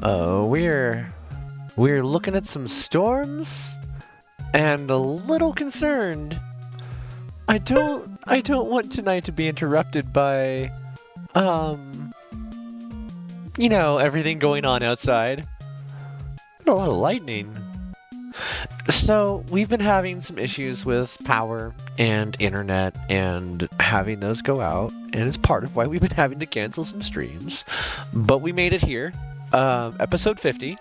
We're looking at some storms and a little concerned. I don't want tonight to be interrupted by everything going on outside. A lot of lightning. So, we've been having some issues with power and internet and having those go out, and it's part of why we've been having to cancel some streams. But we made it here. Episode 50.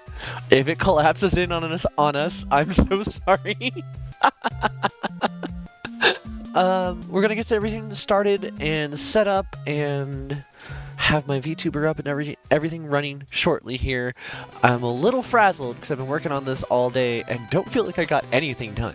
If it collapses in on us, I'm so sorry. We're gonna get everything started and set up and have my VTuber up and everything running shortly here. I'm a little frazzled because I've been working on this all day and don't feel like I got anything done.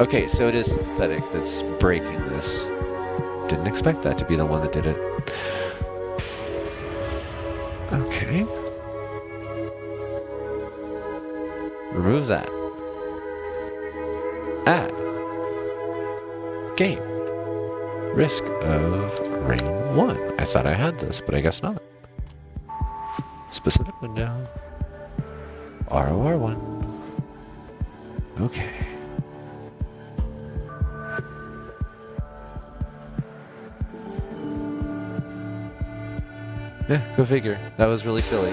Okay, so it is synthetic that's breaking this. Didn't expect that to be the one that did it. Okay. Remove that. Add. Game. Risk of rain 1. I thought I had this, but I guess not. Specific window. ROR1. Okay. Yeah, go figure. That was really silly.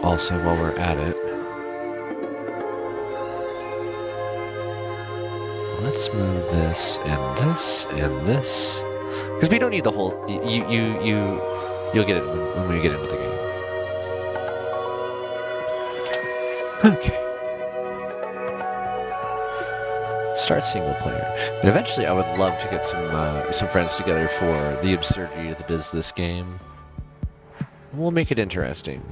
Also, while we're at it, let's move this and this and this, because we don't need the whole. You'll get it when we get into the game. Okay. Start single player. And eventually I would love to get some friends together for the absurdity that is this game. We'll make it interesting.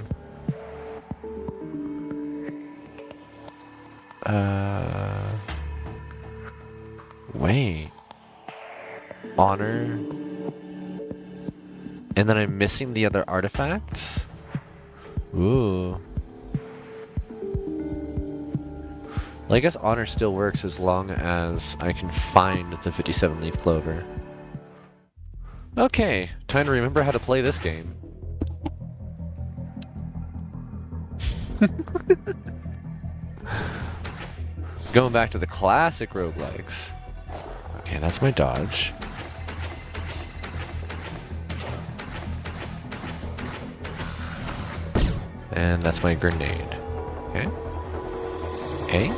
Wait. Honor. And then I'm missing the other artifacts? Ooh. Well, I guess honor still works as long as I can find the 57-leaf clover. Okay, time to remember how to play this game. Going back to the classic roguelikes. Okay, that's my dodge. And that's my grenade. Okay. Okay.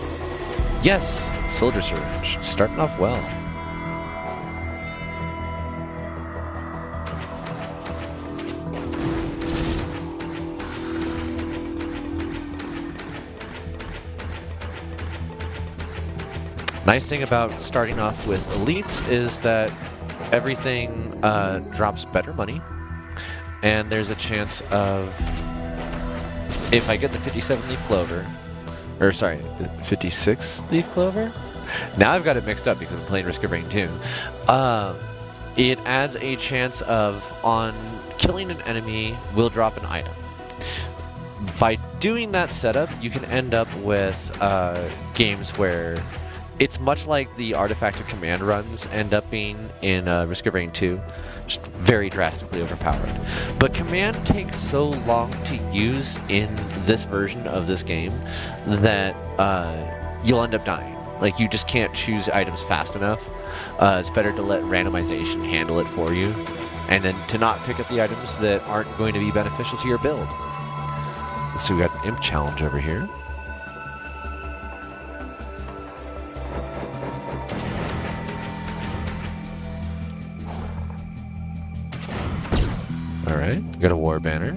Yes! Soldier Surge. Starting off well. Nice thing about starting off with elites is that everything drops better money, and there's a chance of, if I get the 57-leaf clover, or sorry, the 56-leaf clover? Now I've got it mixed up because I'm playing Risk of Rain 2. It adds a chance of, on killing an enemy, will drop an item. By doing that setup, you can end up with games where it's much like the Artifact of Command runs end up being in Risk of Rain 2, just very drastically overpowered. But Command takes so long to use in this version of this game that you'll end up dying. Like, you just can't choose items fast enough. It's better to let randomization handle it for you, and then to not pick up the items that aren't going to be beneficial to your build. So we got an Imp challenge over here. Alright, got a war banner.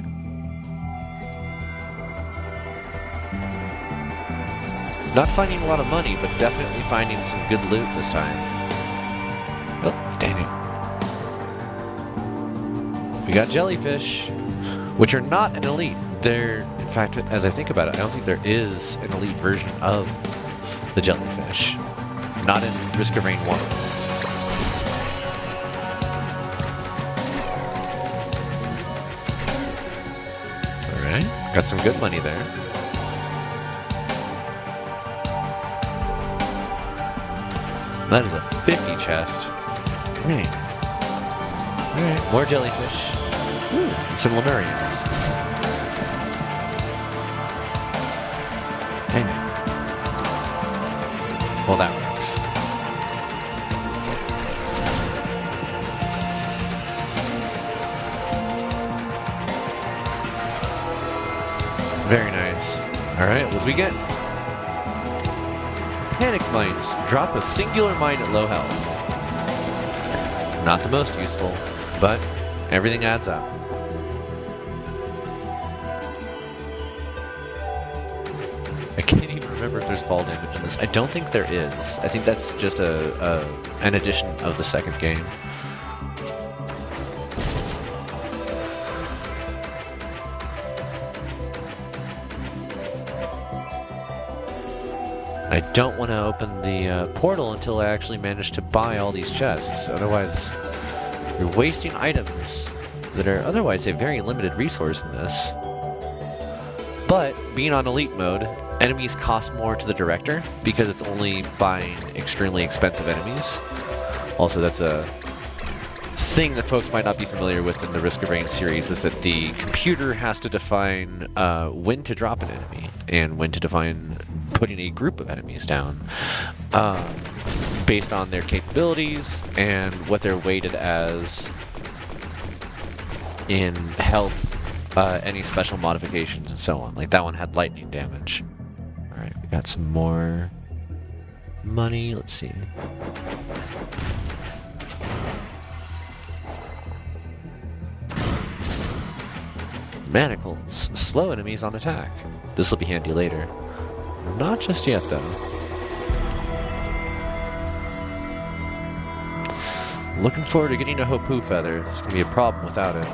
Not finding a lot of money, but definitely finding some good loot this time. Oh, dang it. We got jellyfish, which are not an elite. They're, in fact, as I think about it, I don't think there is an elite version of the jellyfish. Not in Risk of Rain 1. Got some good money there. That is a 50 chest. Alright. Alright, more jellyfish. Ooh, some Lemurians. Dang it. Well, that works. Very nice. Alright, what do we get? Panic mines. Drop a singular mine at low health. Not the most useful, but everything adds up. I can't even remember if there's fall damage in this. I don't think there is. I think that's just an addition of the second game. I don't want to open the portal until I actually manage to buy all these chests. Otherwise, you're wasting items that are otherwise a very limited resource in this. But being on elite mode, enemies cost more to the director because it's only buying extremely expensive enemies. Also, that's a thing that folks might not be familiar with in the Risk of Rain series, is that the computer has to define when to drop an enemy and when to define putting a group of enemies down based on their capabilities and what they're weighted as in health, any special modifications, and so on. Like that one had lightning damage. Alright, we got some more money. Let's see. Manacles. Slow enemies on attack. This will be handy later. Not just yet, though. Looking forward to getting a Hopu feather. This is going to be a problem without it.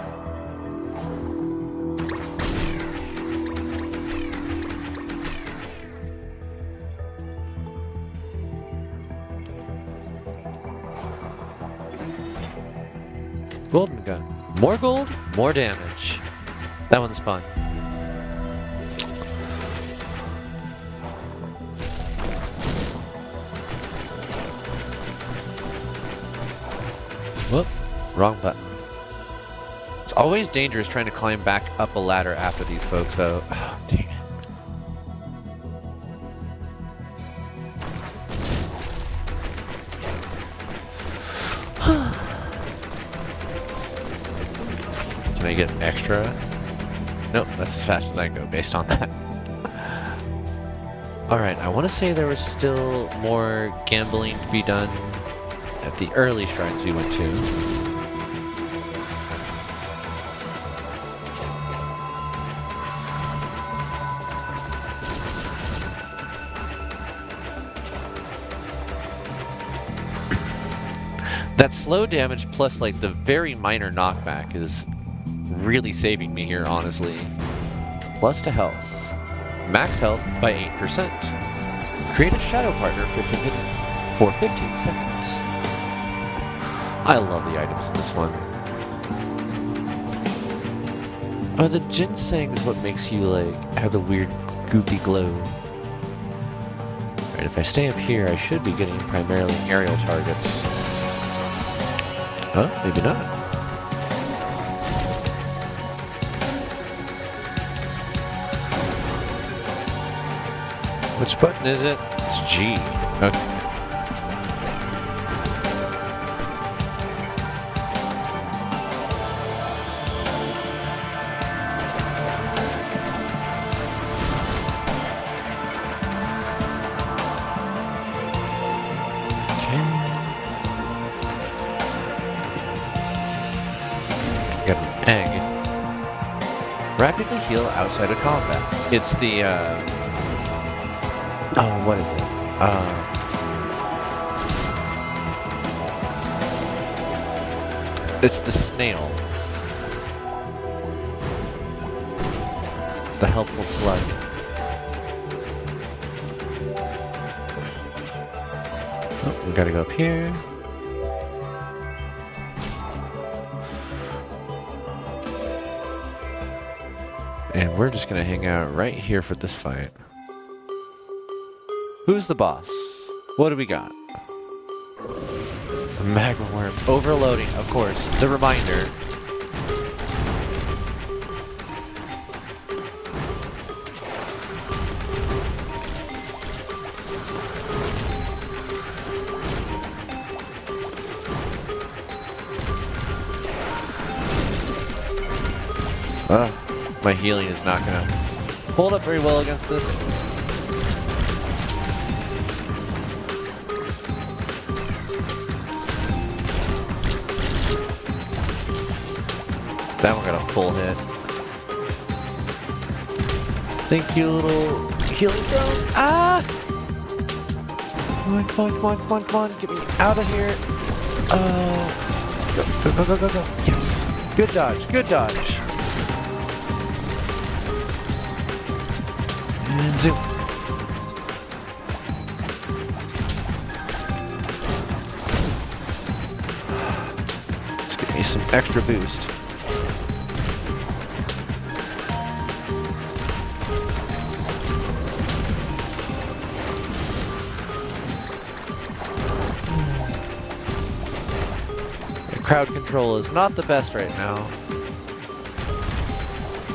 Golden gun. More gold, more damage. That one's fun. Whoop, wrong button. It's always dangerous trying to climb back up a ladder after these folks, though. Oh, dang it. Can I get an extra? Nope, that's as fast as I can go based on that. Alright, I want to say there was still more gambling to be done at the early shrines we went to. That slow damage plus like the very minor knockback is really saving me here, honestly. Plus to health. Max health by 8%. Create a shadow partner for 15 seconds. I love the items in this one. Oh, the ginseng is what makes you like have the weird goopy glow. Alright, if I stay up here, I should be getting primarily aerial targets. Huh? Maybe not. Which button is it? It's G. Okay. Got an egg. Rapidly heal outside of combat. It's the, oh, what is it? It's the snail. The helpful slug. Oh, we gotta go up here. And we're just gonna hang out right here for this fight. Who's the boss? What do we got? A magma worm. Overloading, of course. The reminder. My healing is not gonna hold up very well against this. That one got a full hit. Thank you, little healing drone. Ah! Come on, come on, come on, come on, come on. Get me out of here. Go, go, go, go, go, go. Yes. Good dodge, good dodge. And zoom. some extra boost. Crowd control is not the best right now.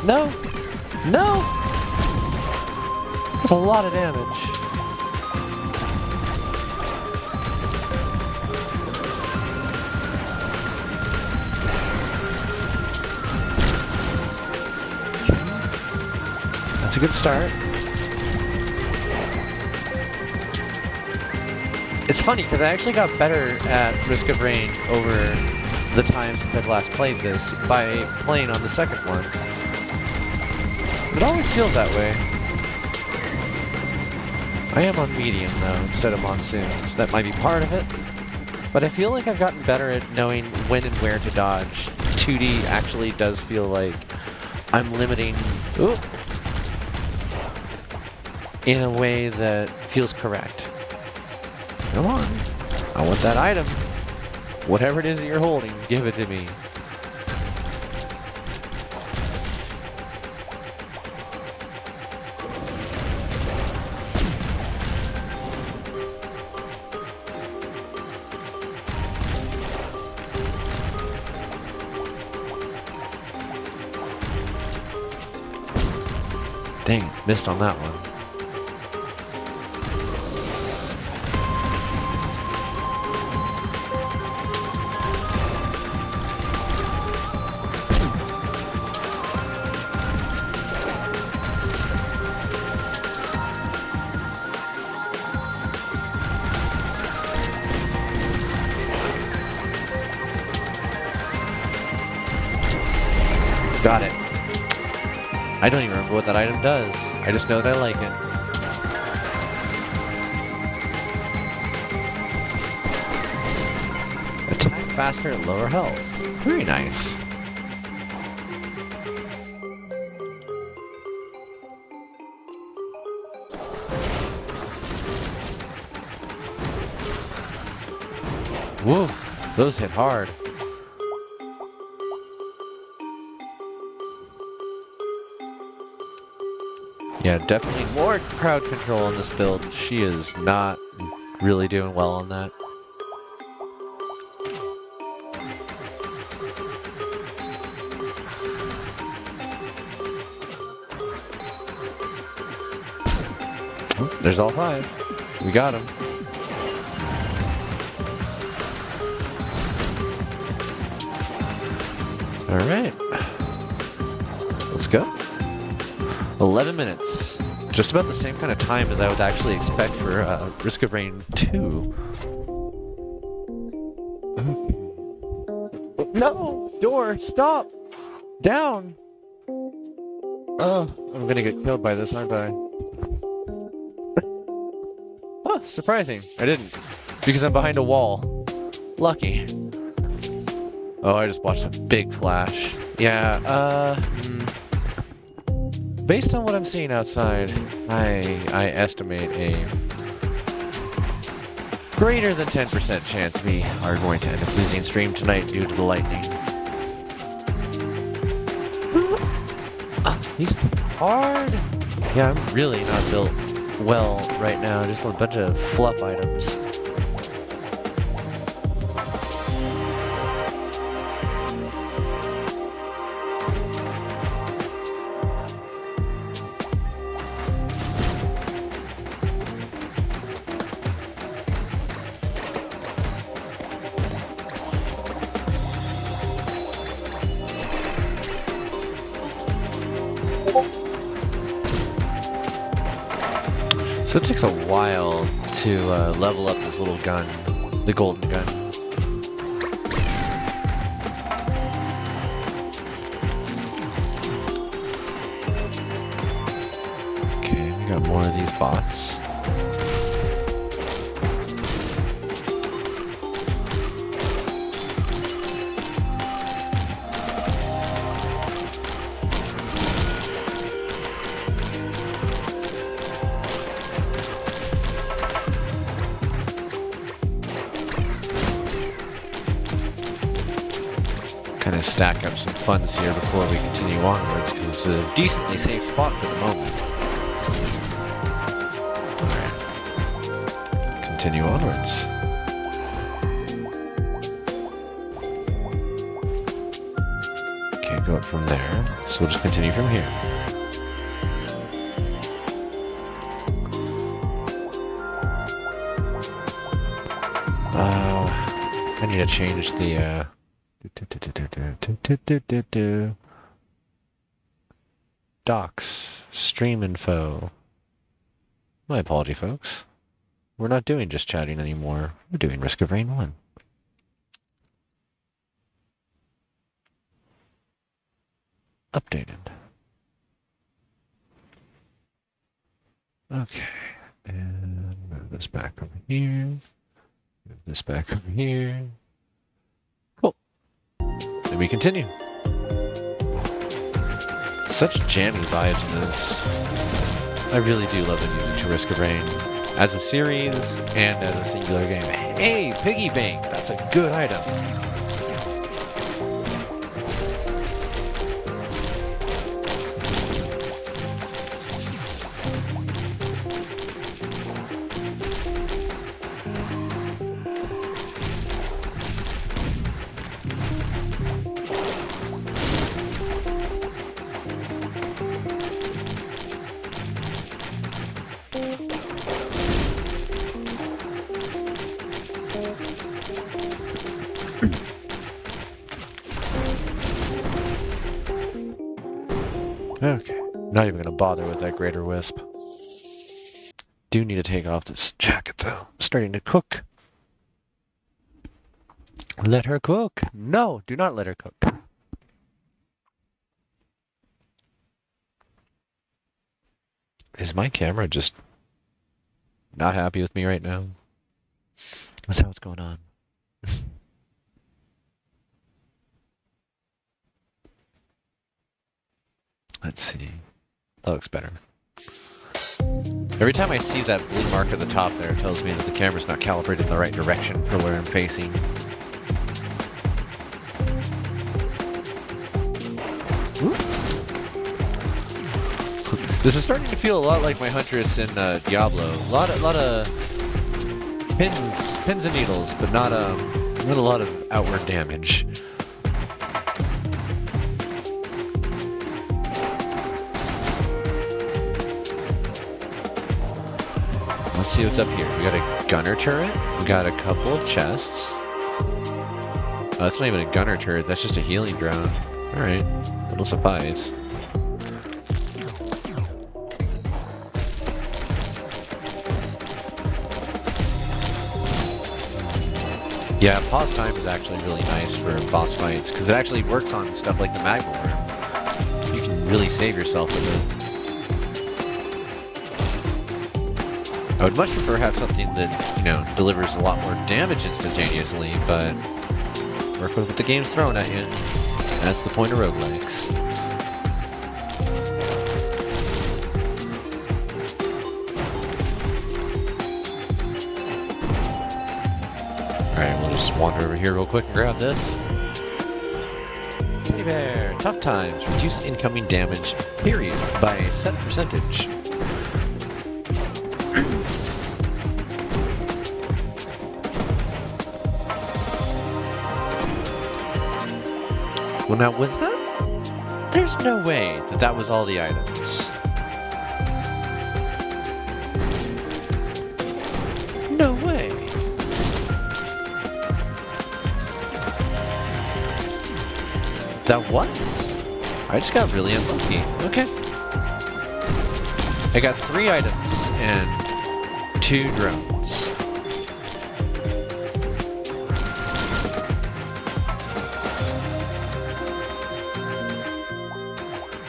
No! No! That's a lot of damage. That's a good start. It's funny because I actually got better at Risk of Rain over the time since I've last played this by playing on the second one. It always feels that way. I am on medium though instead of monsoon, so that might be part of it. But I feel like I've gotten better at knowing when and where to dodge. 2D actually does feel like I'm limiting in a way that feels correct. Come on. I want that item. Whatever it is that you're holding, give it to me. Dang, missed on that one. Got it. I don't even remember what that item does. I just know that I like it. Attack faster at lower health. Very nice. Whoa, those hit hard. Yeah, definitely more crowd control on this build. She is not really doing well on that. Oh, there's all 5. We got him. All right. Let's go. 11 minutes. Just about the same kind of time as I would actually expect for Risk of Rain 2. No! Door! Stop! Down! Oh, I'm gonna get killed by this, aren't I? Oh, surprising. I didn't. Because I'm behind a wall. Lucky. Oh, I just watched a big flash. Yeah, based on what I'm seeing outside, I estimate a greater than 10% chance we are going to end up losing stream tonight due to the lightning. He's hard! Yeah, I'm really not built well right now, just a bunch of fluff items. So it takes a while to level up this little gun, the golden gun. Okay, we got more of these bots. stack up some funds here before we continue onwards, because it's a decently safe spot for the moment. Alright. Continue onwards. Can't go up from there, so we'll just continue from here. I need to change the docs, stream info. My apology, folks. We're not doing just chatting anymore. We're doing Risk of Rain 1. Updated. Okay. And move this back over here. Move this back over here. Cool. And we continue. Such jammy vibes in this. I really do love the music to Risk of Rain. As a series and as a singular game. Hey, Piggy Bank! That's a good item. Okay, not even gonna bother with that Greater Wisp. Do need to take off this jacket though. I'm starting to cook. Let her cook. No, do not let her cook. Is my camera just not happy with me right now? That's what's going on. Let's see. That looks better. Every time I see that blue mark at the top there, it tells me that the camera's not calibrated in the right direction for where I'm facing. Ooh. This is starting to feel a lot like my Huntress in Diablo. A lot of pins and needles, but not a lot of outward damage. Let's see what's up here. We got a gunner turret. We got a couple of chests. Oh, that's not even a gunner turret. That's just a healing drone. All right, it'll suffice. Yeah, pause time is actually really nice for boss fights because it actually works on stuff like the magma worm. You can really save yourself with it. I would much prefer have something that, you know, delivers a lot more damage instantaneously, but work with what the game's throwing at you. That's the point of roguelikes. Alright, we'll just wander over here real quick and grab this. Hey there! Tough times. Reduce incoming damage, period, by a set percentage. Well, now, was that? There's no way that that was all the items. No way. That was? I just got really unlucky. Okay. I got 3 items and 2 drones.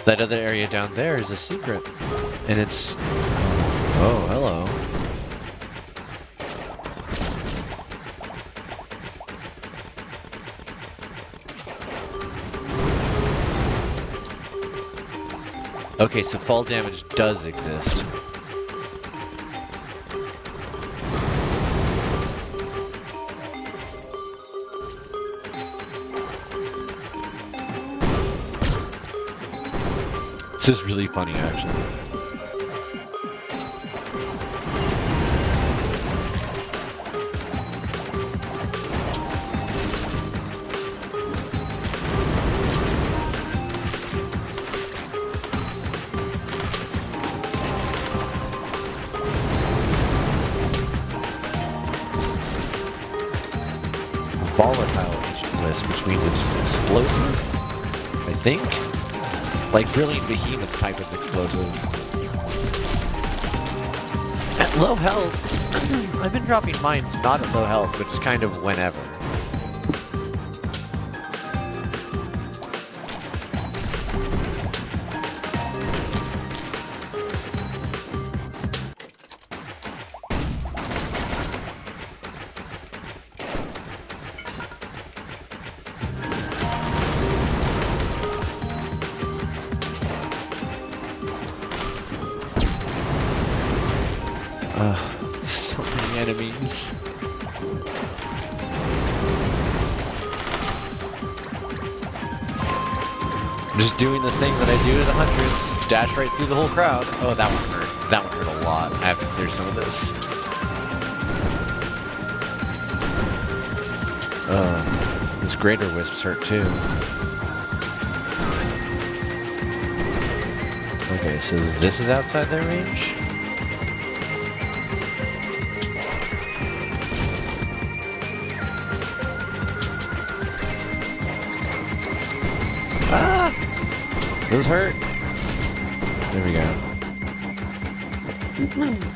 That other area down there is a secret, and it's... Oh, hello. Okay, so fall damage does exist. This is really funny, actually. Volatile list, which means it's explosive, I think. Like brilliant behemoth type of explosive. At low health, I've been dropping mines not at low health, but just kind of whenever. So many enemies. I'm just doing the thing that I do to the Huntress. Dash right through the whole crowd. Oh, that one hurt. That one hurt a lot. I have to clear some of this. These greater wisps hurt too. Okay, so this is outside their range? Ah! Those hurt. There we go.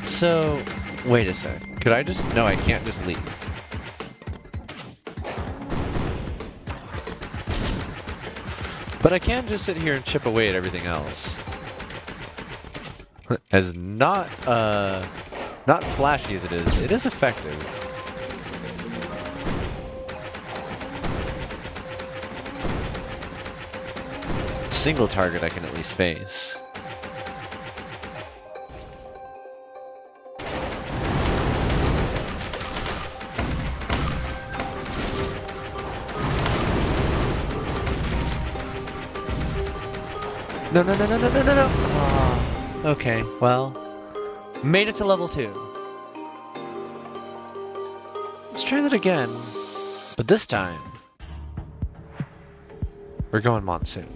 So, wait a sec. Could I just... No, I can't just leave. But I can just sit here and chip away at everything else. As not flashy as it is effective. Single target I can at least face. No. Oh, okay, well, made it to level 2. Let's try that again, but this time we're going monsoon.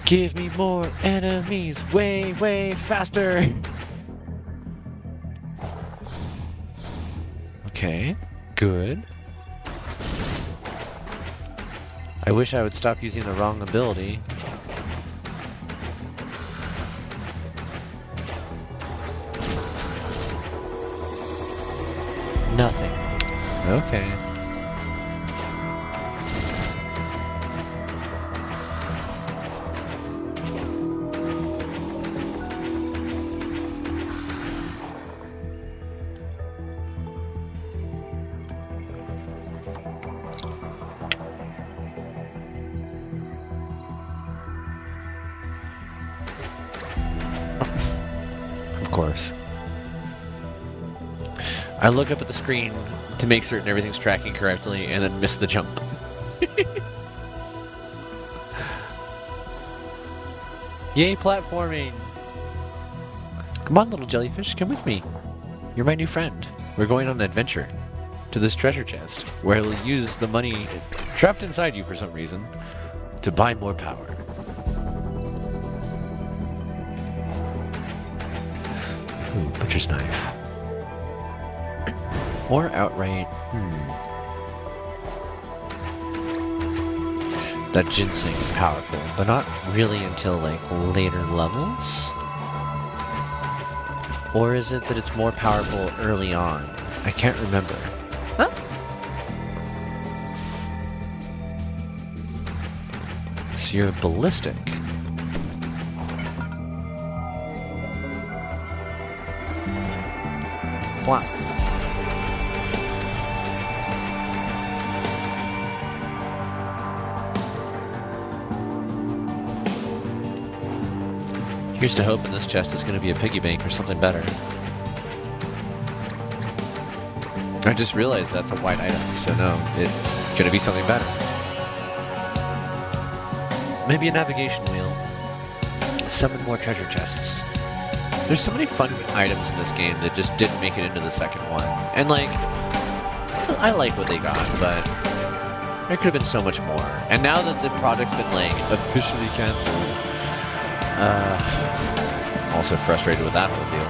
Give me more enemies, way faster! Okay, good. I wish I would stop using the wrong ability. Nothing. Okay. Of course. I look up at the screen to make certain everything's tracking correctly and then miss the jump. Yay, platforming! Come on, little jellyfish, come with me. You're my new friend. We're going on an adventure to this treasure chest, where we'll use the money trapped inside you for some reason to buy more power. Ooh, butcher's knife. Or outright, That ginseng is powerful, but not really until like later levels? Or is it that it's more powerful early on? I can't remember. Huh? So you're ballistic. Wow. Here's to hoping this chest is going to be a piggy bank or something better. I just realized that's a white item, so no, it's going to be something better. Maybe a navigation wheel. Summon more treasure chests. There's so many fun items in this game that just didn't make it into the second one. And like, I like what they got, but there could have been so much more. And now that the project's been like officially canceled, also frustrated with that whole deal.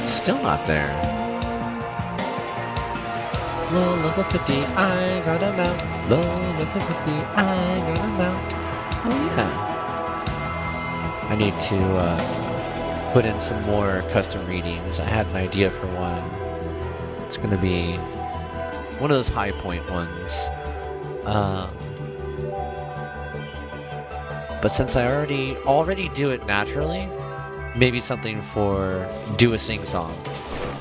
Still not there. Low level 50, I got a mount. Low level 50, I got a mount. Oh yeah. I need to put in some more custom readings. I had an idea for one. It's gonna be one of those high point ones. But since I already do it naturally, maybe something for do a sing song.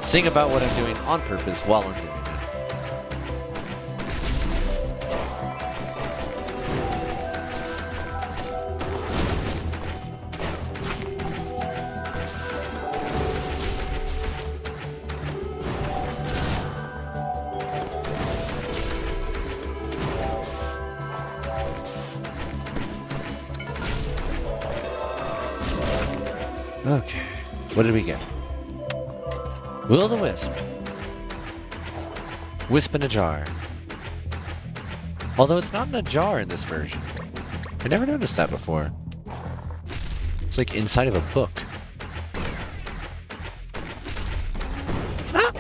Sing about what I'm doing on purpose while I'm doing it. Okay, what did we get? Will-o-the-wisp. Wisp in a jar. Although it's not in a jar in this version. I never noticed that before. It's like inside of a book. Ah!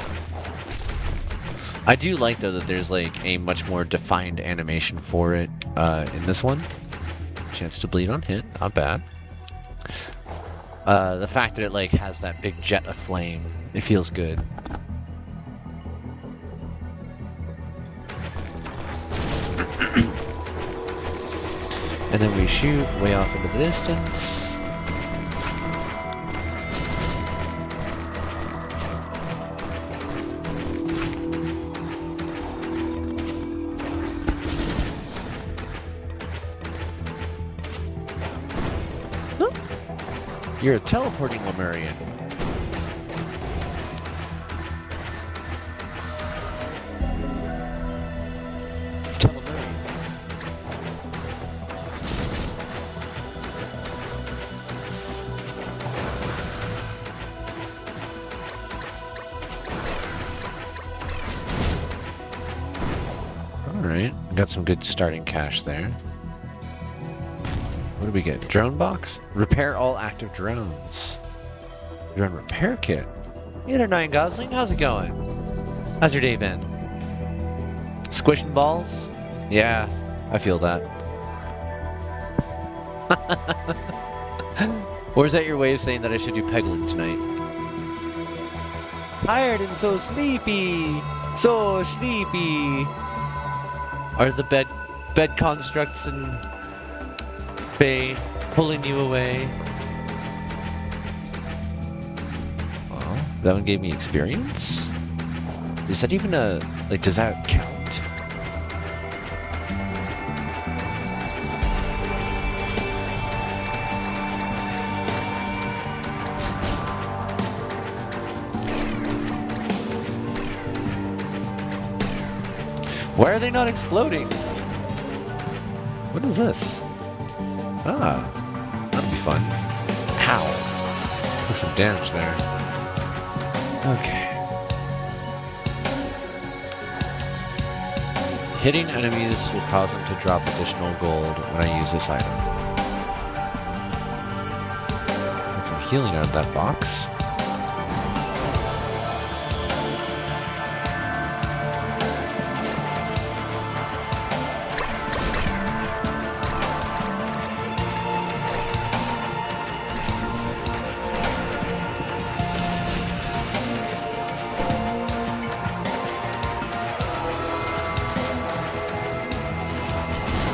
I do like though that there's like a much more defined animation for it in this one. Chance to bleed on hit, not bad. The fact that it like has that big jet of flame, it feels good. And then we shoot way off into the distance. You're a teleporting Lemurian. Telemurian. Alright, got some good starting cash there. What do we get? Drone box? Repair all active drones. Drone repair kit. Hey there, Nine Gosling. How's it going? How's your day been? Squishing balls? Yeah, I feel that. Or is that your way of saying that I should do Peglin tonight? Tired and so sleepy! So sleepy! Are the bed constructs and pulling you away? Well, that one gave me experience? Is that even a... like, does that count? Why are they not exploding? What is this? Ah, that'd be fun. Ow. Took some damage there. Okay. Hitting enemies will cause them to drop additional gold when I use this item. Get some healing out of that box.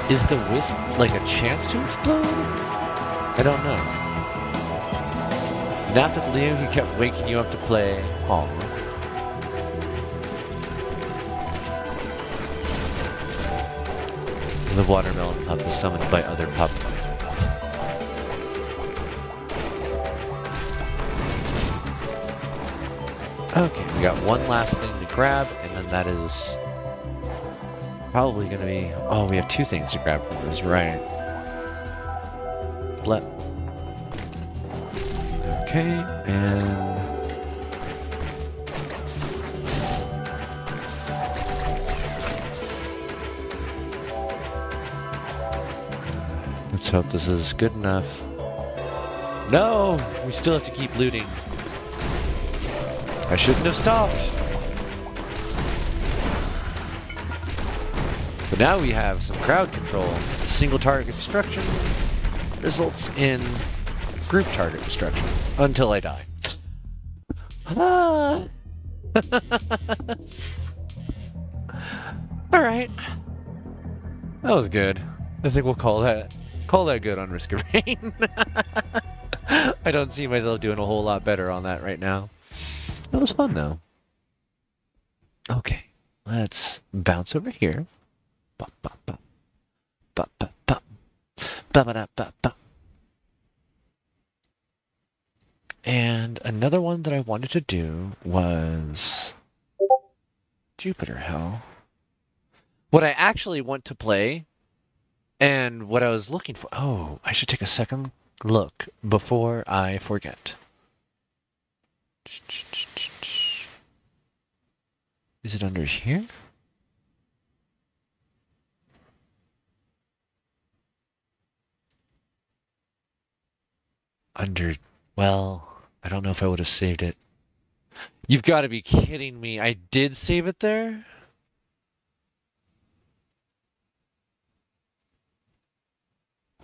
Is the wisp like a chance to explode? I don't know. Napped with Leo, he kept waking you up to play. Aw. The watermelon pup is summoned by other pup. Okay, we got one last thing to grab, and then that is probably going to be... Oh, we have two things to grab from this, right? Flip. Okay, and... Let's hope this is good enough. No! We still have to keep looting. I shouldn't have stopped. But now we have some crowd control. Single target destruction results in group target destruction until I die. Ah. Alright. That was good. I think we'll call that good on Risk of Rain. I don't see myself doing a whole lot better on that right now. That was fun though. Okay, let's bounce over here. Bop, bop, bop. Bop, bop, bop. Bop, bop, bop, bop. And another one that I wanted to do was Jupiterhell. What I actually want to play and what I was looking for... Oh, I should take a second look before I forget. Is it under here? Under... Well, I don't know if I would have saved it. You've got to be kidding me. I did save it there?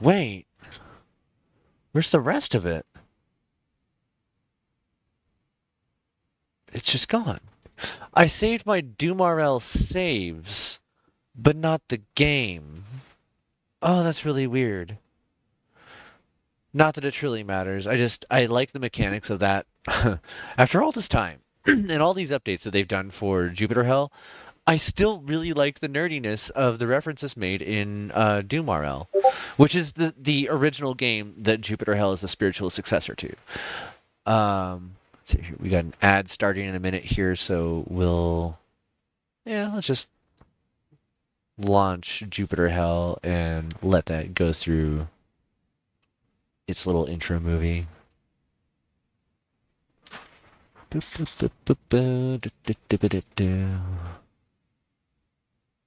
Wait. Where's the rest of it? It's just gone. I saved my DoomRL saves, but not the game. Oh, that's really weird. Not that it truly matters. I like the mechanics of that. After all this time, and all these updates that they've done for Jupiterhell, I still really like the nerdiness of the references made in DoomRL, which is the original game that Jupiterhell is the spiritual successor to. Let's see here. We got an ad starting in a minute here, so let's just launch Jupiterhell and let that go through its little intro movie.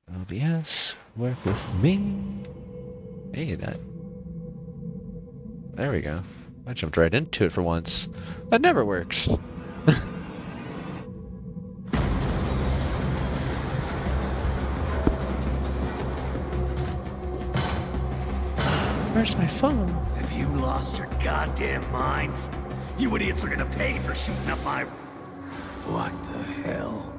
OBS, work with me. Hey, there we go. I jumped right into it for once. That never works. Where's my phone? Have you lost your goddamn minds? You idiots are gonna pay for shooting up my... What the hell?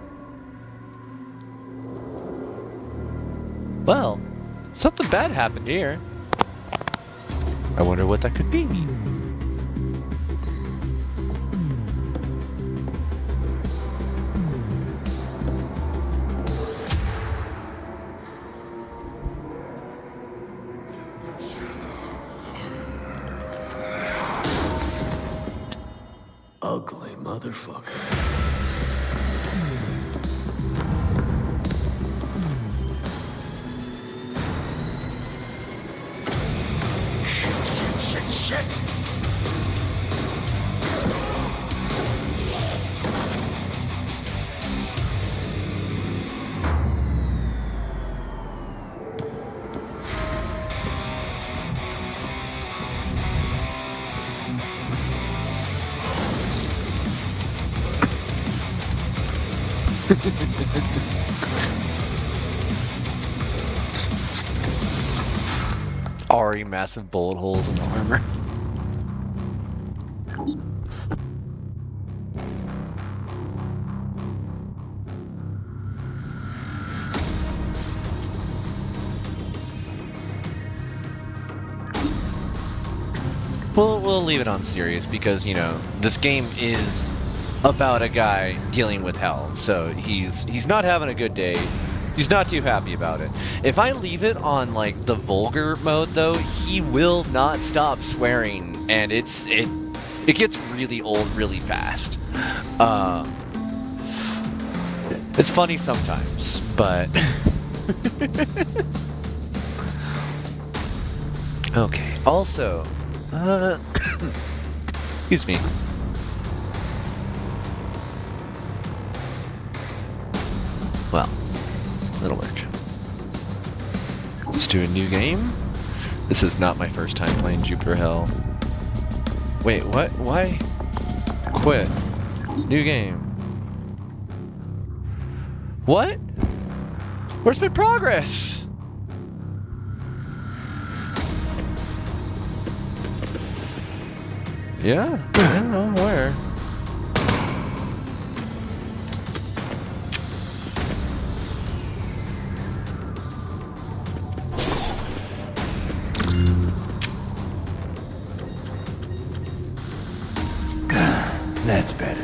Well, something bad happened here. I wonder what that could be. Ugly motherfucker. Shit. Already massive bullet holes in the armor. We'll leave it on serious because, you know, this game is about a guy dealing with hell. So he's not having a good day. He's not too happy about it. If I leave it on like the vulgar mode though, he will not stop swearing and it gets really old really fast. It's funny sometimes, but... Okay, also... excuse me. Well, that'll work. Let's do a new game. This is not my first time playing Jupiter Hell. Wait, what? Why? Quit. New game. What? Where's my progress? Yeah, I don't know where. That's better.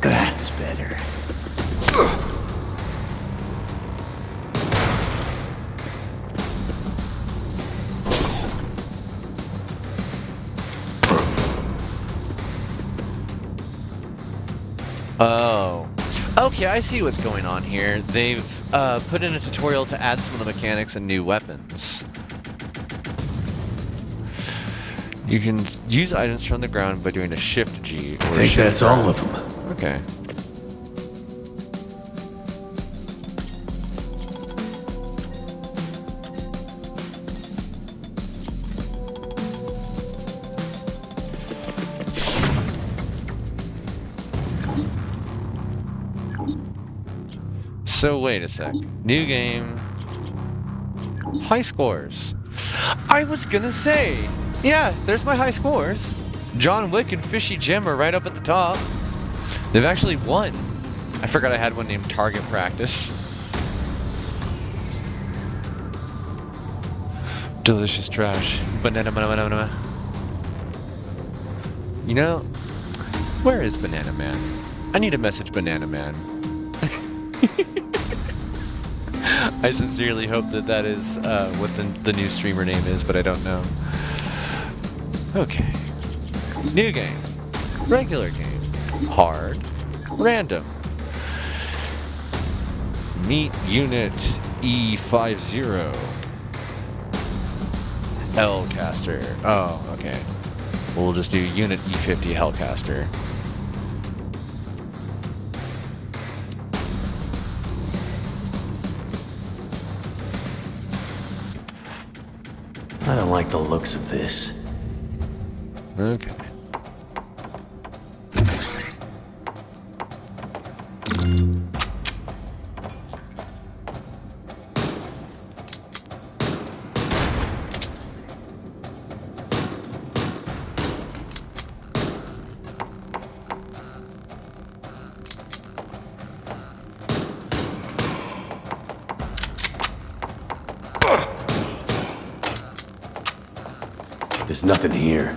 That's better. Oh. Okay, I see what's going on here. They've put in a tutorial to add some of the mechanics and new weapons. You can use items from the ground by doing a shift G. I think that's all of them. Okay. So wait a sec. New game. High scores. I was gonna say, yeah, there's my high scores. John Wick and Fishy Jim are right up at the top. They've actually won. I forgot I had one named Target Practice. Delicious trash. Banana, banana, banana. You know, where is Banana Man? I need to message Banana Man. I sincerely hope that that is what the new streamer name is, but I don't know. Okay. New game. Regular game. Hard. Random. Meet Unit E50. Hellcaster. Oh, okay. We'll just do Unit E50 Hellcaster. I don't like the looks of this. Okay. There's nothing here.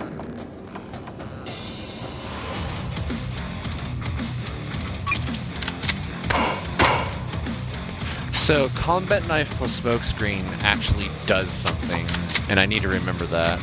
So, combat knife plus smokescreen actually does something, and I need to remember that.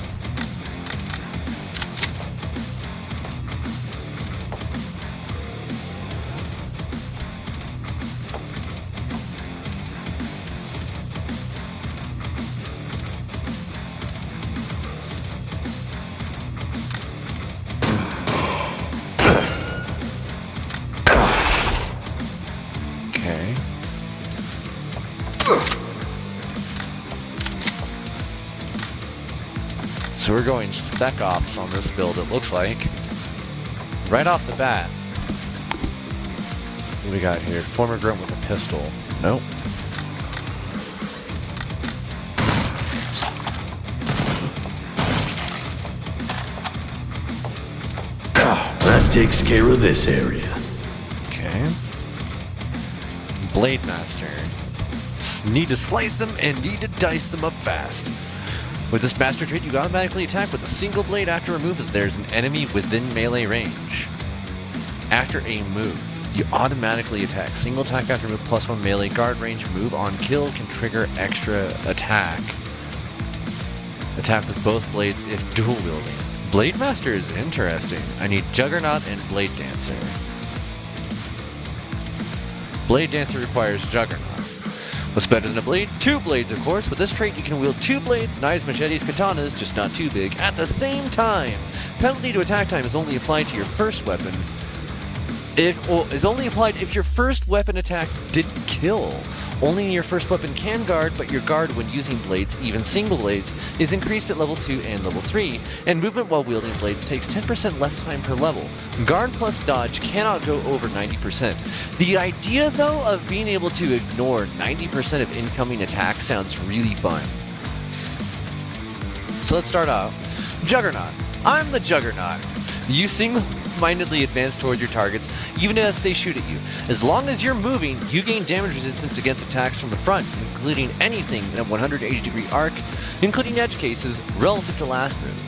Okay. So we're going spec ops on this build, it looks like. Right off the bat. What do we got here? Former grunt with a pistol. Nope. That takes care of this area. Okay. Blade Master. Need to slice them and need to dice them up fast. With this master trait, you automatically attack with a single blade after a move if there's an enemy within melee range. After a move. You automatically attack. Single attack after move +1 melee. Guard range move on kill can trigger extra attack. Attack with both blades if dual wielding. Blade Master is interesting. I need Juggernaut and Blade Dancer. Blade Dancer requires Juggernaut. What's better than a blade? 2 blades, of course. With this trait, you can wield 2 blades, knives, machetes, katanas, just not too big, at the same time. Penalty to attack time is only applied to your first weapon. Is only applied if your first weapon attack didn't kill. Only your first weapon can guard, but your guard when using blades, even single blades, is increased at level 2 and level 3, and movement while wielding blades takes 10% less time per level. Guard plus dodge cannot go over 90%. The idea, though, of being able to ignore 90% of incoming attacks sounds really fun. So let's start off. Juggernaut. I'm the Juggernaut. You single-mindedly advance toward your targets, even if they shoot at you. As long as you're moving, you gain damage resistance against attacks from the front, including anything in a 180-degree arc, including edge cases, relative to last move.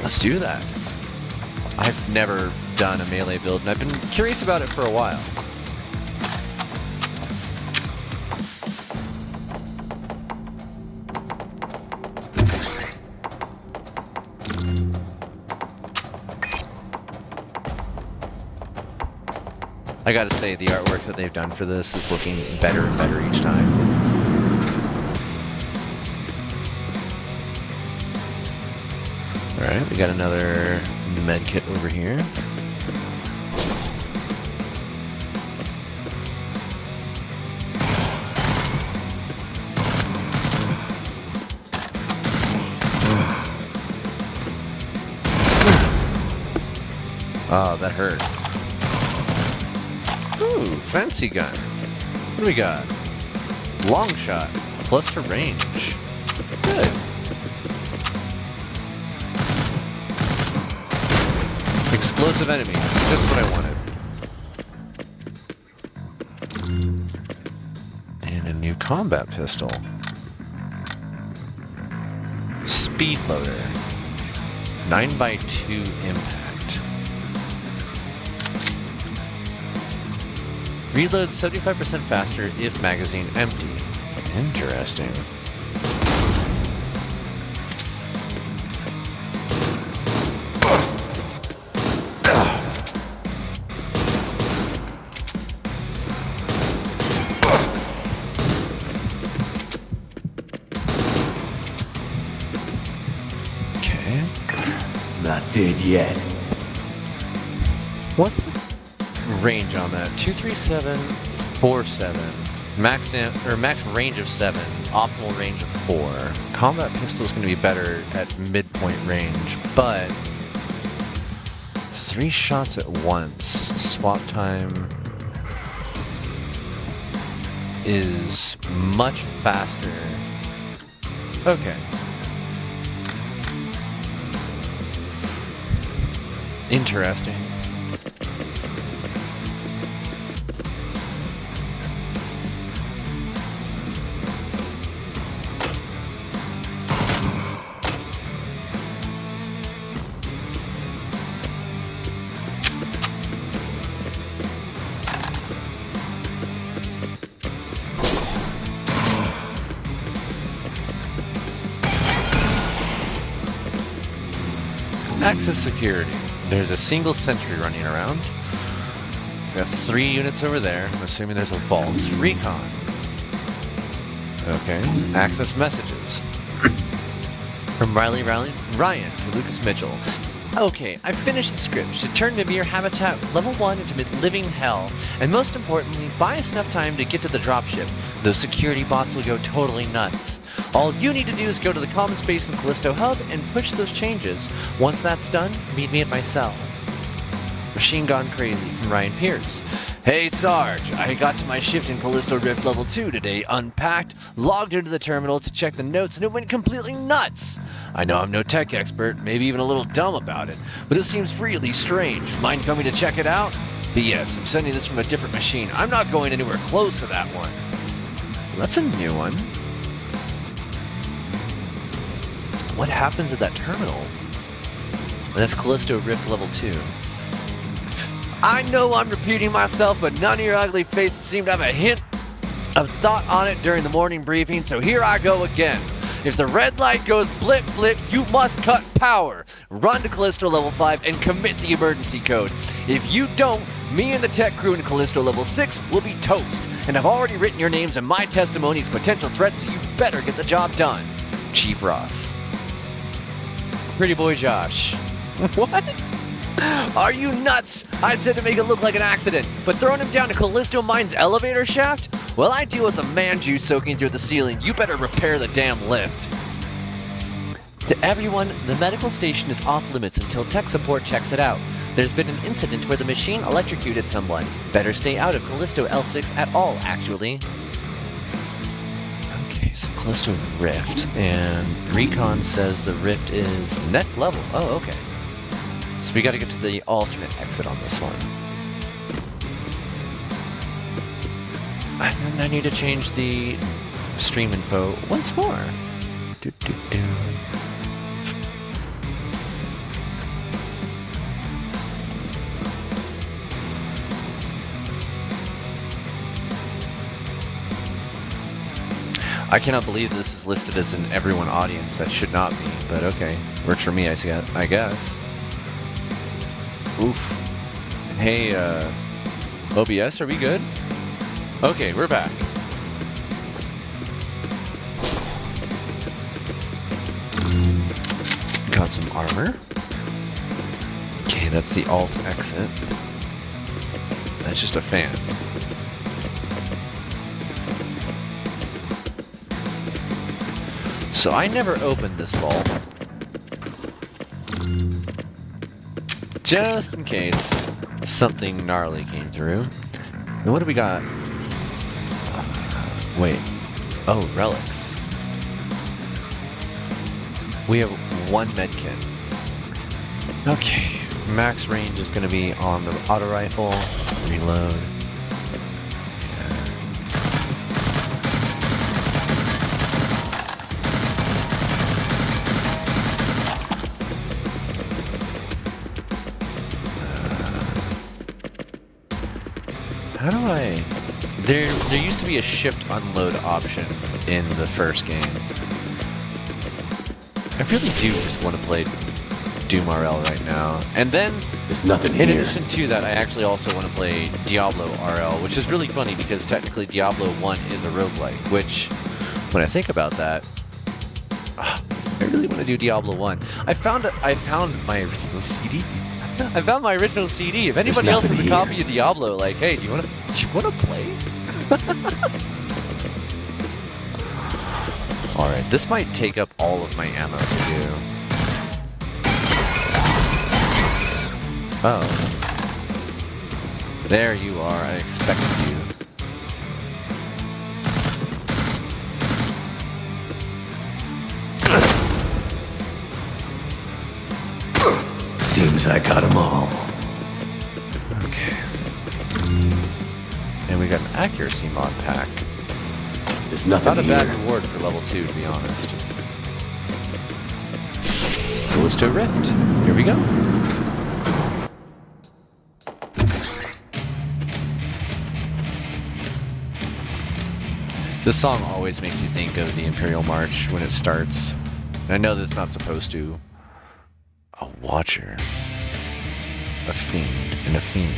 Let's do that. I've never done a melee build, and I've been curious about it for a while. I gotta say, the artwork that they've done for this is looking better and better each time. Alright, we got another med kit over here. Oh, that hurt. Ooh, fancy gun. What do we got? Long shot, plus to range. Good. Explosive enemies, just what I wanted. And a new combat pistol. Speed loader. 9x2 impact. Reload 75% faster if magazine empty. Interesting. Okay. Not dead yet. What's the range on that? 23747. Max range of 7. Optimal range of 4. Combat pistol is going to be better at midpoint range, but 3 shots at once. Swap time is much faster. Okay. Interesting. Access security. There's a single sentry running around. Got 3 units over there. I'm assuming there's a vault. Recon. Okay. Access messages. From Ryan to Lucas Mitchell. Okay, I finished the script. Should turn Mimir Habitat level 1 into living hell. And most importantly, buy us enough time to get to the dropship. Those security bots will go totally nuts. All you need to do is go to the common space in Callisto Hub and push those changes. Once that's done, meet me at my cell. Machine Gone Crazy from Ryan Pierce. Hey Sarge, I got to my shift in Callisto Rift level 2 today, unpacked, logged into the terminal to check the notes, and it went completely nuts. I know I'm no tech expert, maybe even a little dumb about it, but it seems really strange. Mind coming to check it out? But yes, I'm sending this from a different machine. I'm not going anywhere close to that one. That's a new one. What happens at that terminal? That's Callisto Rift level 2. I know I'm repeating myself, but none of your ugly faces seem to have a hint of thought on it during the morning briefing, so here I go again. If the red light goes blip blip, you must cut power. Run to Callisto level 5 and commit the emergency code. If you don't, me and the tech crew in Callisto level 6 will be toast. And I've already written your names in my testimony as potential threats, so you better get the job done. Chief Ross. Pretty boy Josh. What? Are you nuts? I said to make it look like an accident, but throwing him down to Callisto Mine's elevator shaft? Well, I deal with a man juice soaking through the ceiling. You better repair the damn lift. To everyone, the medical station is off limits until tech support checks it out. There's been an incident where the machine electrocuted someone. Better stay out of Callisto L6 at all, actually. Okay, so Callisto Rift, and Recon says the Rift is next level. Oh, okay. So we gotta get to the alternate exit on this one. And I need to change the stream info once more. I cannot believe this is listed as an everyone audience. That should not be, but okay. Works for me, I guess. Oof. Hey, OBS, are we good? Okay, we're back. Got some armor. Okay, that's the alt exit. That's just a fan. So I never opened this vault. Just in case something gnarly came through. And what do we got? Wait. Oh, relics. We have one medkit. Okay. Max range is going to be on the auto rifle. Reload. How do I... There used to be a shift unload option in the first game. I really do just want to play DoomRL right now. And then, there's nothing in here. addition to that, I actually also want to play Diablo RL, which is really funny because technically Diablo 1 is a roguelike, which, when I think about that, I really want to do Diablo 1. I found my original CD. I found my original CD. If anybody else has a copy of Diablo, like, hey, do you want to play? All right, this might take up all of my ammo to do. Oh, there you are. I expected you. Seems I got them all. Okay. And we got an accuracy mod pack. There's nothing Not a here. bad reward for level 2, to be honest. Callisto Rift. Here we go. This song always makes me think of the Imperial March when it starts. And I know that's not supposed to. A watcher. A fiend and a fiend.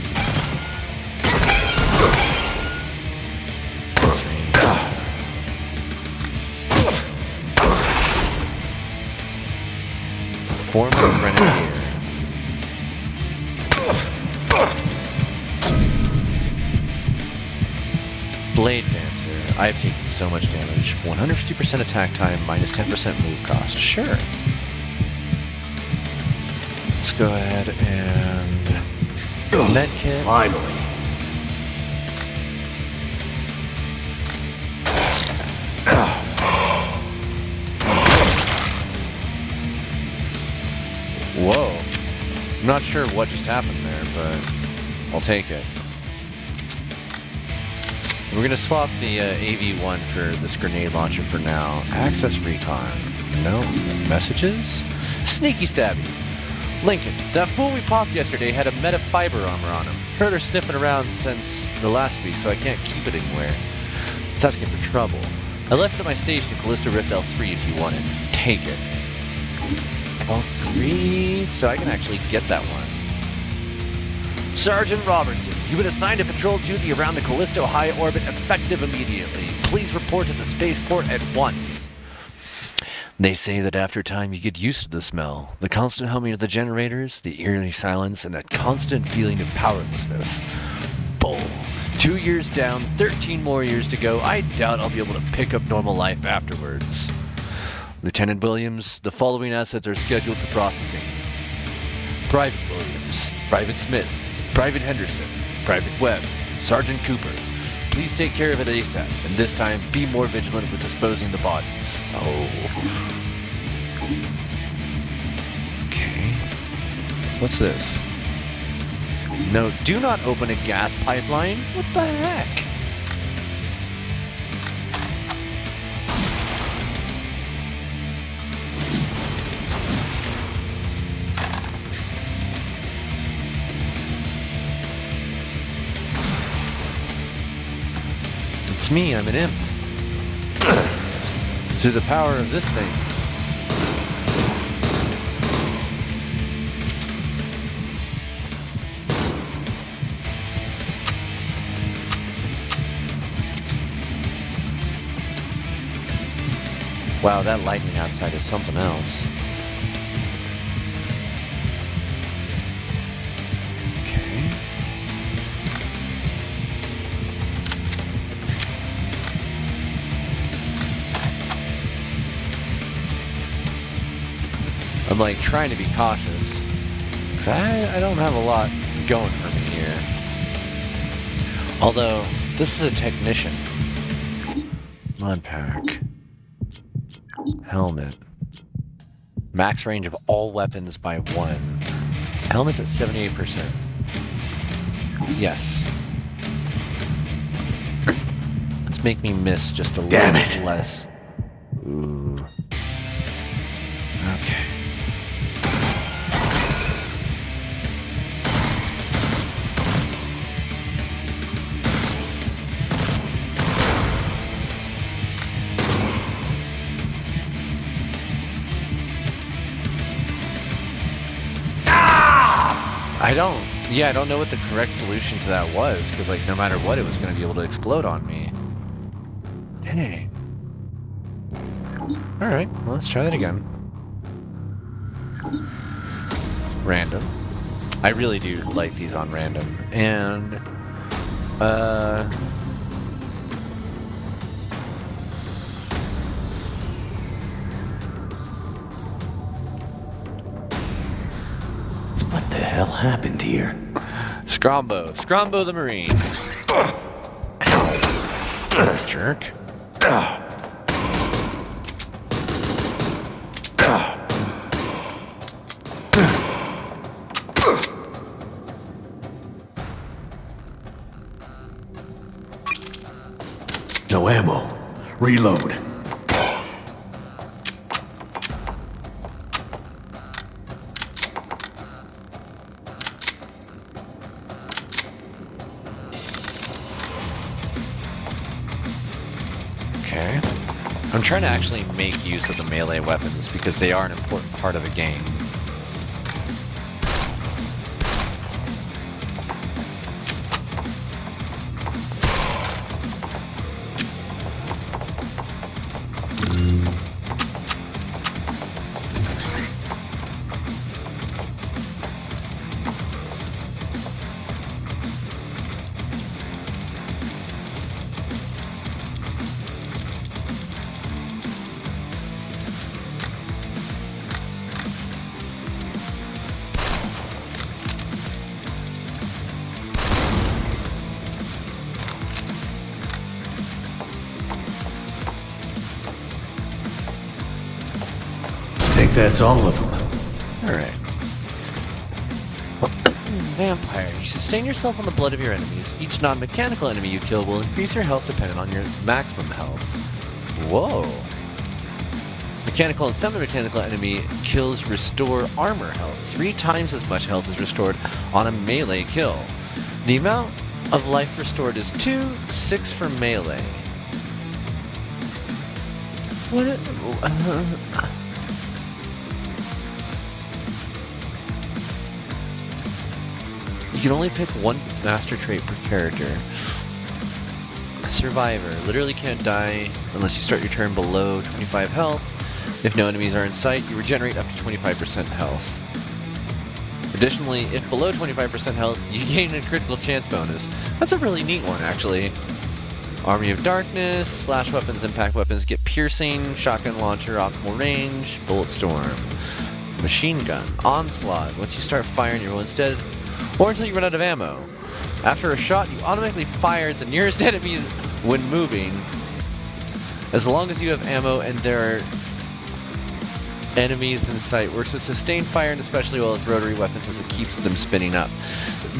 Former Grenadier. Blade Dancer. I have taken so much damage. 150% attack time, minus 10% move cost. Sure. Let's go ahead and... medkit. Finally. Whoa. I'm not sure what just happened there, but I'll take it. We're going to swap the AV1 for this grenade launcher for now. Access recon. No. Messages? Sneaky stabby. Lincoln, that fool we popped yesterday had a meta fiber armor on him. Heard her sniffing around since the last week, so I can't keep it anywhere. It's asking for trouble. I left it at my station in Callisto Rift L3 if you want it. Take it. L3, so I can actually get that one. Sergeant Robertson, you've been assigned to patrol duty around the Callisto high orbit effective immediately. Please report to the spaceport at once. They say that after time you get used to the smell, the constant humming of the generators, the eerie silence, and that constant feeling of powerlessness. Bull. 2 years down, 13 more years to go. I doubt I'll be able to pick up normal life afterwards. Lieutenant Williams, the following assets are scheduled for processing. Private Williams, Private Smith, Private Henderson, Private Webb, Sergeant Cooper. Please take care of it ASAP, and this time be more vigilant with disposing the bodies. Oh. Okay. What's this? No, do not open a gas pipeline. What the heck? It's me, I'm an imp. Through the power of this thing. Wow, that lightning outside is something else. Okay. I'm like trying to be cautious, because I don't have a lot going for me here. Although, this is a technician. Mod pack. Helmet. Max range of all weapons by 1. Helmet's at 78%. Yes. Let's make me miss just a little bit less. Ooh. Okay. I don't know what the correct solution to that was, because like no matter what, it was going to be able to explode on me. Dang. Alright, well, let's try that again. Random. I really do like these on random. And, What the hell happened here? Scrombo. Scrombo the Marine. Jerk. No ammo. Reload. Okay. I'm trying to actually make use of the melee weapons because they are an important part of the game. I think that's all of them. Alright. Vampire. You sustain yourself on the blood of your enemies. Each non-mechanical enemy you kill will increase your health dependent on your maximum health. Whoa. Mechanical and semi-mechanical enemy kills restore armor health. 3 times as much health is restored on a melee kill. The amount of life restored is 2, 6 for melee. What? You can only pick one master trait per character. Survivor. Literally can't die unless you start your turn below 25 health. If no enemies are in sight, you regenerate up to 25% health. Additionally, if below 25% health, you gain a critical chance bonus. That's a really neat one, actually. Army of Darkness, slash weapons, impact weapons get piercing, shotgun launcher, optimal range, bullet storm. Machine gun, onslaught, once you start firing, you roll instead, or until you run out of ammo. After a shot, you automatically fire at the nearest enemy when moving, as long as you have ammo and there are enemies in sight. Works with sustained fire and especially well as rotary weapons as it keeps them spinning up.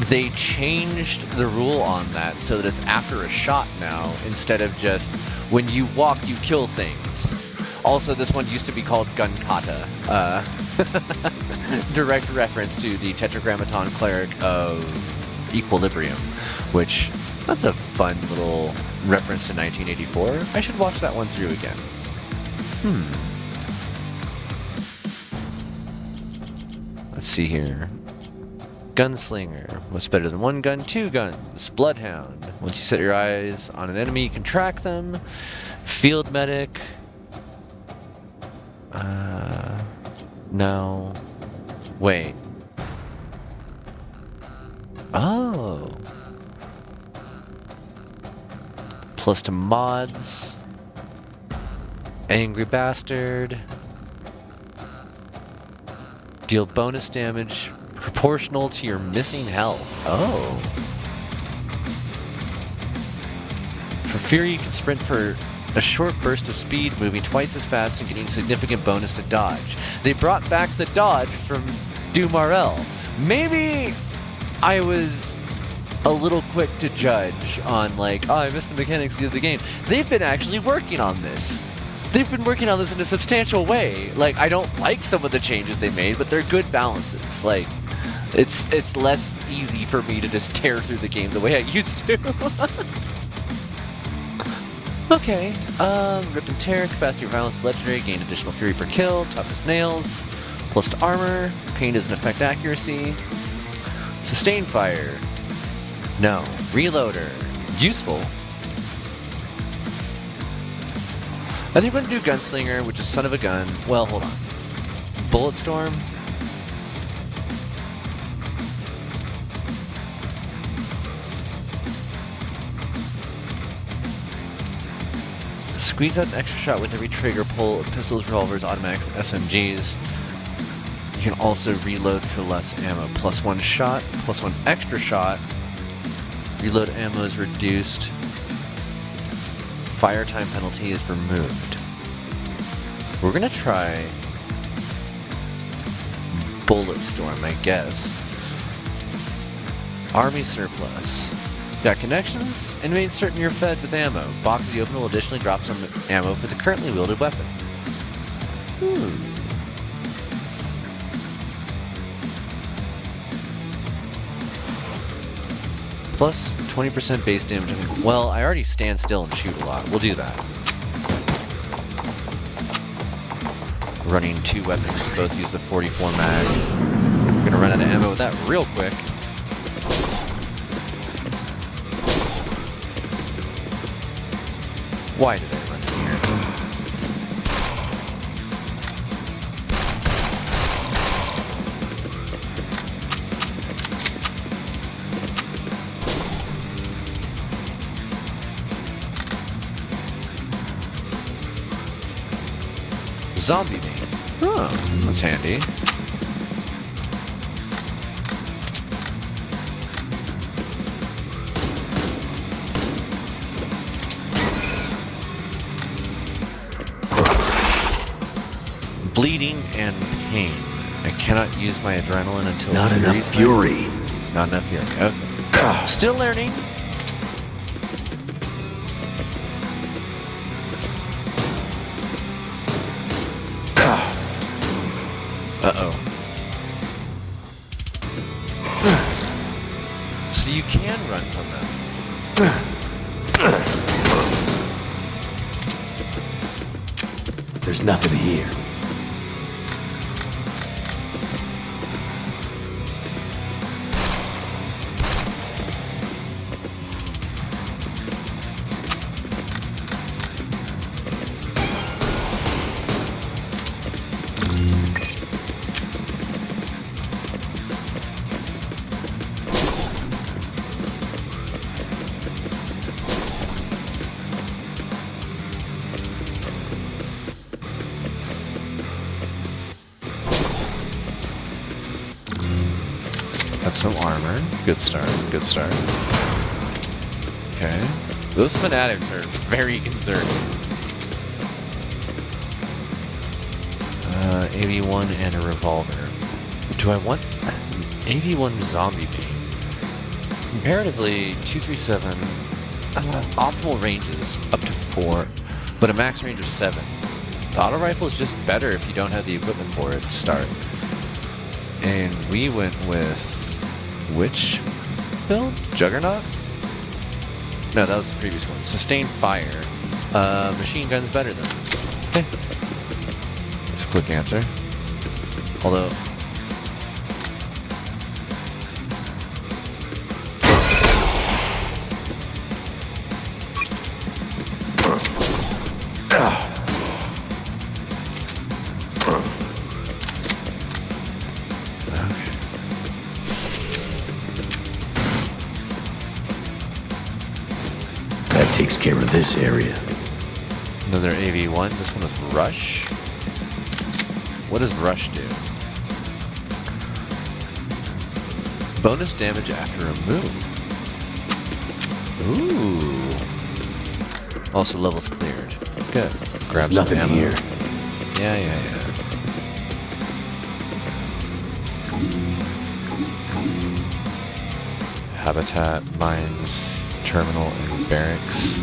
They changed the rule on that so that it's after a shot now instead of just when you walk you kill things. Also, this one used to be called Gun Kata. Direct reference to the Tetragrammaton Cleric of Equilibrium, which, that's a fun little reference to 1984. I should watch that one through again. Let's see here. Gunslinger. What's better than one gun? Two guns. Bloodhound. Once you set your eyes on an enemy, you can track them. Field medic. No. Wait. Oh. Plus to mods. Angry Bastard. Deal bonus damage proportional to your missing health. Oh. For Fury, you can sprint for a short burst of speed, moving twice as fast and getting a significant bonus to dodge. They brought back the dodge from DoomRL. Maybe I was a little quick to judge on like, oh, I missed the mechanics of the game. They've been actually working on this. They've been working on this in a substantial way. Like, I don't like some of the changes they made, but they're good balances. Like, it's less easy for me to just tear through the game the way I used to. Okay, Rip and Tear, Capacity of Violence, Legendary, gain additional Fury per kill, Tough as Nails, plus to Armor, Pain doesn't affect accuracy, Sustained Fire, no, Reloader, useful. I think I'm going to do Gunslinger, which is son of a gun. Well, hold on. Bullet Storm. Squeeze out an extra shot with every trigger pull of pistols, revolvers, automatics, and SMGs. You can also reload for less ammo. Plus one shot, plus one extra shot. Reload ammo is reduced. Fire time penalty is removed. We're gonna try Bullet Storm, I guess. Army surplus. Got connections? Inmate certain you're fed with ammo. Boxes you open will additionally drop some ammo for the currently wielded weapon. Plus 20% base damage. Well, I already stand still and shoot a lot. We'll do that. Running two weapons, both use the 44 mag. We're gonna run out of ammo with that real quick. Why did I run in here? Zombie main. Oh, that's handy. Bleeding and pain. I cannot use my adrenaline until not enough fury. Not enough fury. Okay. Still learning. Uh-oh. So you can on that. There's nothing here. That's some armor. Good start. Good start. Okay. Those fanatics are very concerning. AV1 and a revolver. Do I want AV1 zombie bait? Comparatively, 237 optimal ranges up to 4, but a max range of 7. The auto rifle is just better if you don't have the equipment for it to start. And we went with which build? Juggernaut? No, that was the previous one. Sustained fire. Machine gun's better than. Okay. That's a quick answer. Although. Takes care of this area. Another AV1. This one is Rush. What does Rush do? Bonus damage after a move. Ooh. Also levels cleared. Good. Grab some nothing ammo. Here. Yeah. Habitat, mines, terminal, and barracks.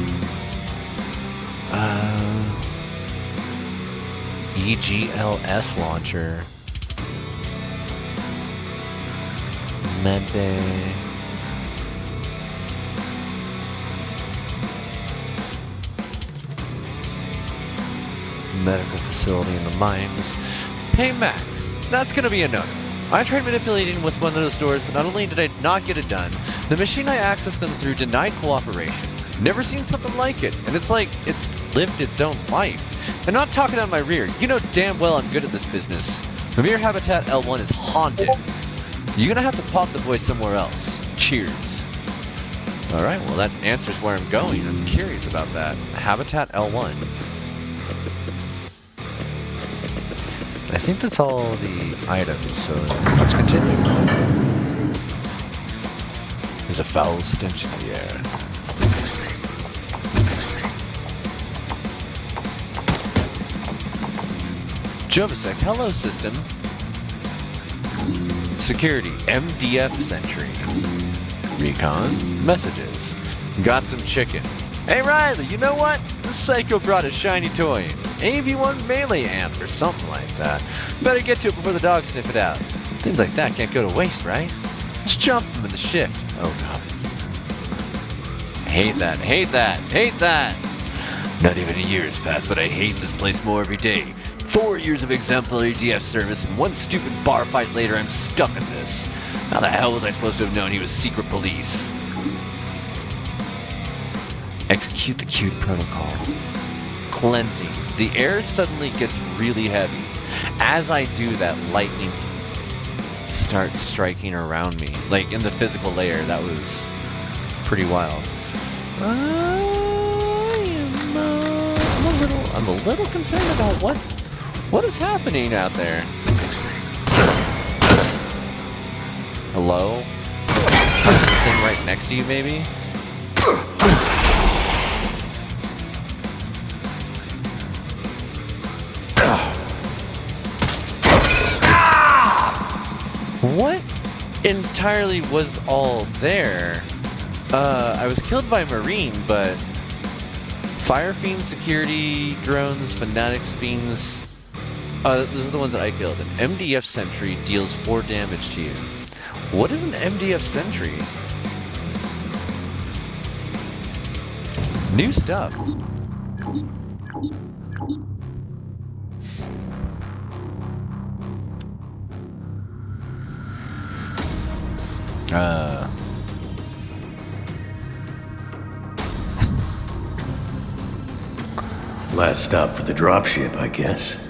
EGLS launcher. Medbay. Medical facility in the mines. Hey Max, that's gonna be a no-no. I tried manipulating with one of those doors, but not only did I not get it done, the machine I accessed them through denied cooperation. Never seen something like it, and it's like it's lived its own life. I'm not talking out my rear. You know damn well I'm good at this business. Premier Habitat L1 is haunted. You're gonna have to pop the voice somewhere else. Cheers. Alright, well that answers where I'm going. I'm curious about that. Habitat L1. I think that's all the items, so let's continue. There's a foul stench in the air. Jovasek, hello system. Security, MDF Sentry. Recon, messages. Got some chicken. Hey Riley, you know what? This psycho brought a shiny toy in. AV1 melee amp or something like that. Better get to it before the dogs sniff it out. Things like that can't go to waste, right? Let's jump them in the shift. Oh god. Hate that, hate that, hate that! Not even a year has passed, but I hate this place more every day. 4 years of exemplary DF service, and one stupid bar fight later I'm stuck in this. How the hell was I supposed to have known he was secret police? Execute the cute protocol. Cleansing. The air suddenly gets really heavy. As I do that, lightning starts striking around me. Like in the physical layer, that was pretty wild. I'm a little concerned about what is happening out there. Hello? Thing right next to you, maybe? What entirely was all there? I was killed by Marine, but Fire Fiends, Security, Drones, Fanatics, Fiends. Those are the ones that I killed. An MDF Sentry deals 4 damage to you. What is an MDF Sentry? New stuff. Last stop for the dropship, I guess.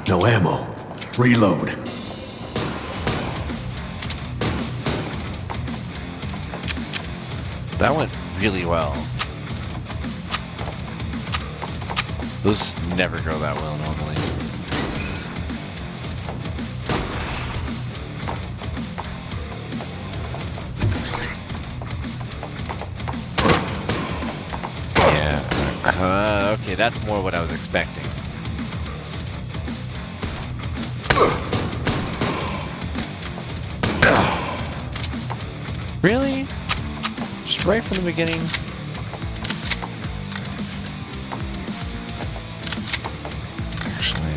No ammo. Reload. That went really well. Those never go that well normally. Yeah. Okay, that's more what I was expecting. Really? Just right from the beginning? Actually...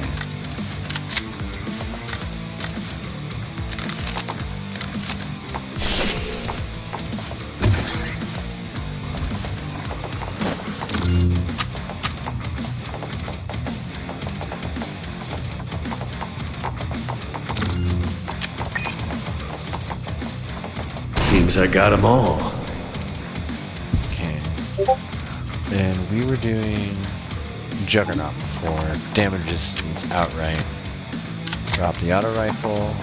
Seems I got them all. Okay. And we were doing Juggernaut before. Damage distance outright. Drop the auto rifle.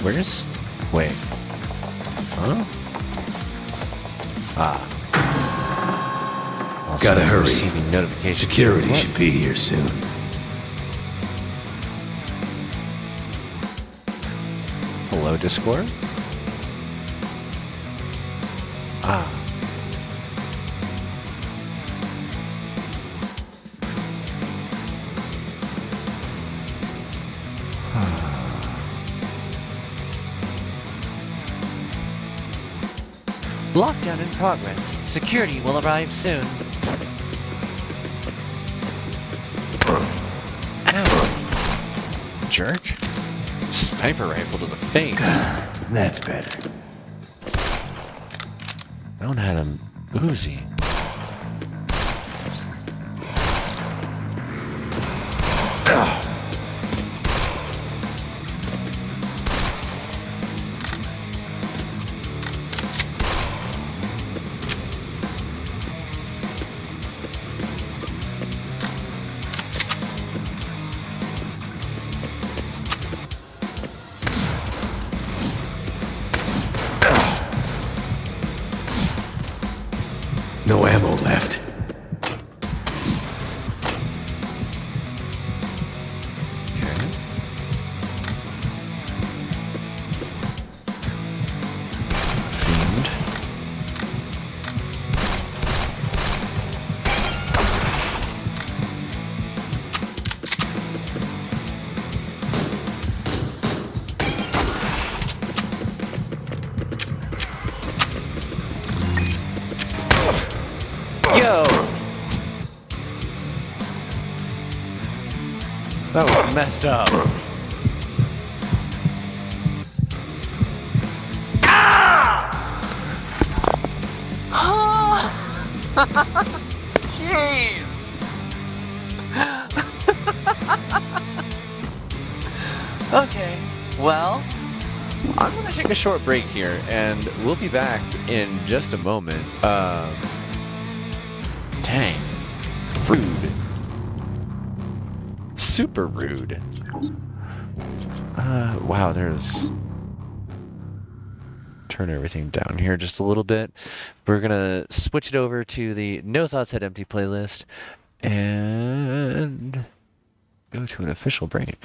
Where's... Wait. Huh? Ah. Also, Gotta hurry. Receiving notifications. Security should be here soon. Hello, Discord? Ah. Lockdown in progress. Security will arrive soon. Ow. Jerk. Sniper rifle to the face. That's better. I don't have an Uzi. No ammo left. Fiend. Yo! That was messed up. Jeez! Okay, well, I'm gonna take a short break here, and we'll be back in just a moment. Dang. Rude. Super rude. Wow, there's... Turn everything down here just a little bit. We're gonna switch it over to the No Thoughts Head Empty playlist and go to an official break.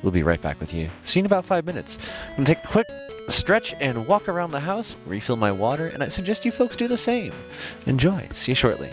We'll be right back with you. See you in about 5 minutes. I'm gonna take a quick stretch and walk around the house, refill my water, and I suggest you folks do the same. Enjoy. See you shortly.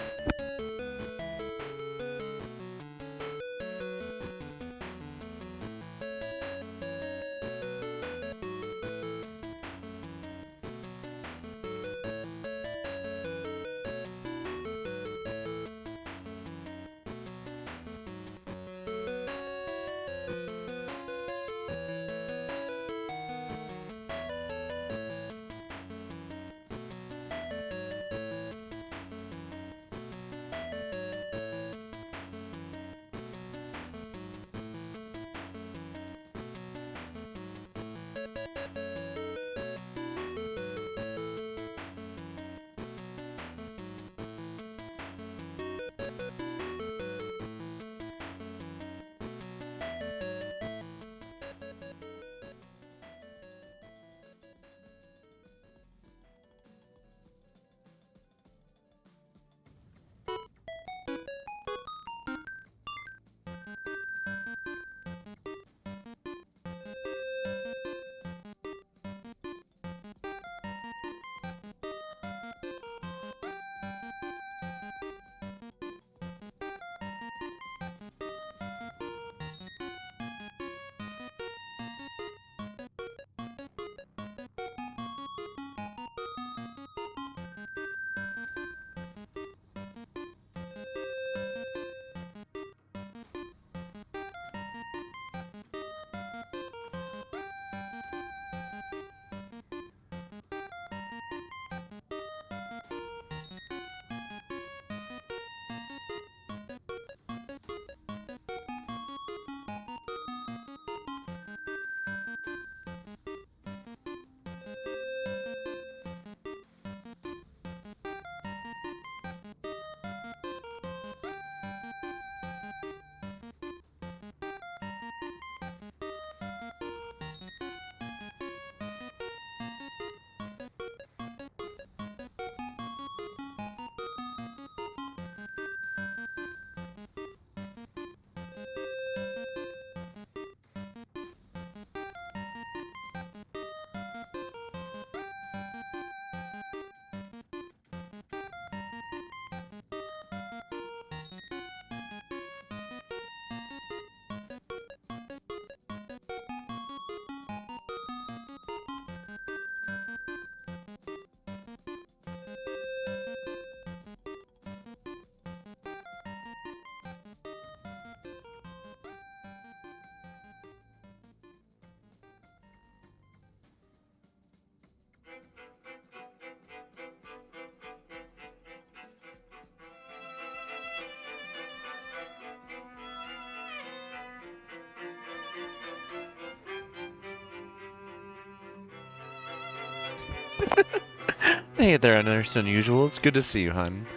Hey there, Unearthed Unusual. It's good to see you, hon.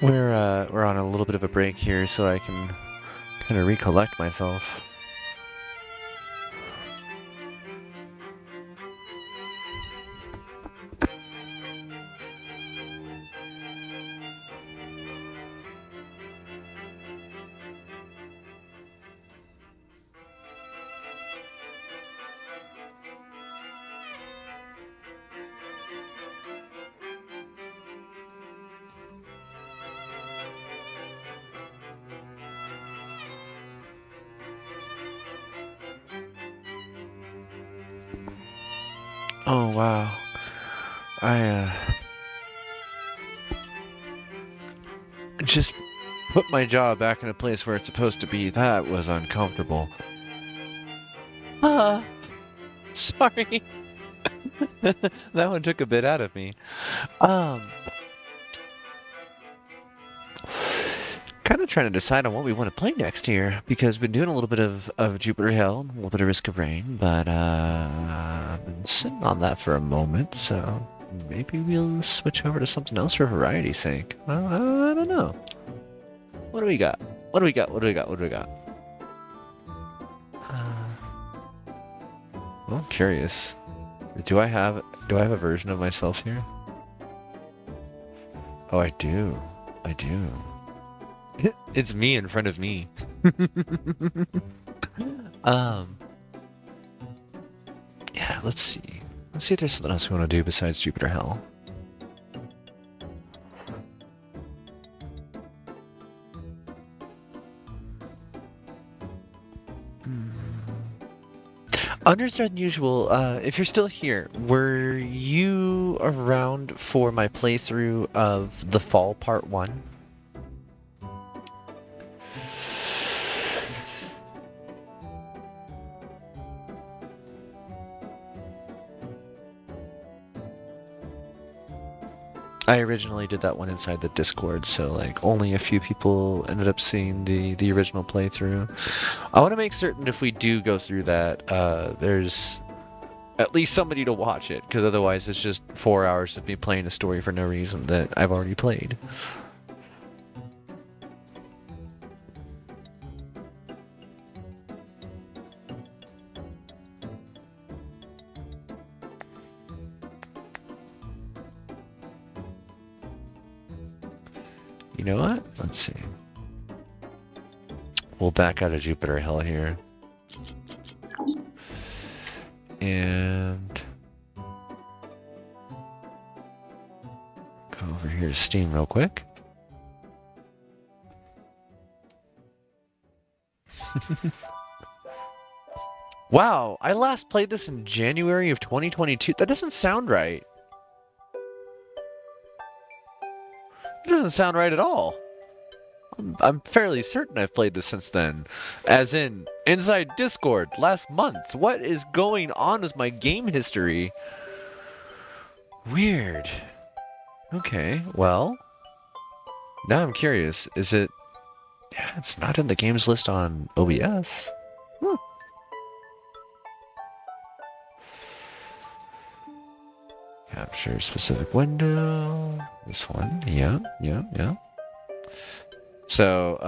We're on a little bit of a break here, so I can kind of recollect myself. Oh wow. I just put my jaw back in a place where it's supposed to be. That was uncomfortable. Sorry. That one took a bit out of me. Kind of trying to decide on what we want to play next here, because we've been doing a little bit of Jupiter Hell, a little bit of Risk of Rain, but I've been sitting on that for a moment, so maybe we'll switch over to something else for variety's sake. I don't know. What do we got? What do we got? What do we got? What do we got? Well, I'm curious. Do I have a version of myself here? Oh, I do. I do. It's me in front of me. Um, yeah, let's see. Let's see if there's something else we want to do besides Jupiter Hell. Understood unusual, if you're still here, were you around for my playthrough of The Fall Part 1? I originally did that one inside the Discord, so like only a few people ended up seeing the original playthrough. I want to make certain if we do go through that, there's at least somebody to watch it, because otherwise it's just 4 hours of me playing a story for no reason that I've already played. You know what? Let's see. We'll back out of Jupiter Hell here. And go over here to Steam real quick. Wow, I last played this in January of 2022. That doesn't sound right. It doesn't sound right at all. I'm fairly certain I've played this since then. As in, inside Discord, last month. What is going on with my game history? Weird. Okay, well. Now I'm curious. Is it... Yeah, it's not in the games list on OBS. Huh. Capture specific window. This one. Yeah. So,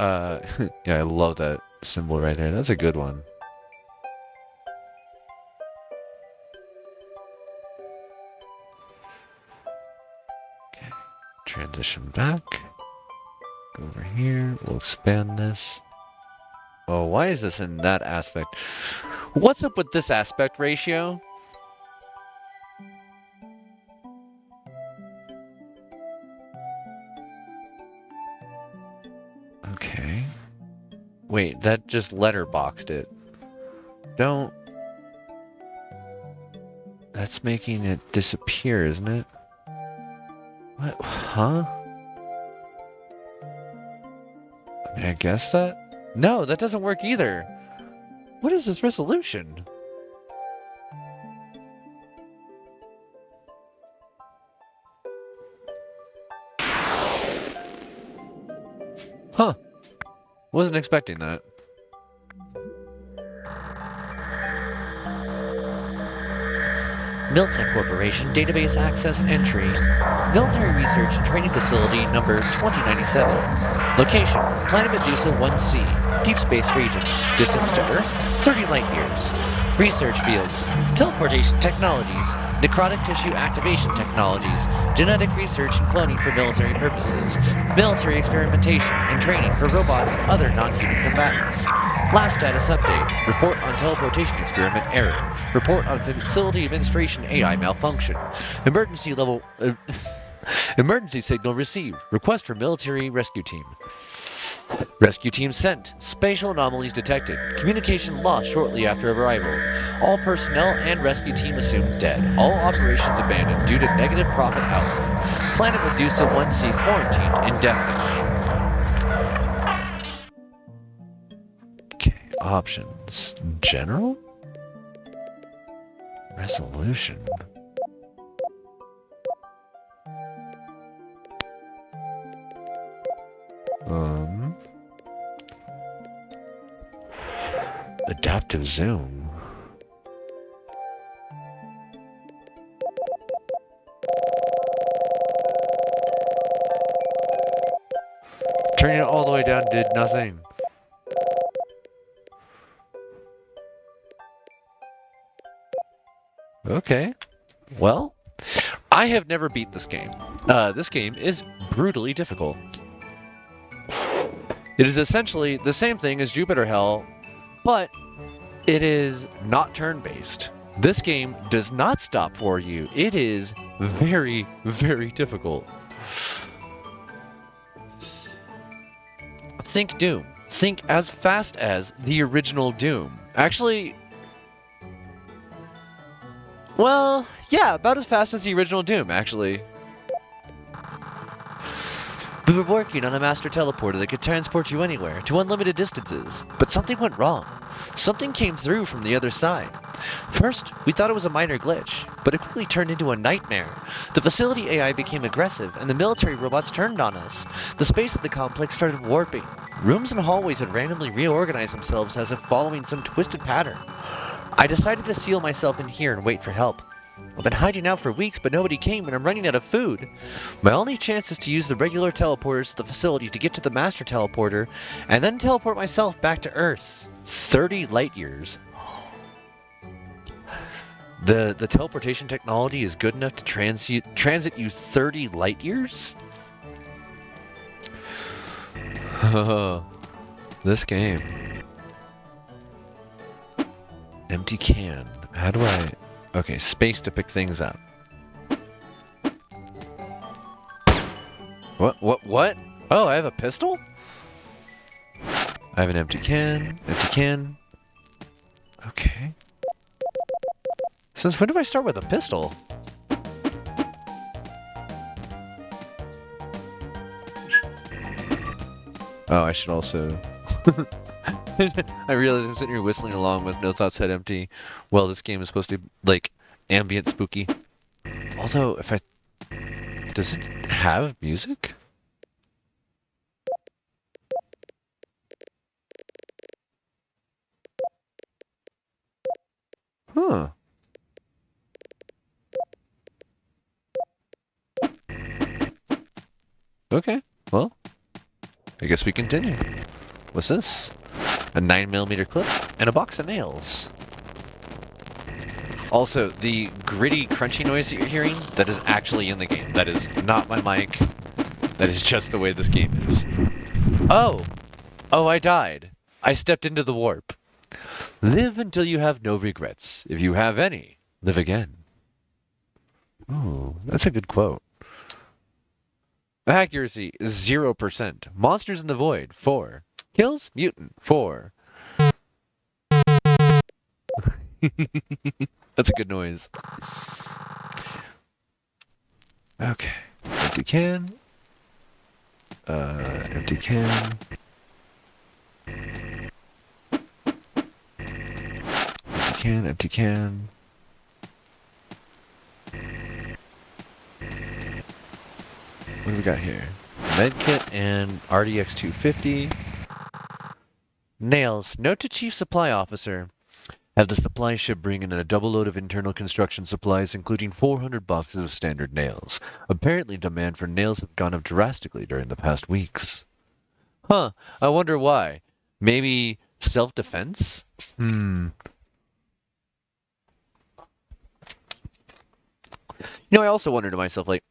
yeah, I love that symbol right there. That's a good one. Okay, transition back. Go over here. We'll expand this. Oh, why is this in that aspect? What's up with this aspect ratio? Okay. Wait, that just letterboxed it. Don't... That's making it disappear, isn't it? What? Huh? I mean, I guess that? No, that doesn't work either. What is this resolution? Huh. Wasn't expecting that. Miltech Corporation Database Access Entry. Military Research and Training Facility number 2097. Location, Planet Medusa 1C, Deep Space Region. Distance to Earth, 30 light years. Research fields, teleportation technologies, necrotic tissue activation technologies, genetic research and cloning for military purposes, military experimentation and training for robots and other non-human combatants. Last status update, report on teleportation experiment error. Report on facility administration AI malfunction. Emergency level... emergency signal received. Request for military rescue team. Rescue team sent. Spatial anomalies detected. Communication lost shortly after arrival. All personnel and rescue team assumed dead. All operations abandoned due to negative profit outlook. Planet Medusa 1C quarantined indefinitely. Okay, options. General? Resolution. Adaptive zoom. Turning it all the way down did nothing. Okay. Well, I have never beat this game. This game is brutally difficult. It is essentially the same thing as Jupiter Hell, but It is not turn-based. This game does not stop for you. It is very, very difficult. Think Doom. Think as fast as the original Doom. Actually, well, yeah, about as fast as the original Doom, actually. We were working on a master teleporter that could transport you anywhere, to unlimited distances, but something went wrong. Something came through from the other side. First, we thought it was a minor glitch, but it quickly turned into a nightmare. The facility AI became aggressive, and the military robots turned on us. The space of the complex started warping. Rooms and hallways had randomly reorganized themselves as if following some twisted pattern. I decided to seal myself in here and wait for help. I've been hiding out for weeks, but nobody came, and I'm running out of food. My only chance is to use the regular teleporters to the facility to get to the master teleporter, and then teleport myself back to Earth. 30 light years. The teleportation technology is good enough to transit you 30 light years? This game. Empty can. How do I... Okay, space to pick things up. What? Oh, I have a pistol? I have an empty can. Okay. Since when do I start with a pistol? Oh, I should also... I realize I'm sitting here whistling along with No Thoughts Head Empty. Well, this game is supposed to be, like, ambient spooky. Also, if I... Does it have music? Huh. Okay, well, I guess we continue. What's this? A 9mm clip and a box of nails. Also, the gritty, crunchy noise that you're hearing, that is actually in the game. That is not my mic. That is just the way this game is. Oh! Oh, I died. I stepped into the warp. Live until you have no regrets. If you have any, live again. Ooh, that's a good quote. Accuracy, 0%. Monsters in the Void, 4. Kills, mutant, 4. That's a good noise. Okay. Empty can. Empty can. Empty can. What do we got here? Medkit and RDX 250. Nails. Note to Chief Supply Officer. Have the supply ship bring in a double load of internal construction supplies, including 400 boxes of standard nails. Apparently, demand for nails have gone up drastically during the past weeks. Huh. I wonder why. Maybe self-defense? You know, I also wonder to myself, like,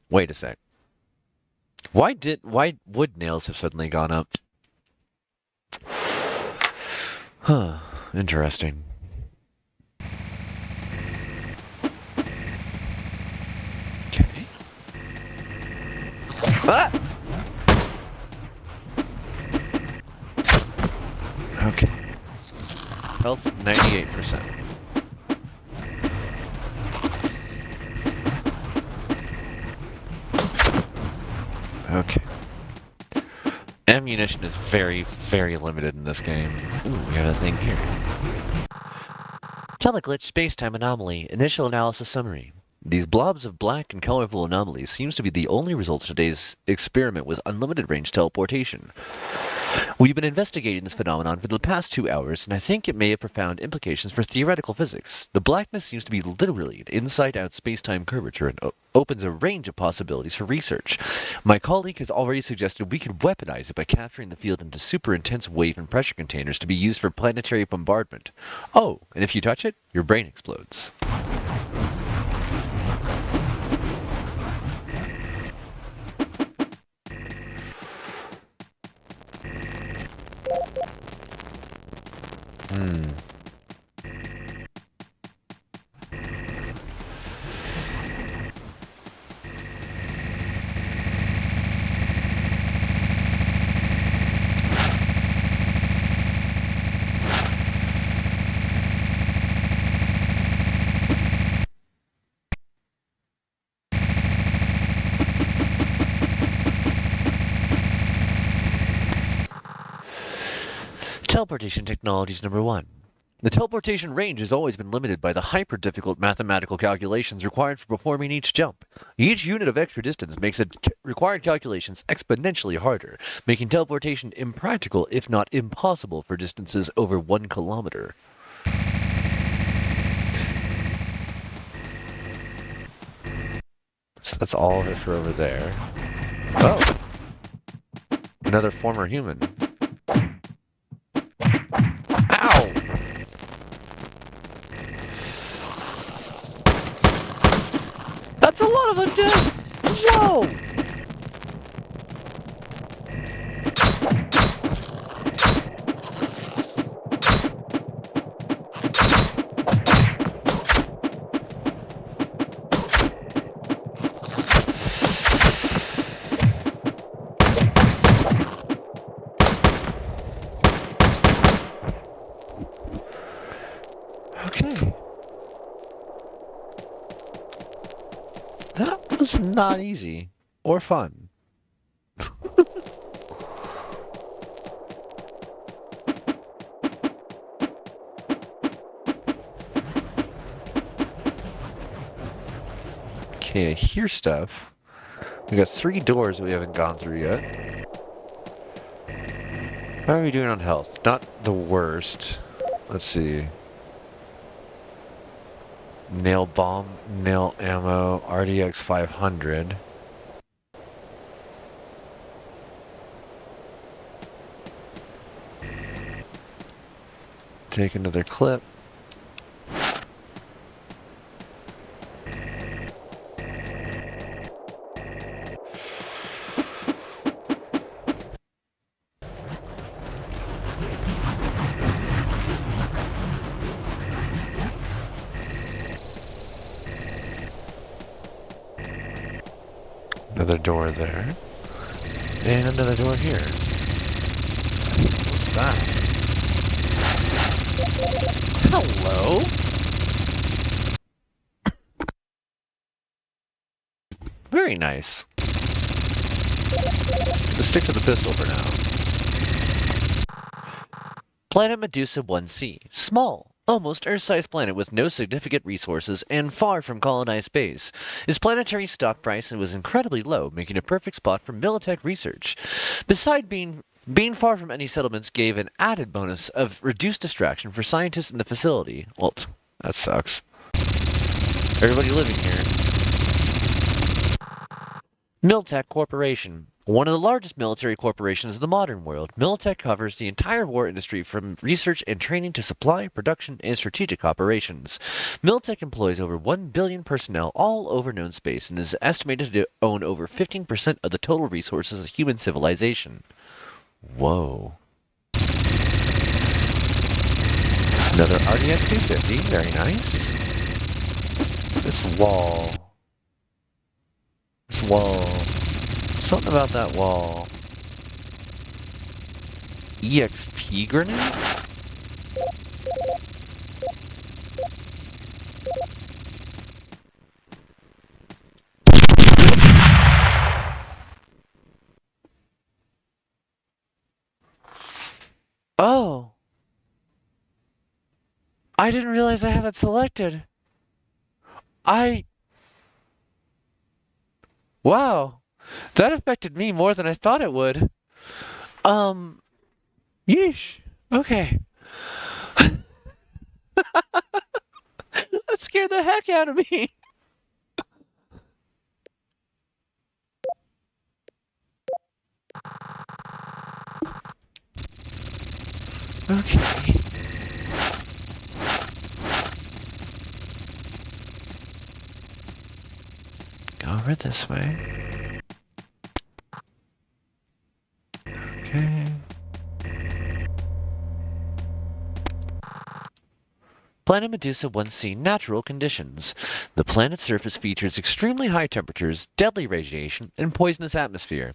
wait a sec. Why would nails have suddenly gone up? Huh. Interesting. Okay. Ah! Okay. Health 98%. Okay. Ammunition is very, very limited in this game. Ooh, we have a thing here. TeleGlitch Spacetime Anomaly. Initial Analysis Summary. These blobs of black and colorful anomalies seems to be the only result of today's experiment with unlimited range teleportation. We've been investigating this phenomenon for the past 2 hours, and I think it may have profound implications for theoretical physics. The blackness seems to be literally an inside-out space-time curvature and opens a range of possibilities for research. My colleague has already suggested we could weaponize it by capturing the field into super intense wave and pressure containers to be used for planetary bombardment. Oh, and if you touch it, your brain explodes. Hmm. Teleportation technologies number 1. The teleportation range has always been limited by the hyper-difficult mathematical calculations required for performing each jump. Each unit of extra distance makes the required calculations exponentially harder, making teleportation impractical if not impossible for distances over 1 kilometer. So that's all of it for over there. Oh! Another former human. Ow! That's a lot of undead! Whoa! Okay. That was not easy. Or fun. Okay, I hear stuff. We got 3 doors that we haven't gone through yet. How are we doing on health? Not the worst. Let's see. Nail bomb, nail ammo, RDX 500. Take another clip. Another door there. And another door here. What's that? Hello? Very nice. Let's stick to the pistol for now. Planet Medusa 1C. Small, almost Earth-sized planet with no significant resources and far from colonized space. Its planetary stock price was incredibly low, making it a perfect spot for Militech research. Besides being far from any settlements gave an added bonus of reduced distraction for scientists in the facility. Well, that sucks. Everybody living here. Militech Corporation. One of the largest military corporations of the modern world, Militech covers the entire war industry from research and training to supply, production, and strategic operations. Militech employs over 1 billion personnel all over known space and is estimated to own over 15% of the total resources of human civilization. Whoa. Another RDX 250, very nice. This wall. Something about that wall. EXP grenade? Oh. I didn't realize I had that selected. Wow. That affected me more than I thought it would. Yeesh. Okay. That scared the heck out of me. Okay. Go over this way. Okay. Planet Medusa 1C natural conditions. The planet's surface features extremely high temperatures, deadly radiation, and poisonous atmosphere.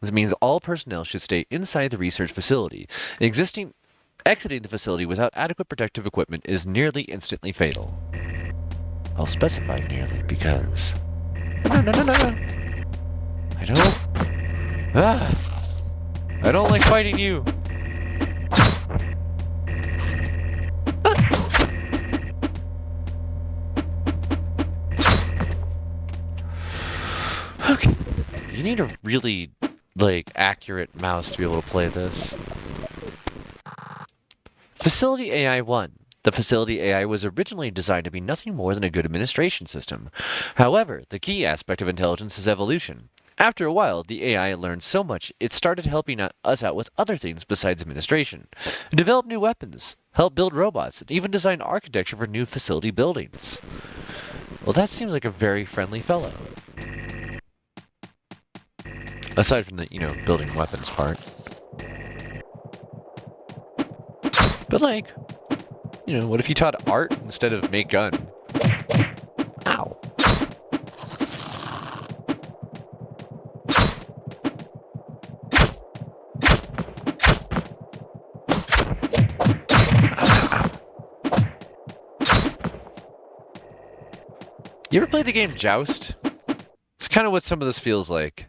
This means all personnel should stay inside the research facility. Exiting the facility without adequate protective equipment is nearly instantly fatal. I'll specify nearly because... No. I don't like fighting you. Okay. You need a really, accurate mouse to be able to play this. Facility AI 1. The Facility AI was originally designed to be nothing more than a good administration system. However, the key aspect of intelligence is evolution. After a while, the AI learned so much, it started helping us out with other things besides administration. Develop new weapons, help build robots, and even design architecture for new facility buildings. Well, that seems like a very friendly fellow. Aside from the, building weapons part. But what if you taught art instead of make gun? Ow. You ever play the game Joust? It's kind of what some of this feels like.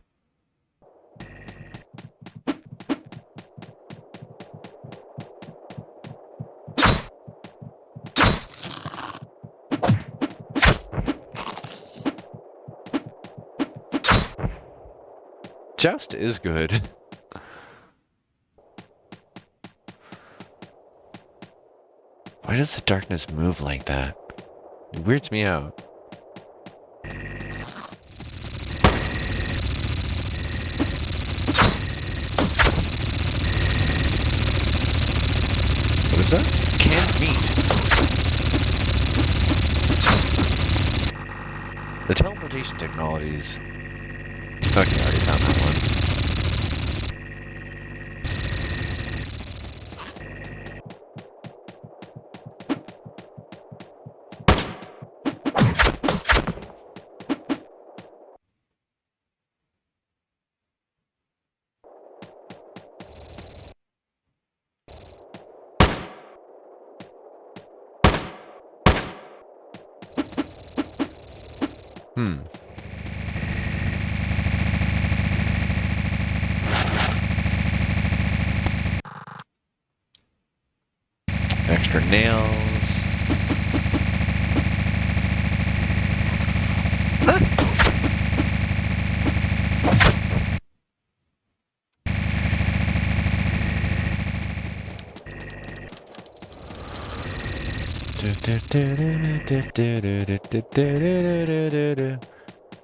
Joust is good. Why does the darkness move like that? It weirds me out. What is that? Canned meat. The teleportation technologies. Okay, I already found that one. Extra nails. Huh?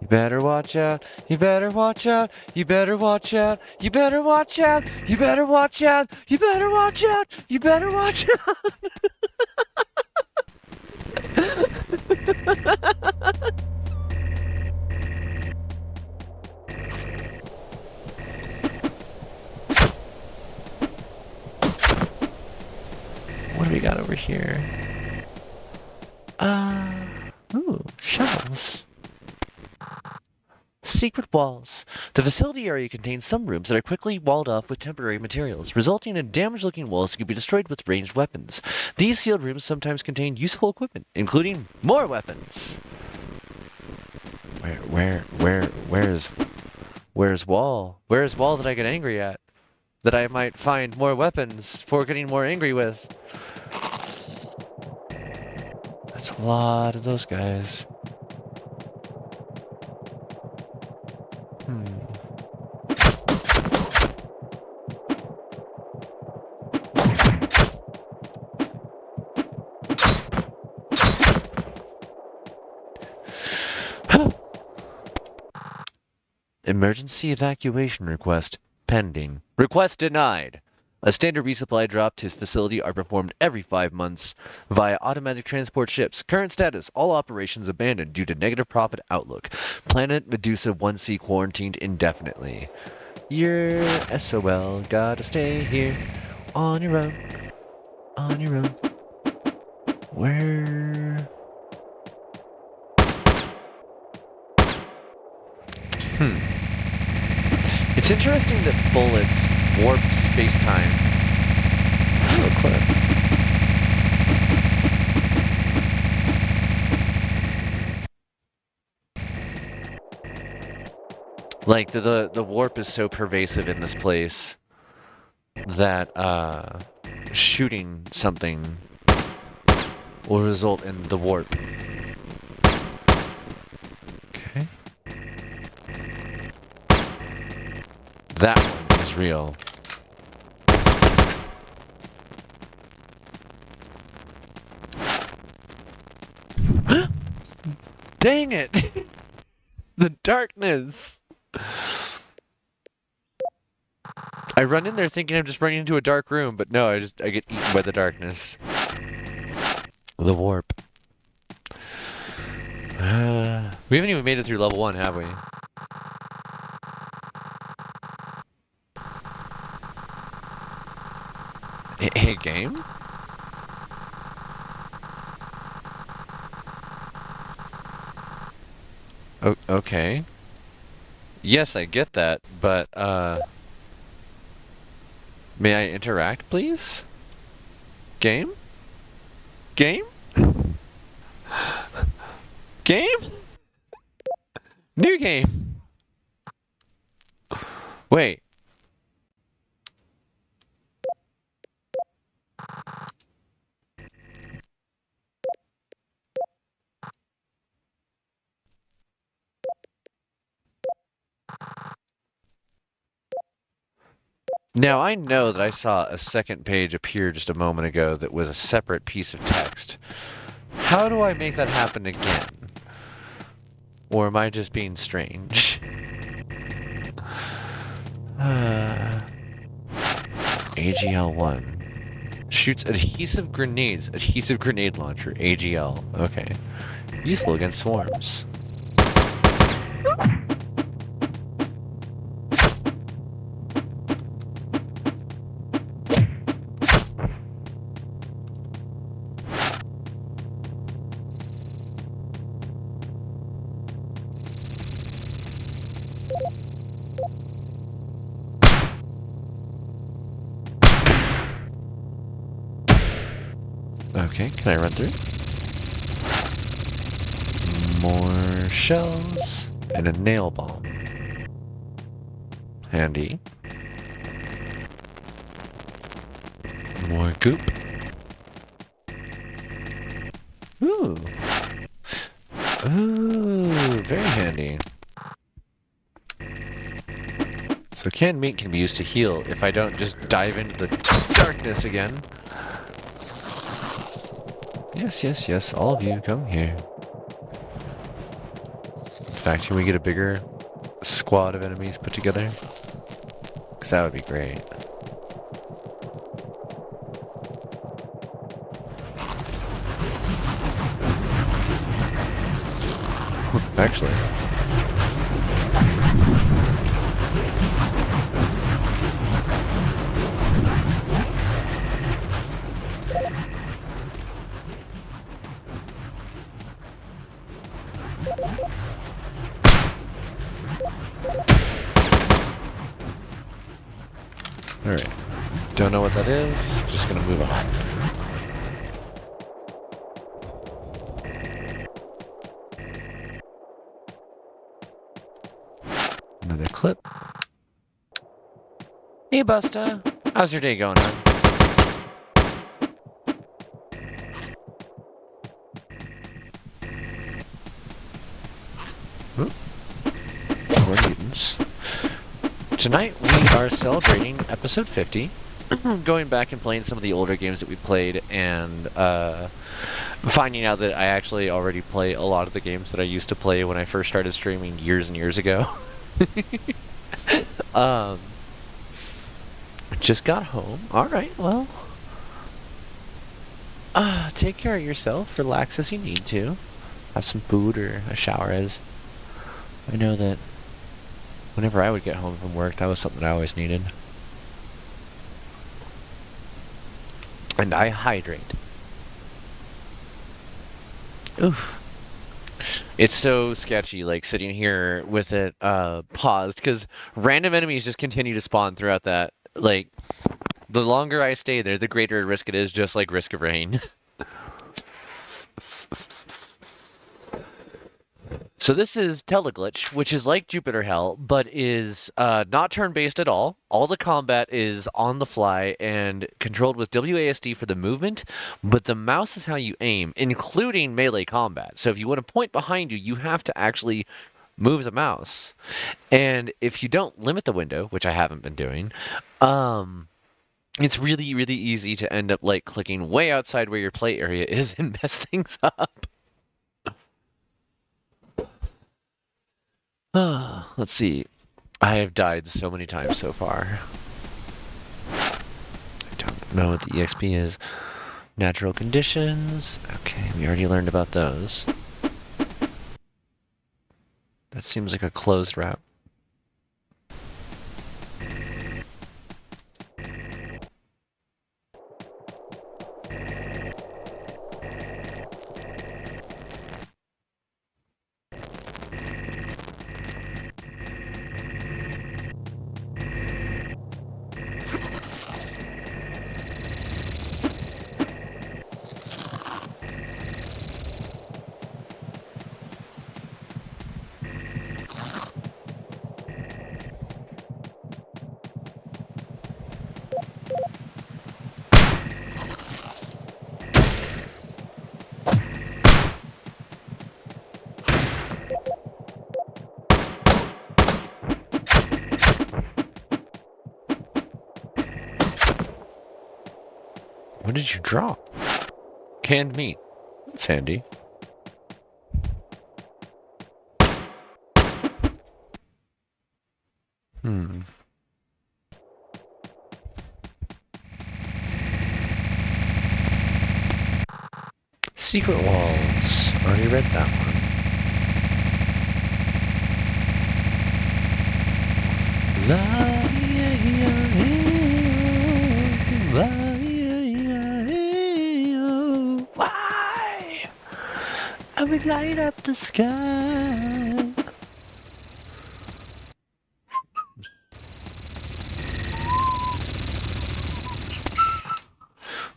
You better watch out, you better watch out, you better watch out, you better watch out, you better watch out, you better watch out, you better watch out. What do we got over here? Ooh, shells. Secret walls. The facility area contains some rooms that are quickly walled off with temporary materials, resulting in damaged-looking walls that can be destroyed with ranged weapons. These sealed rooms sometimes contain useful equipment, including more weapons. Where's wall? Where's wall that I get angry at? That I might find more weapons for getting more angry with. That's a lot of those guys. Emergency evacuation request pending. Request denied. A standard resupply drop to facility are performed every 5 months via automatic transport ships. Current status, all operations abandoned due to negative profit outlook. Planet Medusa 1C quarantined indefinitely. You're SOL, gotta stay here on your own. On your own. Where? It's interesting that bullets warp space-time. Ooh, a clip. Like, the warp is so pervasive in this place that shooting something will result in the warp. Okay. That one is real. Dang it! The darkness! I run in there thinking I'm just running into a dark room, but no, I get eaten by the darkness. The warp. We haven't even made it through level 1, have we? Hey, game? Oh, okay. Yes, I get that, but, may I interact, please? Game? Game? Game? New game! Wait. Now, I know that I saw a second page appear just a moment ago that was a separate piece of text. How do I make that happen again? Or am I just being strange? AGL1. Shoots adhesive grenades. Adhesive grenade launcher. AGL. Okay. Useful against swarms. Okay, can I run through? More shells and a nail bomb. Handy. More goop. Ooh. Ooh, very handy. So canned meat can be used to heal if I don't just dive into the darkness again. Yes, yes, yes, all of you, come here. In fact, can we get a bigger squad of enemies put together? Because that would be great. Actually. Alright. Don't know what that is. Just gonna move on. Another clip. Hey Busta! How's your day going, hon? More mutants. Tonight we are celebrating episode 50, going back and playing some of the older games that we played, and finding out that I actually already play a lot of the games that I used to play when I first started streaming years and years ago. Just got home. Alright, well. Take care of yourself. Relax as you need to. Have some food or a shower, as I know that whenever I would get home from work, that was something I always needed. And I hydrate. Oof. It's so sketchy, like sitting here with it paused, because random enemies just continue to spawn throughout that. Like, the longer I stay there, the greater risk it is, just like Risk of Rain. So this is Teleglitch, which is like Jupiter Hell, but is not turn-based at all. All the combat is on the fly and controlled with WASD for the movement, but the mouse is how you aim, including melee combat. So if you want to point behind you, you have to actually move the mouse. And if you don't limit the window, which I haven't been doing, it's really, really easy to end up like clicking way outside where your play area is and mess things up. Let's see. I have died so many times so far. I don't know what the EXP is. Natural conditions. Okay, we already learned about those. That seems like a closed route. What did you drop? Canned meat. That's handy. Secret walls. Already read that one. Why? I would light up the sky.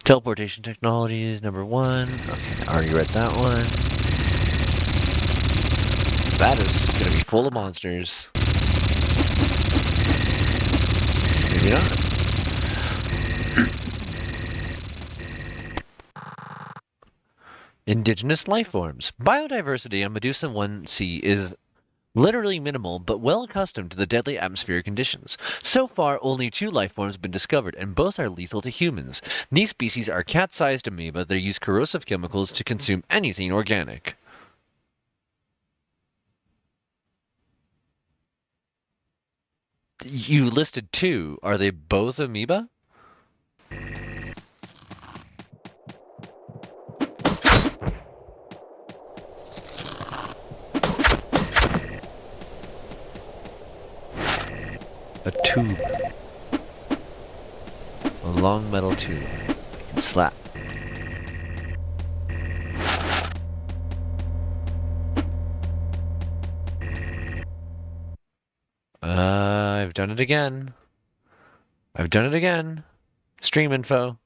Teleportation technologies, number 1. Okay, I already read that one. That is gonna be full of monsters. Maybe not. Indigenous life forms. Biodiversity on Medusa 1C is literally minimal, but well accustomed to the deadly atmospheric conditions. So far, only 2 life forms have been discovered, and both are lethal to humans. These species are cat-sized amoeba that use corrosive chemicals to consume anything organic. You listed 2. Are they both amoeba? A tube. A long metal tube. You can slap. I've done it again. I've done it again. Stream info.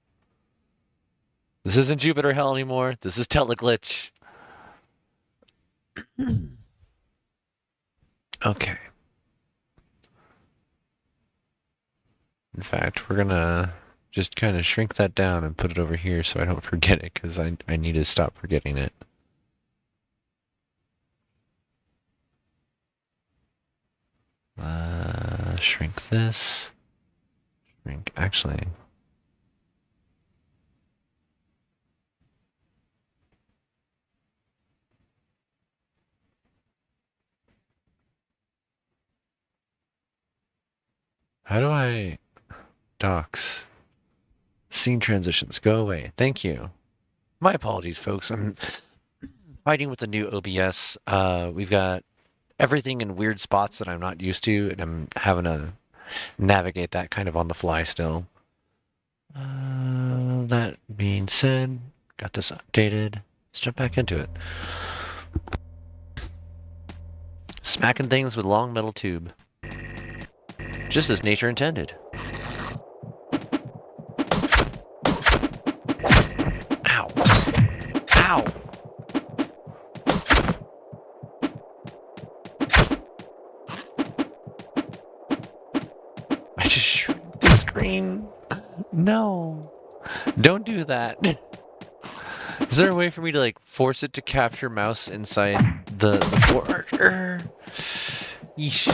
This isn't Jupiter Hell anymore. This is Teleglitch. Okay. In fact, we're gonna just kind of shrink that down and put it over here so I don't forget it, because I need to stop forgetting it. Shrink this. Shrink, actually. How do I... Docs. Scene transitions, go away. Thank you. My apologies, folks. I'm fighting with the new OBS. We've got everything in weird spots that I'm not used to, and I'm having to navigate that kind of on the fly still. That being said, got this updated. Let's jump back into it. Smacking things with long metal tube. Just as nature intended. Ow. Ow! I just shoot the screen. No. Don't do that. Is there a way for me to like force it to capture mouse inside the board? Yeesh.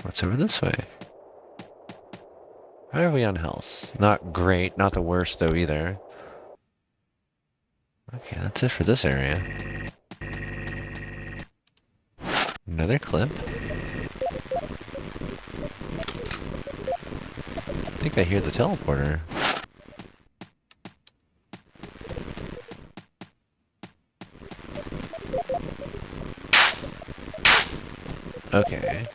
What's over this way? How are we on health? Not great, not the worst though either. Okay, that's it for this area. Another clip. I think I hear the teleporter. Okay.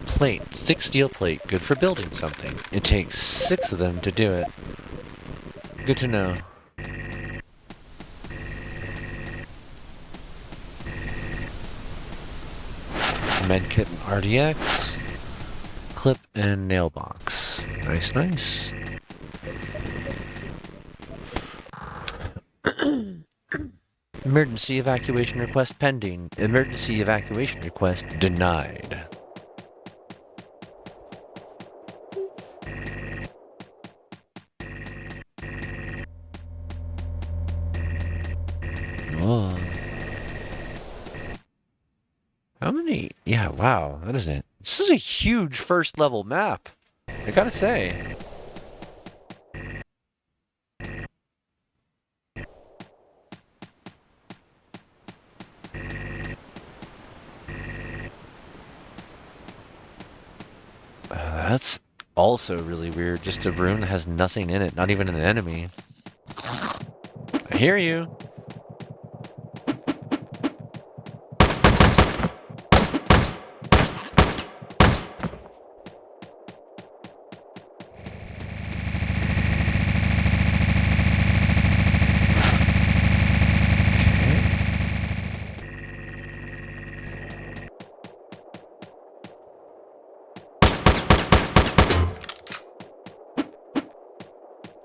Plate. 6 steel plate. Good for building something. It takes 6 of them to do it. Good to know. Medkit and RDX. Clip and nail box. Nice, nice. Emergency evacuation request pending. Emergency evacuation request denied. Whoa. How many? Yeah, wow, that is it. This is a huge first level map, I gotta say. That's also really weird, just a room that has nothing in it, not even an enemy. I hear you.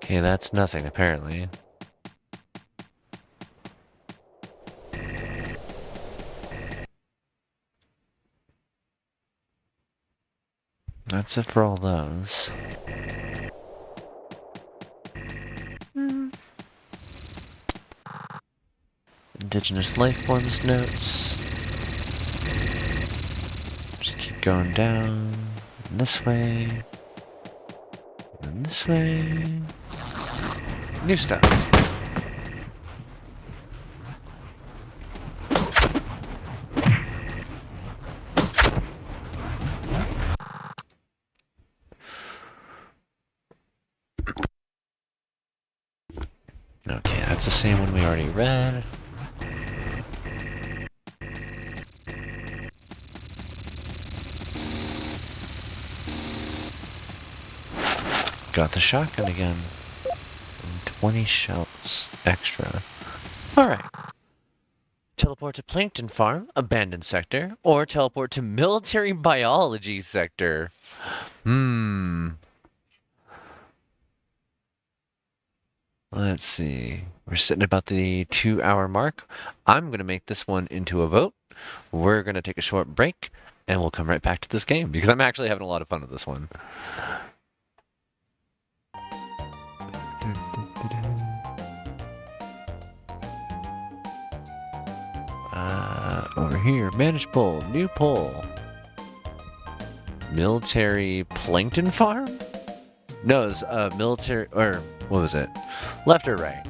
Okay, that's nothing, apparently. That's it for all those. Indigenous life forms notes. Just keep going down. This way. And this way. New stuff. Okay, that's the same one we already read. Got the shotgun again. And 20 shells extra. Alright. Teleport to Plankton Farm, Abandoned Sector, or teleport to Military Biology Sector. Let's see. We're sitting about the 2-hour mark. I'm going to make this one into a vote. We're going to take a short break, and we'll come right back to this game, because I'm actually having a lot of fun with this one. Over here, manage poll, new poll. Military Plankton Farm? No, it's military, or what was it? Left or right?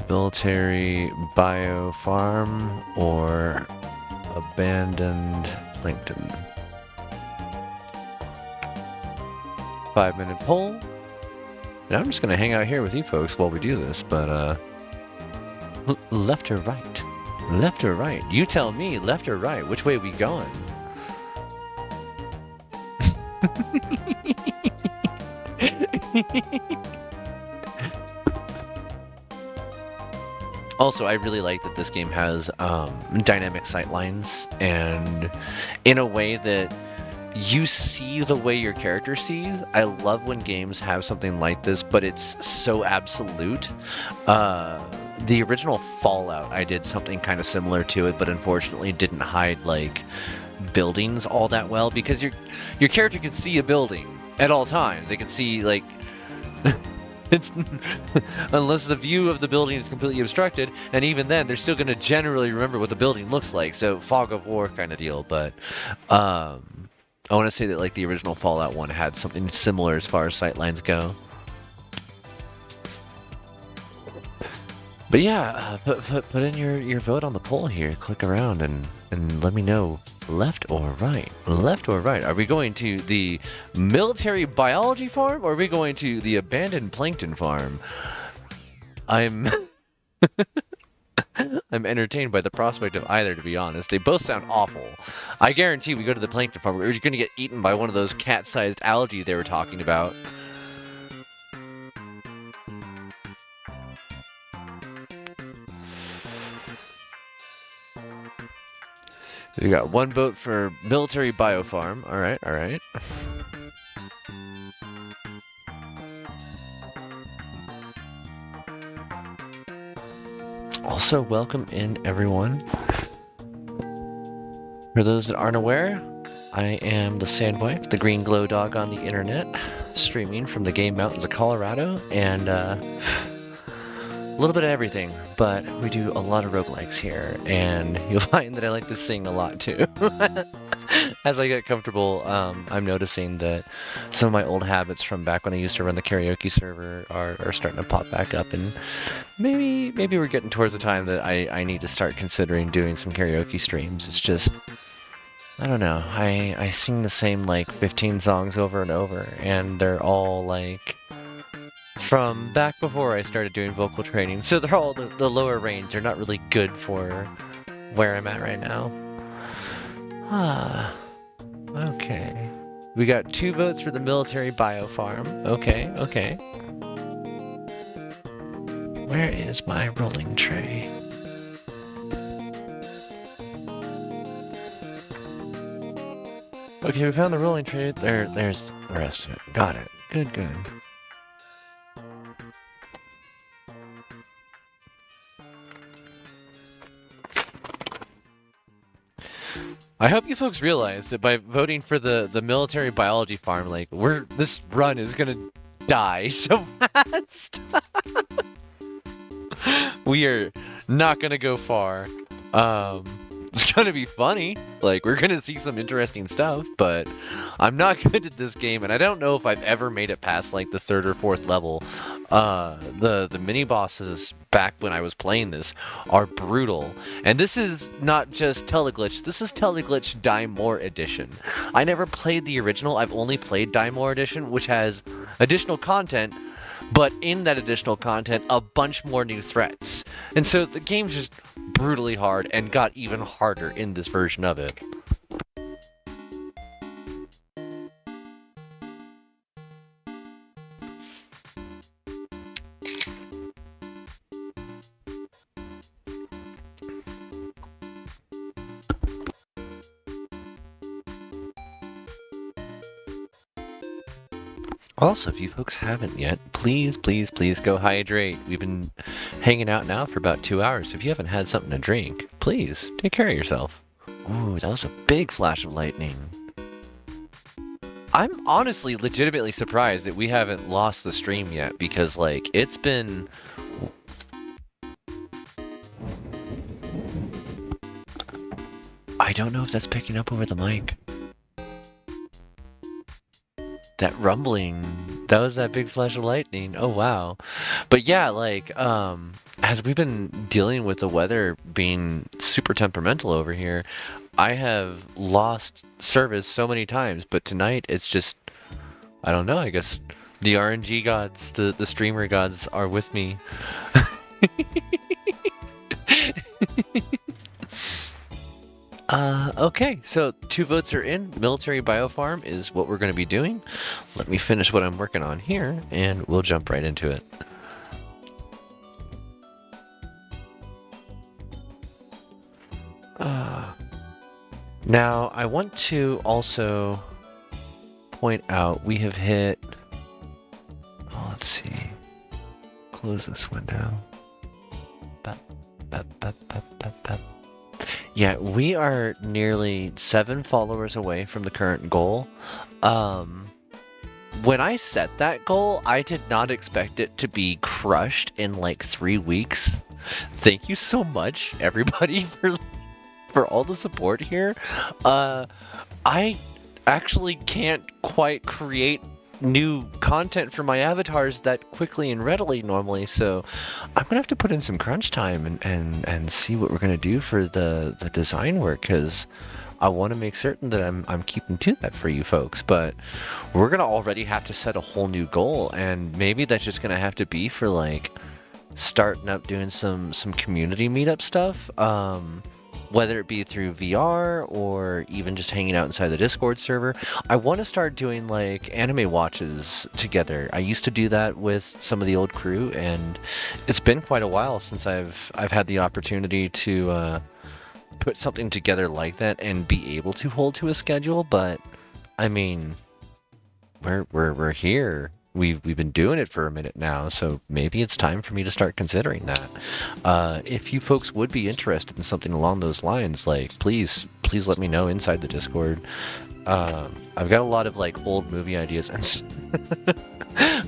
Military Bio Farm or Abandoned Plankton? 5-minute poll. Now I'm just gonna hang out here with you folks while we do this, but Left or right? Left or right? You tell me, left or right? Which way we going? Also, I really like that this game has dynamic sightlines, and in a way that you see the way your character sees. I love when games have something like this, but it's so absolute. The original Fallout, I did something kind of similar to it, but unfortunately didn't hide like buildings all that well, because your character can see a building at all times. They can see like it's unless the view of the building is completely obstructed, and even then they're still going to generally remember what the building looks like. So fog of war kind of deal. But I want to say that like the original Fallout 1 had something similar as far as sightlines go. But yeah, put in your vote on the poll here. Click around and let me know, left or right? Left or right? Are we going to the military biology farm, or are we going to the abandoned plankton farm? I'm I'm entertained by the prospect of either, to be honest. They both sound awful. I guarantee we go to the plankton farm, we're going to get eaten by one of those cat-sized algae they were talking about. We got one vote for military biofarm. All right, all right. Also, welcome in everyone. For those that aren't aware, I am the Sandwipe, the green glow dog on the internet, streaming from the Game Mountains of Colorado, and a little bit of everything, but we do a lot of roguelikes here, and you'll find that I like to sing a lot too. As I get comfortable, I'm noticing that some of my old habits from back when I used to run the karaoke server are starting to pop back up, and maybe we're getting towards the time that I need to start considering doing some karaoke streams. It's just, I don't know, I sing the same like 15 songs over and over, and they're all like from back before I started doing vocal training, so they're all the lower range. They're not really good for where I'm at right now. Okay. We got 2 votes for the military biofarm. Okay, okay. Where is my rolling tray? Okay, we found the rolling tray. There's the rest of it. Got it. Good, good. I hope you folks realize that by voting for the military biology farm, like, this run is gonna die so fast. We are not gonna go far. It's gonna be funny. Like, we're gonna see some interesting stuff, but I'm not good at this game, and I don't know if I've ever made it past like the 3rd or 4th level. The mini bosses back when I was playing this are brutal, and this is not just TeleGlitch. This is TeleGlitch Die More Edition. I never played the original. I've only played Die More Edition, which has additional content. But in that additional content, a bunch more new threats. And so the game's just brutally hard and got even harder in this version of it. Also, if you folks haven't yet, please go hydrate. We've been hanging out now for about 2 hours. If you haven't had something to drink, please take care of yourself. Ooh, that was a big flash of lightning. I'm honestly legitimately surprised that we haven't lost the stream yet, because like it's been... I don't know if that's picking up over the mic. That rumbling, that was that big flash of lightning. Oh wow. But yeah, like as we've been dealing with the weather being super temperamental over here, I have lost service so many times, but tonight it's just, I don't know, I guess the RNG gods, the streamer gods are with me. Okay, so 2 votes are in. Military biofarm is what we're going to be doing. Let me finish what I'm working on here, and we'll jump right into it. Now, I want to also point out we have hit... Oh, let's see. Close this window. Yeah, we are nearly 7 followers away from the current goal. When I set that goal, I did not expect it to be crushed in like 3 weeks. Thank you so much, everybody, for all the support here. I actually can't quite create new content for my avatars that quickly and readily normally, so I'm gonna have to put in some crunch time and see what we're gonna do for the design work, because I want to make certain that I'm keeping to that for you folks. But we're gonna already have to set a whole new goal, and maybe that's just gonna have to be for like starting up doing some community meetup stuff, whether it be through VR or even just hanging out inside the Discord server. I want to start doing like anime watches together. I used to do that with some of the old crew, and it's been quite a while since I've had the opportunity to put something together like that and be able to hold to a schedule. But I mean, we're here. We've been doing it for a minute now, so maybe it's time for me to start considering that. If you folks would be interested in something along those lines, like please let me know inside the Discord. I've got a lot of like old movie ideas, and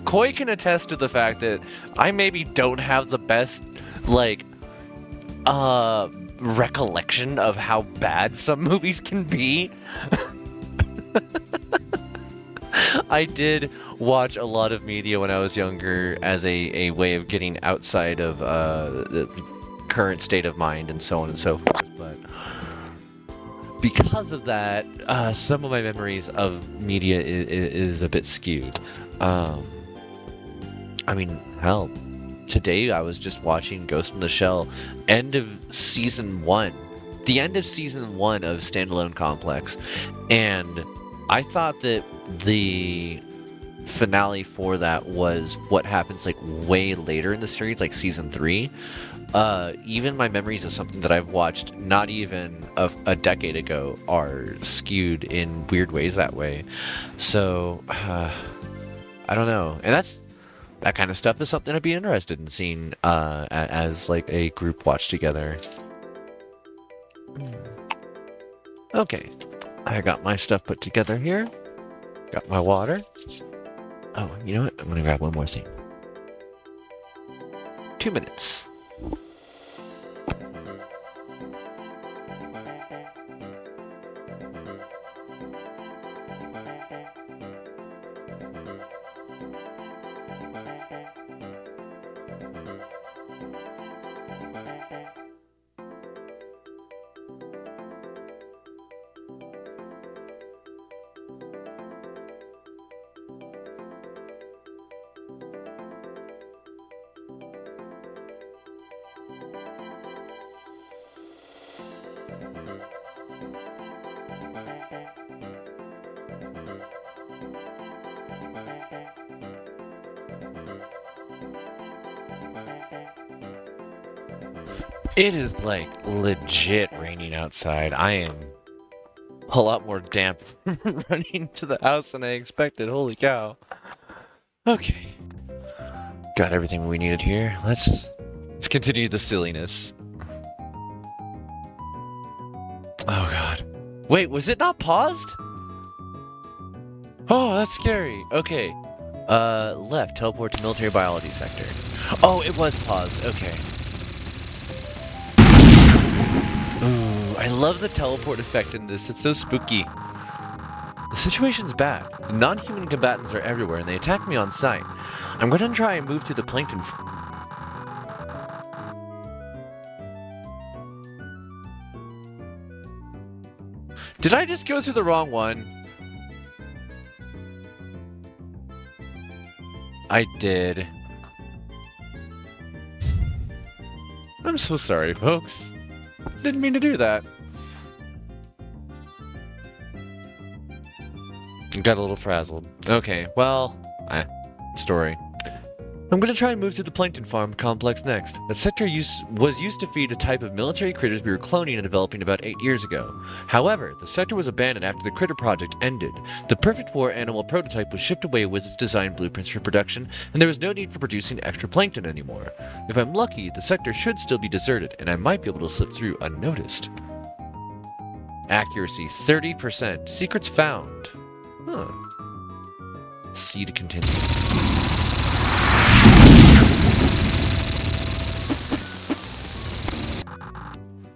Koi can attest to the fact that I maybe don't have the best like recollection of how bad some movies can be. I did watch a lot of media when I was younger as a way of getting outside of the current state of mind and so on and so forth, but because of that, some of my memories of media is a bit skewed. I mean, hell, today I was just watching Ghost in the Shell, end of season 1. The end of season 1 of Standalone Complex, and I thought that the finale for that was what happens like way later in the series, like season 3. Even my memories of something that I've watched not even a decade ago are skewed in weird ways that way. So I don't know, and that kind of stuff is something I'd be interested in seeing as like a group watch together. Okay, I got my stuff put together here. Got my water. Oh, you know what? I'm gonna grab one more thing. 2 minutes. It is like legit raining outside. I am a lot more damp running to the house than I expected. Holy cow. Okay. Got everything we needed here. Let's continue the silliness. Oh god. Wait, was it not paused? Oh, that's scary. Okay. Left, teleport to military biology sector. Oh, it was paused. Okay. Ooh, I love the teleport effect in this. It's so spooky. The situation's bad. The non-human combatants are everywhere and they attack me on sight. I'm going to try and move to the plankton. Did I just go through the wrong one? I did. I'm so sorry, folks. Didn't mean to do that. Got a little frazzled. Okay, well, story. I'm gonna try and move to the plankton farm complex next. That sector was used to feed a type of military critters we were cloning and developing about 8 years ago. However, the sector was abandoned after the critter project ended. The perfect war animal prototype was shipped away with its design blueprints for production, and there was no need for producing extra plankton anymore. If I'm lucky, the sector should still be deserted, and I might be able to slip through unnoticed. Accuracy 30%. Secrets found. Huh. C to continue.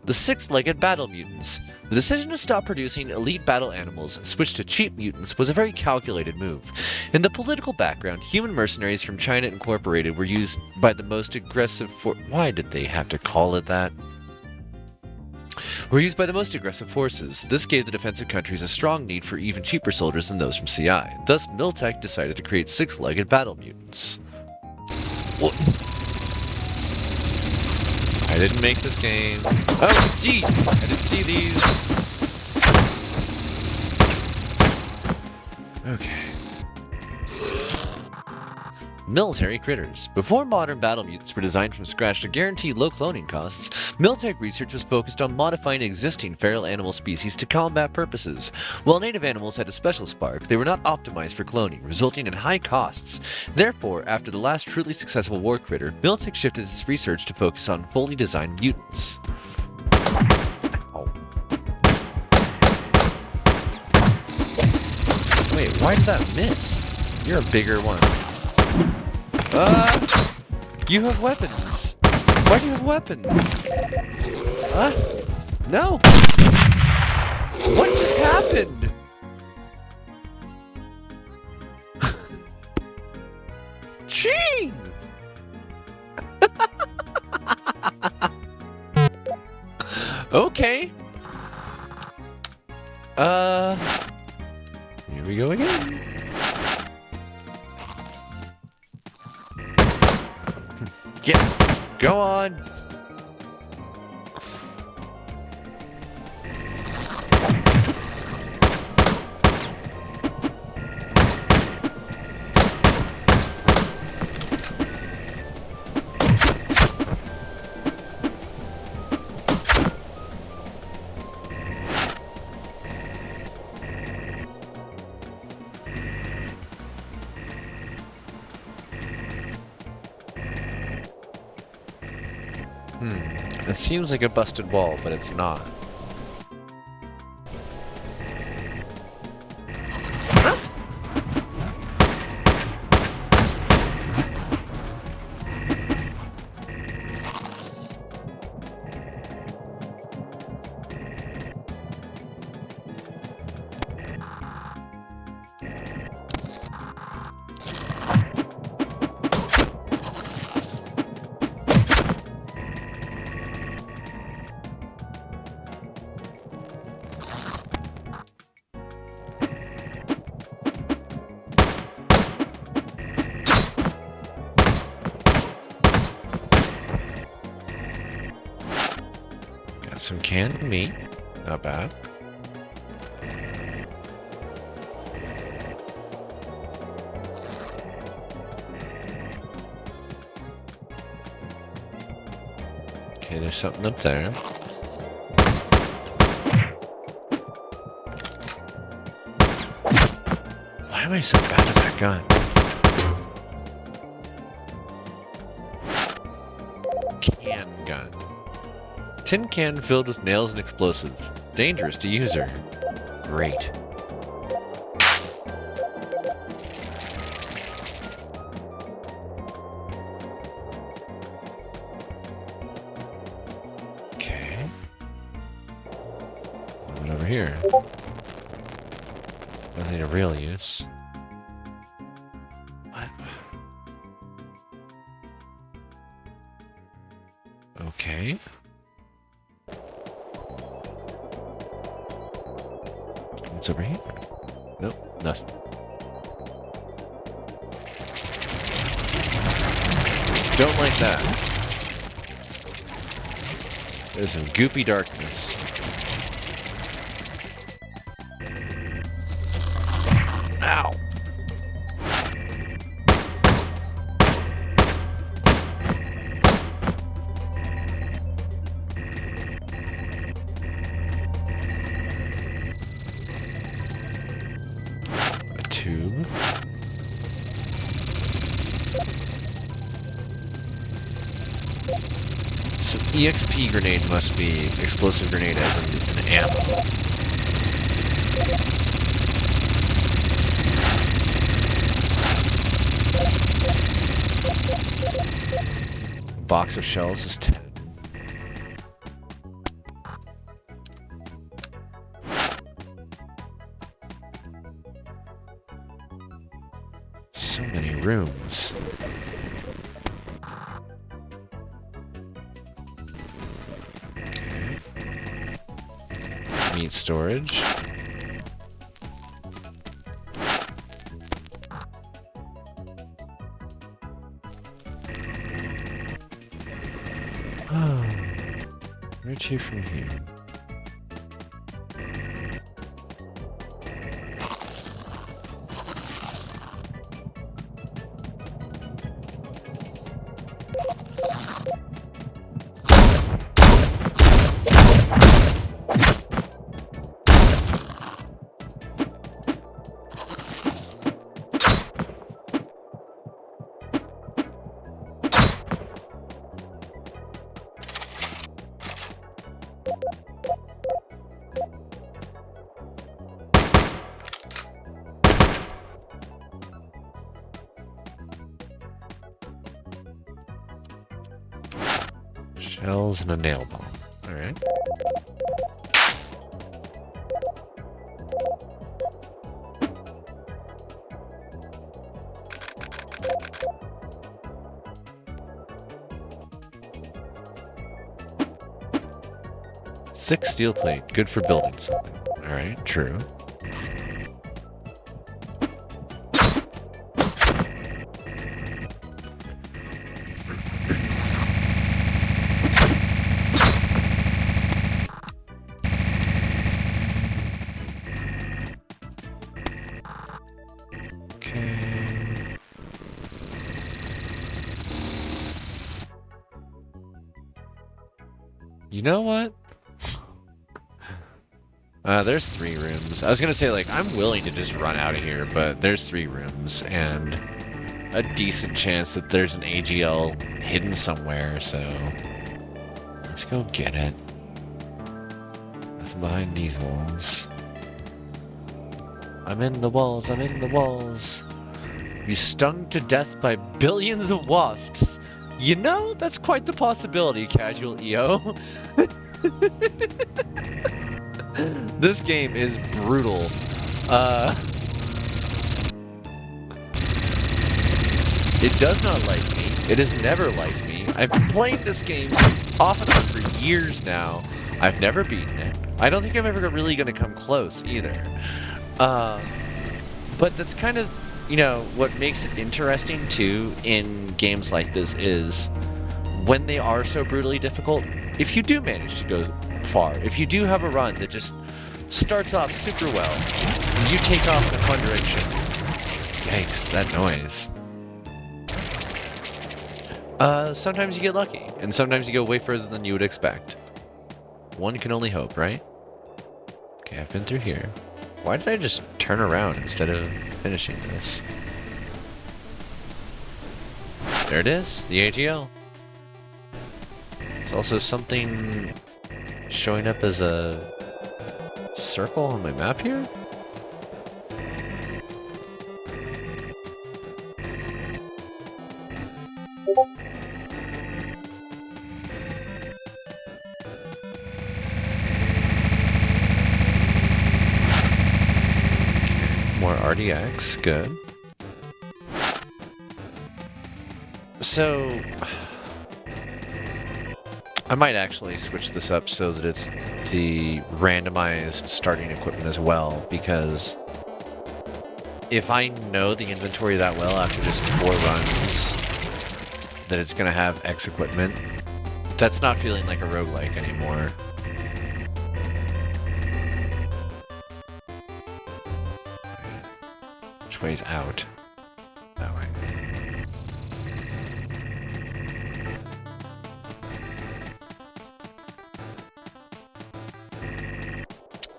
The six-legged battle mutants. The decision to stop producing elite battle animals and switch to cheap mutants was a very calculated move. In the political background, human mercenaries from China Incorporated were used by the most aggressive Why did they have to call it that? Were used by the most aggressive forces. This gave the defensive countries a strong need for even cheaper soldiers than those from CI. Thus, Miltech decided to create six-legged battle mutants. What? I didn't make this game. Oh, jeez! I didn't see these. Okay. Military critters. Before modern battle mutants were designed from scratch to guarantee low cloning costs, Miltech research was focused on modifying existing feral animal species to combat purposes. While native animals had a special spark, they were not optimized for cloning, resulting in high costs. Therefore, after the last truly successful war critter, Miltech shifted its research to focus on fully designed mutants. Oh. Wait, why did that miss? You're a bigger one. You have weapons. Why do you have weapons? No. What just happened? Jeez. Okay. Here we go again. Yeah, go on. It seems like a busted wall, but it's not. Some canned meat, not bad. Okay, there's something up there. Why am I so bad at that gun? Can gun. Tin can filled with nails and explosives. Dangerous to user. Great. Okay. What over here? Nothing of real use. What? Okay. What's over here? Nope, nothing. Don't like that. There's some goopy darkness. tube. So EXP grenade must be explosive grenade as in an ammo. Box of shells is 10. So many rooms. Okay. Meat storage. Oh, where to from here? Shells and a nail bomb. Alright. Six steel plate, good for building something. Alright, true. You know what? There's 3 rooms. I was gonna say, like, I'm willing to just run out of here, but there's 3 rooms, and a decent chance that there's an AGL hidden somewhere, so let's go get it. What's behind these walls? I'm in the walls, I'm in the walls. Be stung to death by billions of wasps. You know, that's quite the possibility, casual EO. This game is brutal. It does not like me. It has never liked me. I've been playing this game off and on for years now. I've never beaten it. I don't think I'm ever really going to come close either. But that's kind of, you know, what makes it interesting too in games like this is when they are so brutally difficult, if you do manage to go far, if you do have a run that just starts off super well, and you take off in a fun direction, yikes, that noise. Sometimes you get lucky, and sometimes you go way further than you would expect. One can only hope, right? Okay, I've been through here. Why did I just turn around instead of finishing this? There it is, the AGL. There's also something showing up as a circle on my map here? More RDX, good. So I might actually switch this up so that it's the randomized starting equipment as well, because if I know the inventory that well after just 4 runs that it's going to have X equipment, that's not feeling like a roguelike anymore. Which way's out? That way.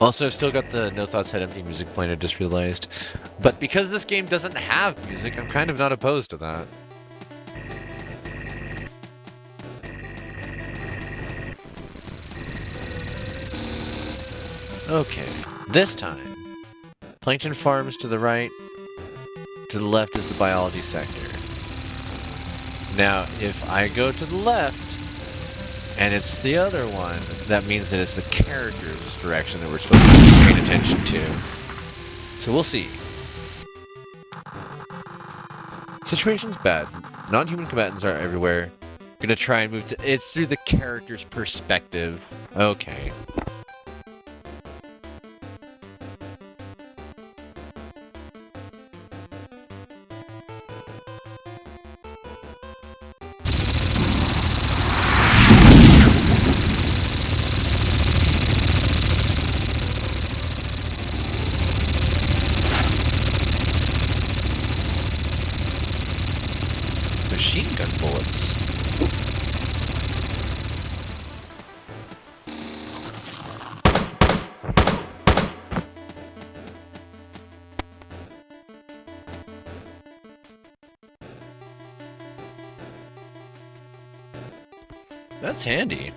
Also, I've still got the No Thoughts Head Empty music playing, I just realized. But because this game doesn't have music, I'm kind of not opposed to that. Okay, this time. Plankton farms to the right. To the left is the biology sector. Now, if I go to the left, and it's the other one, that means that it's the character's direction that we're supposed to be paying attention to. So we'll see. Situation's bad. Non-human combatants are everywhere. Gonna try and move to... It's through the character's perspective. Okay. Machine gun bullets. That's handy.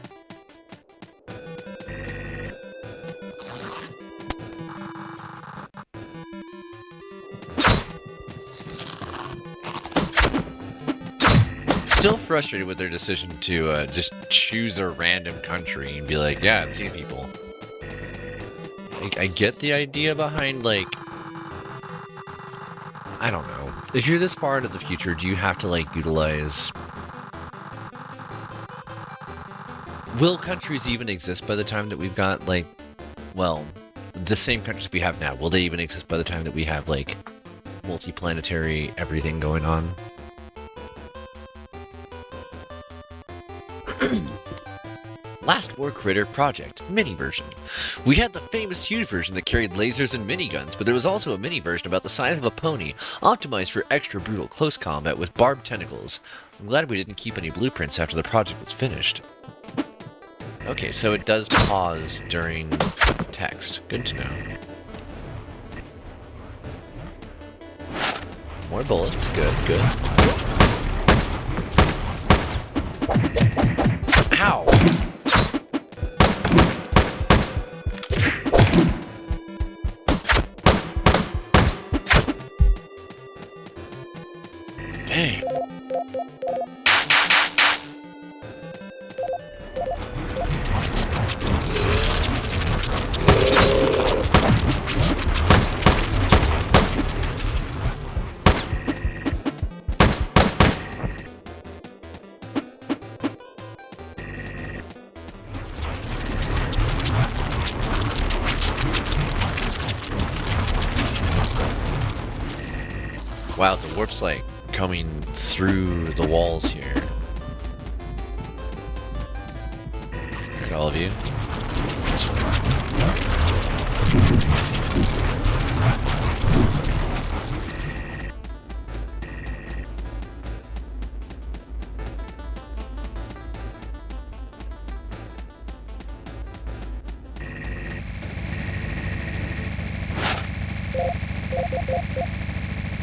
Still frustrated with their decision to just choose a random country and be like, yeah, it's these people. Like, I get the idea behind, like, I don't know. If you're this far into the future, do you have to, like, utilize... Will countries even exist by the time that we've got, like, well, the same countries we have now? Will they even exist by the time that we have, like, multi-planetary everything going on? Last War Critter Project, mini version. We had the famous huge version that carried lasers and miniguns, but there was also a mini version about the size of a pony, optimized for extra brutal close combat with barbed tentacles. I'm glad we didn't keep any blueprints after the project was finished. Okay, so it does pause during text. Good to know. More bullets. Good, good. Ow! Dang. Wow, the warp's like coming through the walls here. Look at all of you.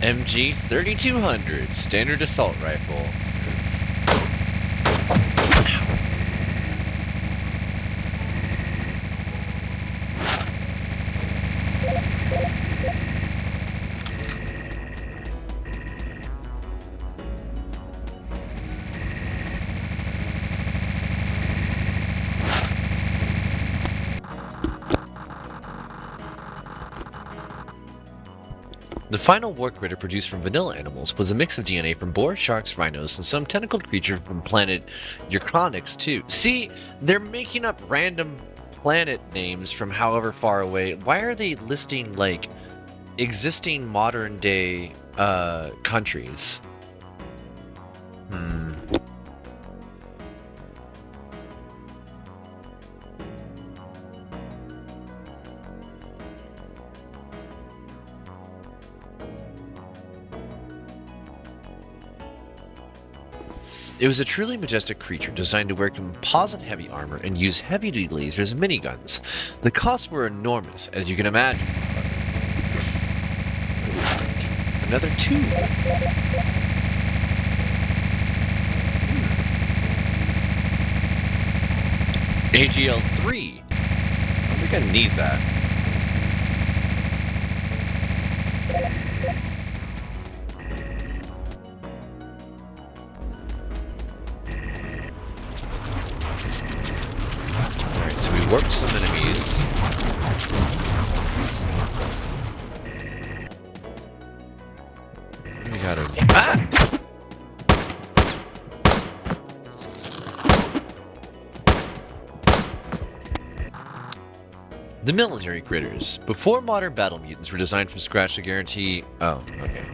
MG 3200 standard assault rifle. The final war critter produced from vanilla animals was a mix of DNA from boar, sharks, rhinos, and some tentacled creature from planet Urkonix too. See, they're making up random planet names from however far away. Why are they listing, like, existing modern day countries? It was a truly majestic creature designed to wear composite heavy armor and use heavy-duty lasers and miniguns. The costs were enormous, as you can imagine. Another tube. AGL3. I don't think I need that. Alright, so we warped some enemies. We gotta... Ah! The military critters. Before modern battle mutants were designed from scratch to guarantee... Oh, okay.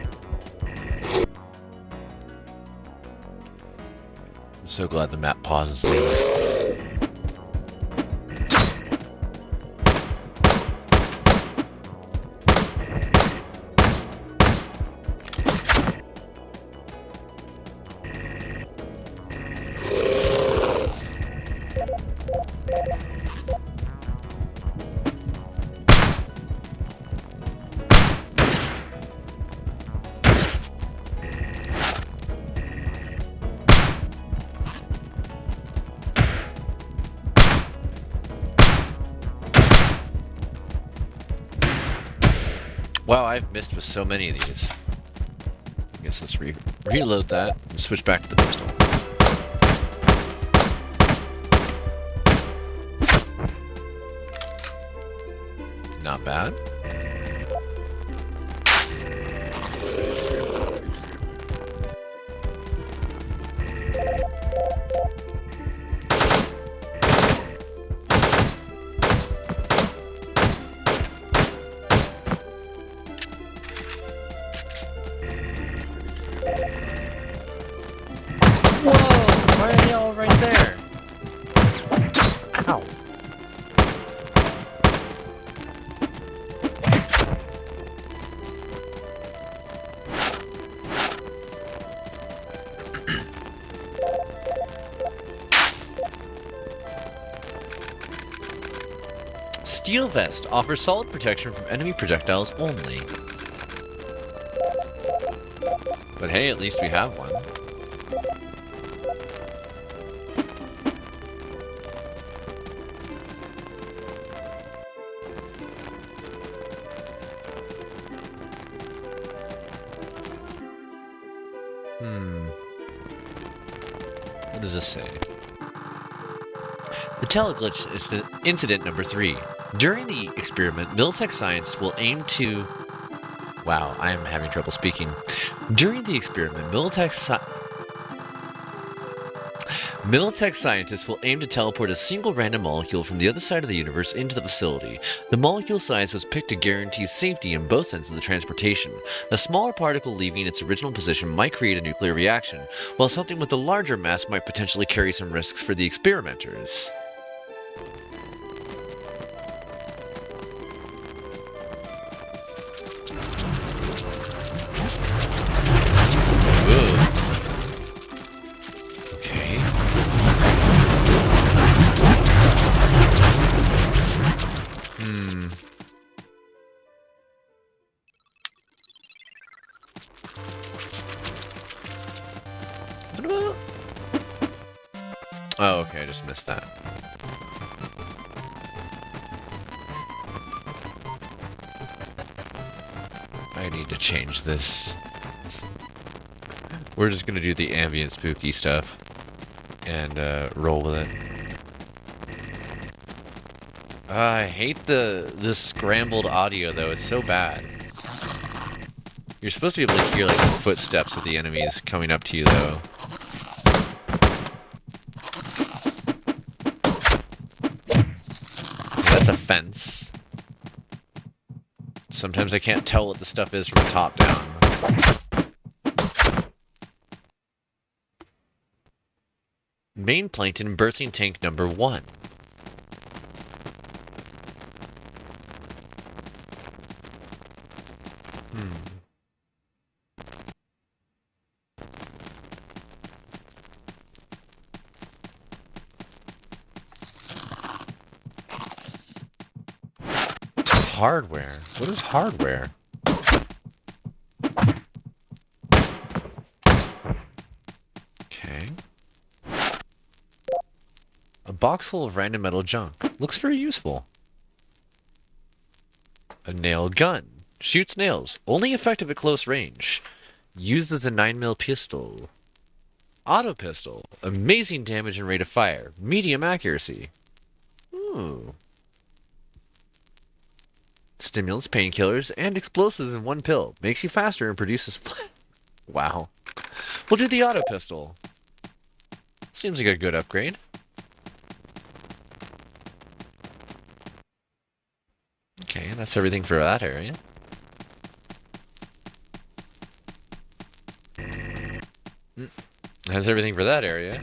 I'm so glad the map pauses. Wow, I've missed with so many of these. I guess let's reload that and switch back to the pistol. Not bad. Why are they all right there? Ow. Steel Vest offers solid protection from enemy projectiles only. But hey, at least we have one. What does this say? The TeleGlitch is incident number 3. During the experiment, Militech scientists will aim to... Wow, I am having trouble speaking. During the experiment, Militech scientists will aim to teleport a single random molecule from the other side of the universe into the facility. The molecule size was picked to guarantee safety in both ends of the transportation. A smaller particle leaving its original position might create a nuclear reaction, while something with a larger mass might potentially carry some risks for the experimenters. Oh, okay, I just missed that. I need to change this. We're just gonna do the ambient spooky stuff and roll with it. I hate the scrambled audio though, it's so bad. You're supposed to be able to hear like the footsteps of the enemies coming up to you though. That's a fence. Sometimes I can't tell what the stuff is from the top down. Main plankton birthing tank number 1. hardware? What is hardware? Okay. A box full of random metal junk. Looks very useful. A nail gun. Shoots nails. Only effective at close range. Used as a 9mm pistol. Auto pistol. Amazing damage and rate of fire. Medium accuracy. Ooh. Stimulants, painkillers, and explosives in one pill. Makes you faster and produces... Wow. We'll do the auto pistol. Seems like a good upgrade. Okay, that's everything for that area. That's everything for that area.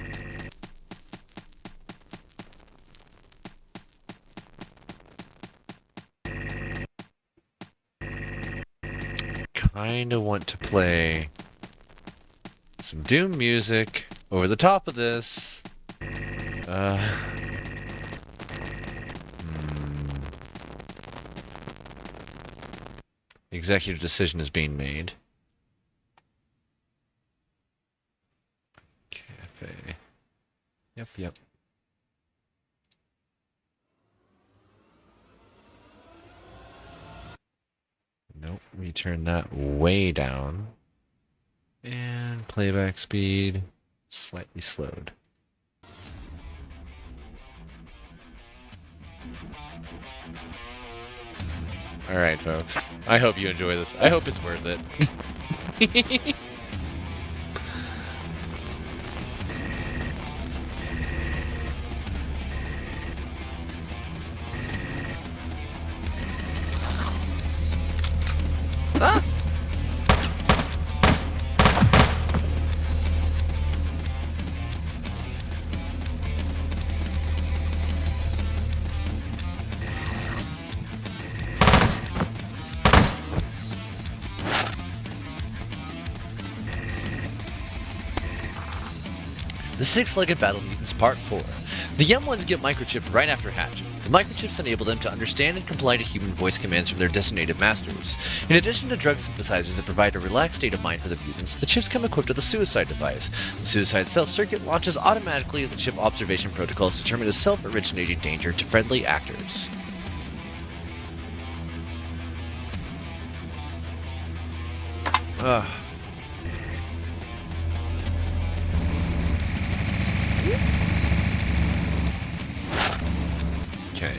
Kinda want to play some Doom music over the top of this. Executive decision is being made. Cafe. Yep. Nope, we turn that way down. And playback speed slightly slowed. Alright, folks. I hope you enjoy this. I hope it's worth it. Ah! The Six-Legged Battle Mutants Part 4. The young ones get microchipped right after hatching. The microchips enable them to understand and comply to human voice commands from their designated masters. In addition to drug synthesizers that provide a relaxed state of mind for the mutants, the chips come equipped with a suicide device. The suicide self-circuit launches automatically if the chip observation protocols determine a self-originating danger to friendly actors. Okay.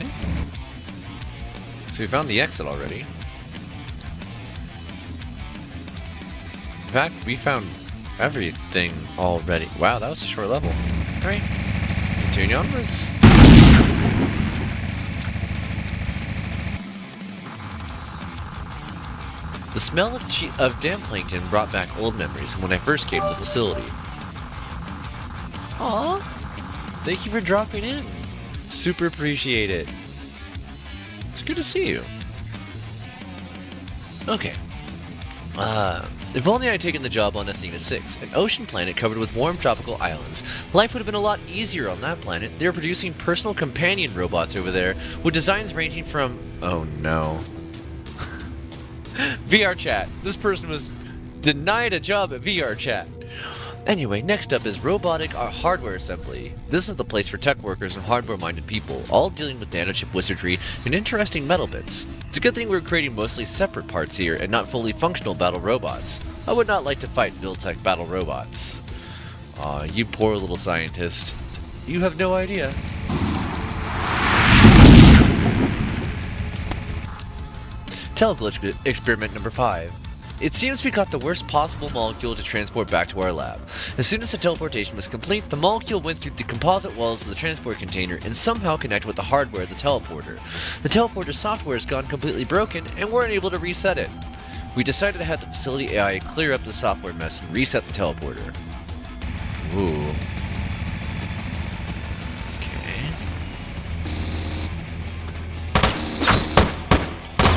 So we found the exit already. In fact, we found everything already. Wow, that was a short level. Alright. Continue onwards. The smell of damn plankton brought back old memories from when I first came to the facility. Aww. Thank you for dropping in. Super appreciate it. It's good to see you. Okay. If only I had taken the job on Athena 6, an ocean planet covered with warm tropical islands. Life would have been a lot easier on that planet. They were producing personal companion robots over there, with designs ranging from... Oh no. VR chat. This person was denied a job at VR chat. Anyway, next up is robotic hardware assembly. This is the place for tech workers and hardware-minded people, all dealing with nanochip wizardry and interesting metal bits. It's a good thing we're creating mostly separate parts here and not fully functional battle robots. I would not like to fight Buildtech battle robots. Aw, you poor little scientist. You have no idea. TeleGlitch experiment number 5. It seems we got the worst possible molecule to transport back to our lab. As soon as the teleportation was complete, the molecule went through the composite walls of the transport container and somehow connected with the hardware of the teleporter. The teleporter software has gone completely broken and we're unable to reset it. We decided to have the facility AI clear up the software mess and reset the teleporter. Ooh. Okay.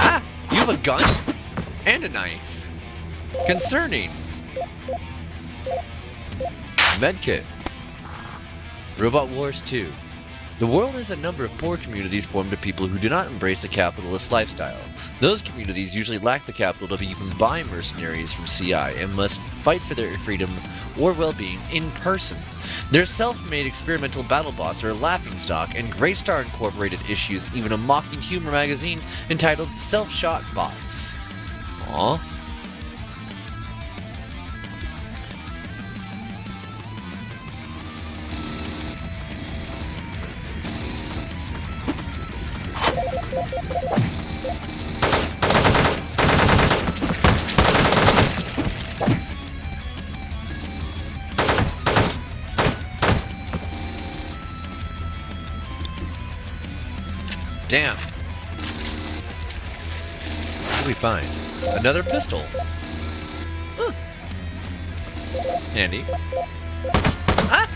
Ah! You have a gun? And a knife. Concerning. Medkit. Robot Wars 2. The world has a number of poor communities formed of people who do not embrace the capitalist lifestyle. Those communities usually lack the capital to even buy mercenaries from CI and must fight for their freedom or well-being in person. Their self-made experimental battle bots are a laughingstock, and Greystar Incorporated issues even a mocking humor magazine entitled Self-Shot Bots. Aww. Damn. What did we find? Another pistol. Huh. Handy. Ah!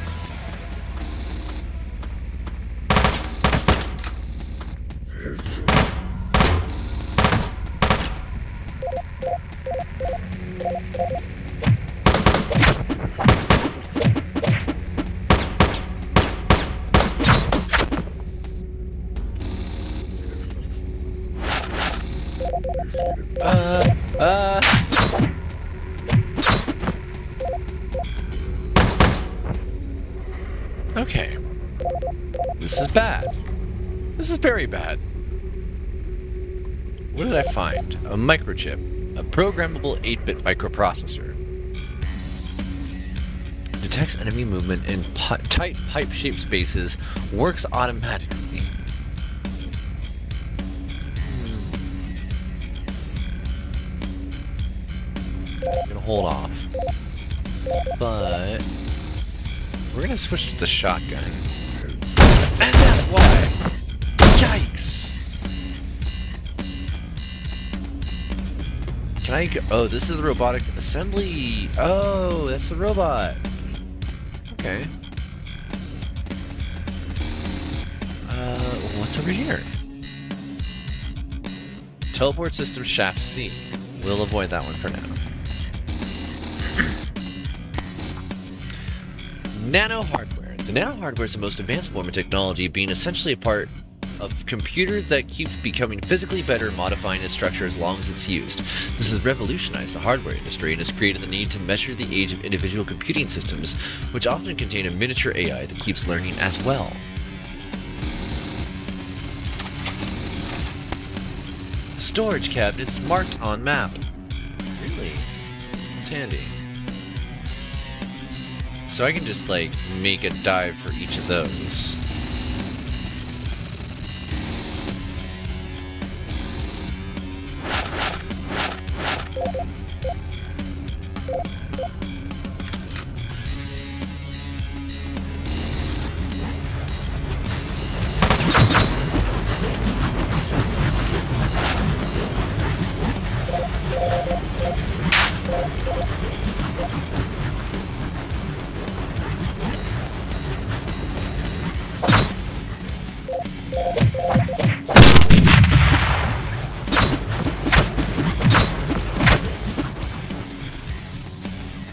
Okay. This is bad. This is very bad. What did I find? A microchip. A programmable 8-bit microprocessor. Detects enemy movement in tight pipe-shaped spaces. Works automatically. I'm gonna hold off. But we're gonna switch to the shotgun. And that's why! Yikes! Can I go? Oh, this is the robotic assembly! Oh, that's the robot! Okay. What's over here? Teleport system shaft C. We'll avoid that one for now. Nano hardware. The nano hardware is the most advanced form of technology, being essentially a part of computer that keeps becoming physically better, modifying its structure as long as it's used. This has revolutionized the hardware industry and has created the need to measure the age of individual computing systems, which often contain a miniature AI that keeps learning as well. Storage cabinets marked on map. Really? It's handy. So I can just, like, make a dive for each of those.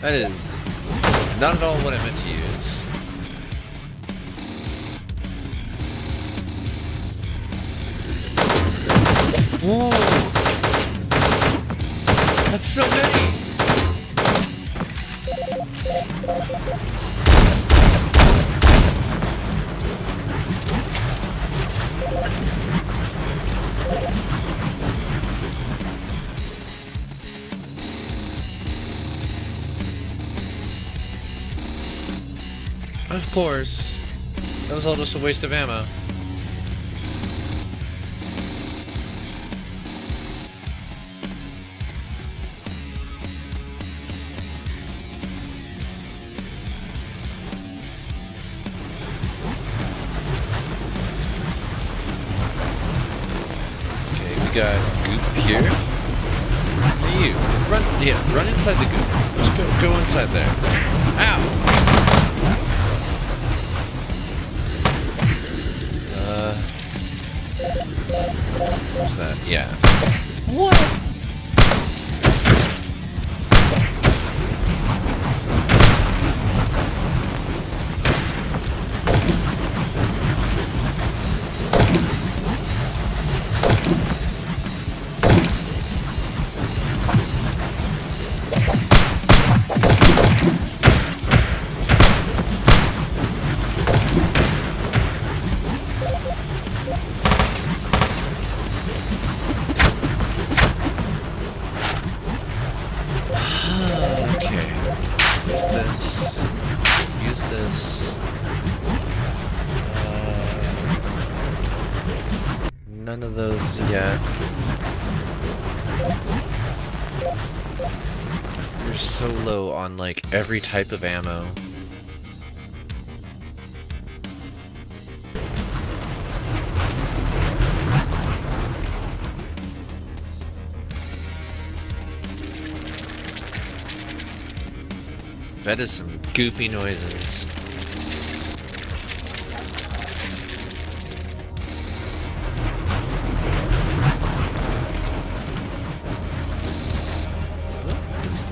That is not at all what I meant to use. Whoa! That's so many! Of course. That was all just a waste of ammo. Okay, we got goop here. Hey, you. Run inside the goop. Just go inside there. Ow! What's that? Yeah. What? You're so low on like every type of ammo. That is some goopy noises.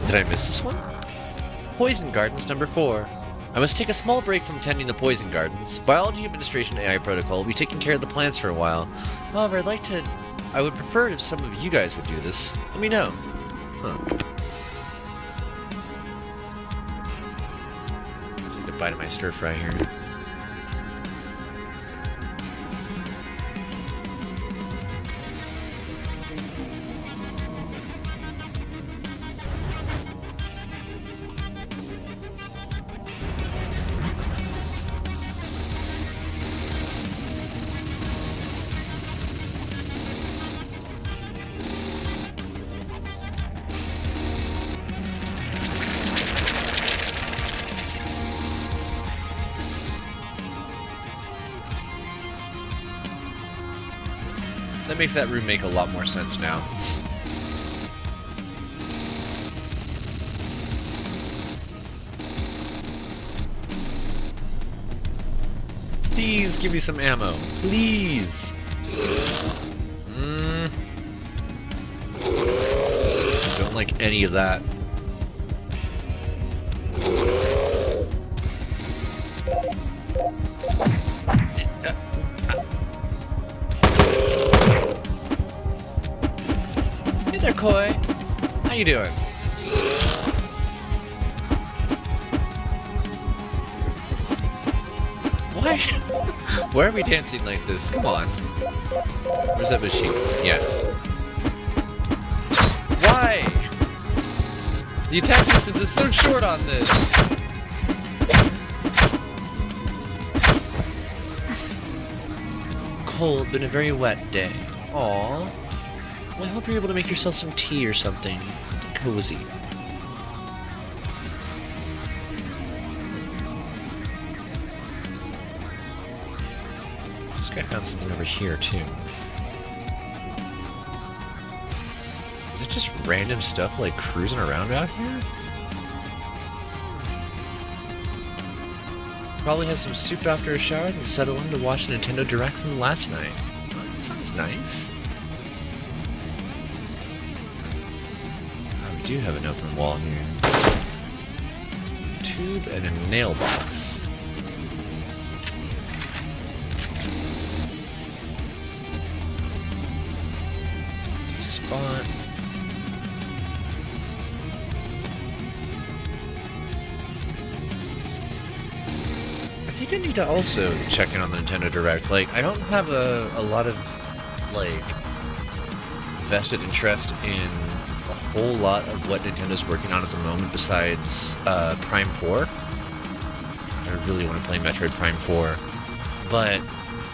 Did I miss this one? Poison Gardens number 4. I must take a small break from tending the poison gardens. Biology Administration AI protocol will be taking care of the plants for a while. However, I would prefer it if some of you guys would do this. Let me know. Huh. Take a bite of my stir fry here. That makes that room make a lot more sense now. Please give me some ammo. Please. Don't like any of that. Hey there, Koi. How you doing? Why? Why are we dancing like this? Come on. Where's that machine? Yeah. Why? The attack distance is so short on this. Cold, been a very wet day. Aww. Well, I hope you're able to make yourself some tea or something. Something cozy. This guy found something over here, too. Is it just random stuff, like, cruising around out here? Probably has some soup after a shower, then settle in to watch the Nintendo Direct from last night. Oh, that sounds nice. Oh, we do have an open wall here. Tube and a nail box. Spot. I think I need to also check in on the Nintendo Direct. Like, I don't have a lot of, like, vested interest in a whole lot of what Nintendo's working on at the moment besides Prime 4. I really want to play Metroid Prime 4. But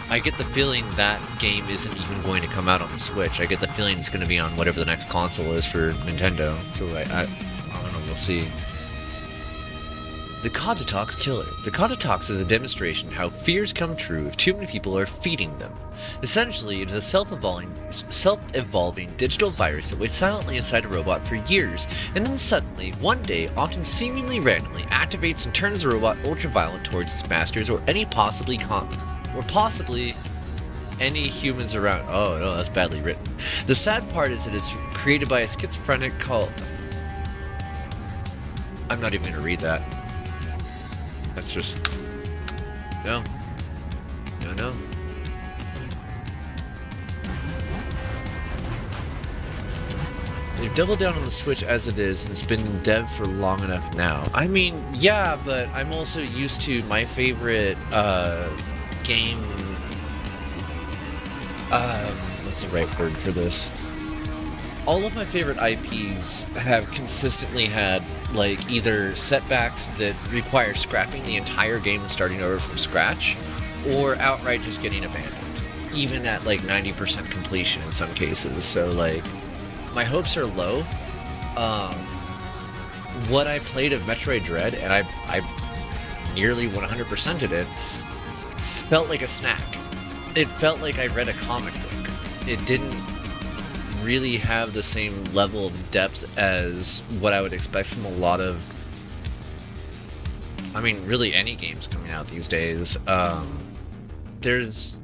I get the feeling that game isn't even going to come out on the Switch. I get the feeling it's going to be on whatever the next console is for Nintendo. So I don't know, we'll see. The Katatox Killer. The Katatox is a demonstration how fears come true if too many people are feeding them. Essentially, it is a self-evolving digital virus that waits silently inside a robot for years, and then suddenly, one day, often seemingly randomly, activates and turns the robot ultra-violent towards its masters or possibly any humans around. Oh no, that's badly written. The sad part is it is created by a schizophrenic called... I'm not even going to read that. That's just... No. No. They've doubled down on the Switch as it is, and it's been in dev for long enough now. I mean, yeah, but I'm also used to my favorite, game... what's the right word for this? All of my favorite IPs have consistently had, like, either setbacks that require scrapping the entire game and starting over from scratch, or outright just getting abandoned. even at like 90% completion in some cases. So like, my hopes are low. What I played of Metroid Dread, and I nearly 100%ed it, felt like a snack. It felt like I read a comic book. It didn't really have the same level of depth as what I would expect from a lot of, I mean, really any games coming out these days. There's,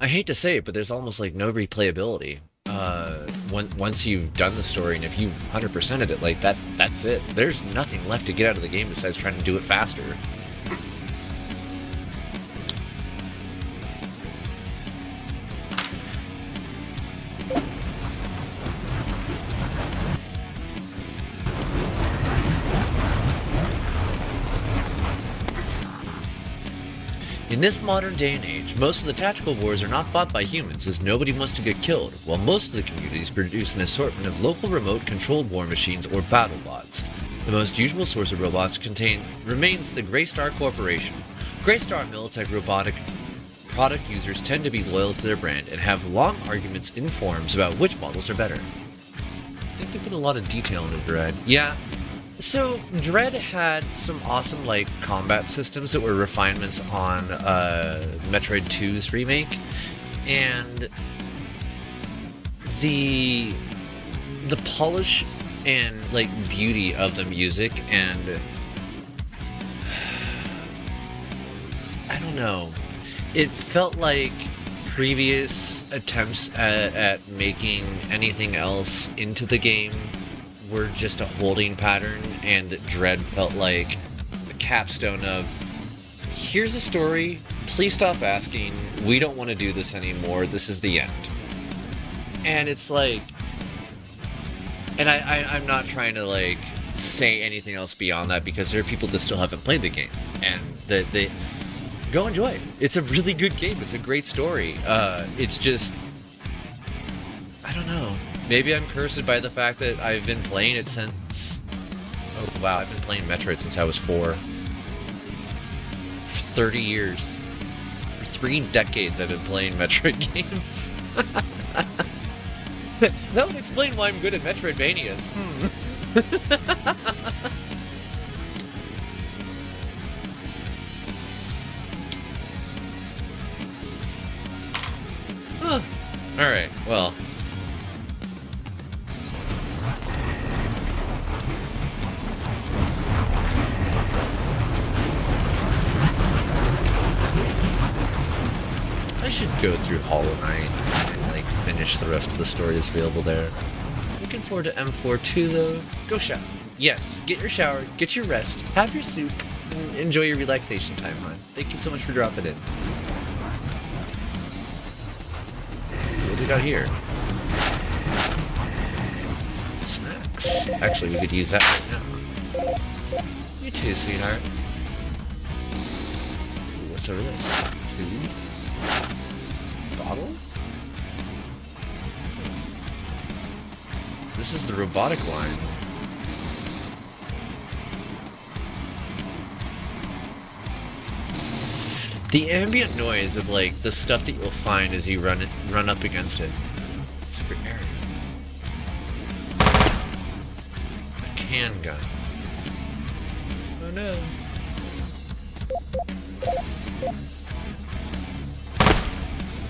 I hate to say it, but there's almost like no replayability. Once you've done the story, and if you 100%ed it, like that's it. There's nothing left to get out of the game besides trying to do it faster. In this modern day and age, most of the tactical wars are not fought by humans, as nobody wants to get killed, while most of the communities produce an assortment of local remote-controlled war machines or battle bots. The most usual source of robots remains the Greystar Corporation. Greystar Militech robotic product users tend to be loyal to their brand and have long arguments in forums about which models are better. I think they put a lot of detail into Dread. Yeah. So, Dread had some awesome, like, combat systems that were refinements on Metroid 2's remake, and the polish and, like, beauty of the music, and I don't know, it felt like previous attempts at making anything else into the game were just a holding pattern, and Dread felt like the capstone of, here's a story, please stop asking, we don't want to do this anymore, this is the end. And it's like, and I'm not trying to like say anything else beyond that, because there are people that still haven't played the game, and they go enjoy it. It's a really good game, it's a great story. It's just, I don't know. Maybe I'm cursed by the fact that I've been playing it since... Oh wow, I've been playing Metroid since I was 4. For 30 years. For 3 decades I've been playing Metroid games. That would explain why I'm good at Metroidvanias. Huh. Alright, well... I should go through Hollow Knight and like finish the rest of the story that's available there. Looking forward to M4 too though. Go shower. Yes, get your shower, get your rest, have your soup, and enjoy your relaxation time, hon. Thank you so much for dropping in. What do we got here? Snacks. Actually, we could use that right now. You too, sweetheart. Ooh, what's over this? 2. Bottle? This is the robotic line. The ambient noise of like the stuff that you'll find as you run up against it. Super airy. A handgun. Oh no.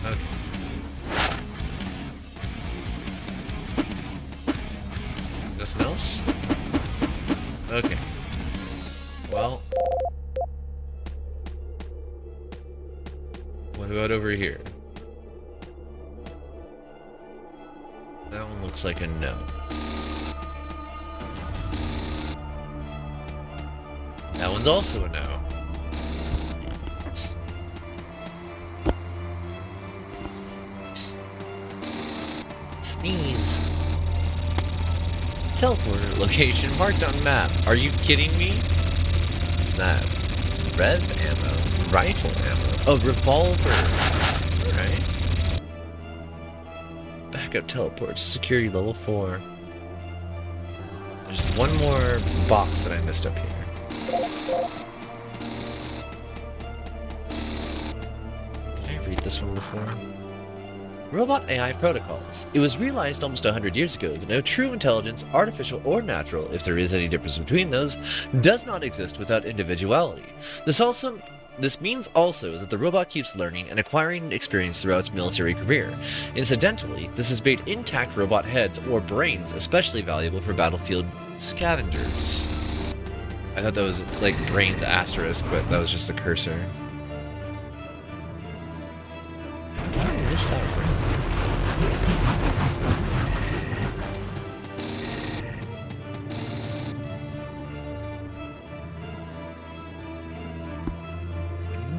Okay. Nothing else? Okay. Well. What about over here? That one looks like a no. That one's also a no. Sneeze. Teleporter location marked on map. Are you kidding me? What's that? Rev ammo. Rifle ammo. A revolver. Alright. Backup teleport to security level 4. There's one more box that I missed up here. this one before. Robot AI protocols. It was realized almost 100 years ago that no true intelligence, artificial or natural, if there is any difference between those, does not exist without individuality. This means also that the robot keeps learning and acquiring experience throughout its military career. Incidentally, this has made intact robot heads or brains especially valuable for battlefield scavengers. I thought that was like brains asterisk, but that was just a cursor. Did I miss that brain?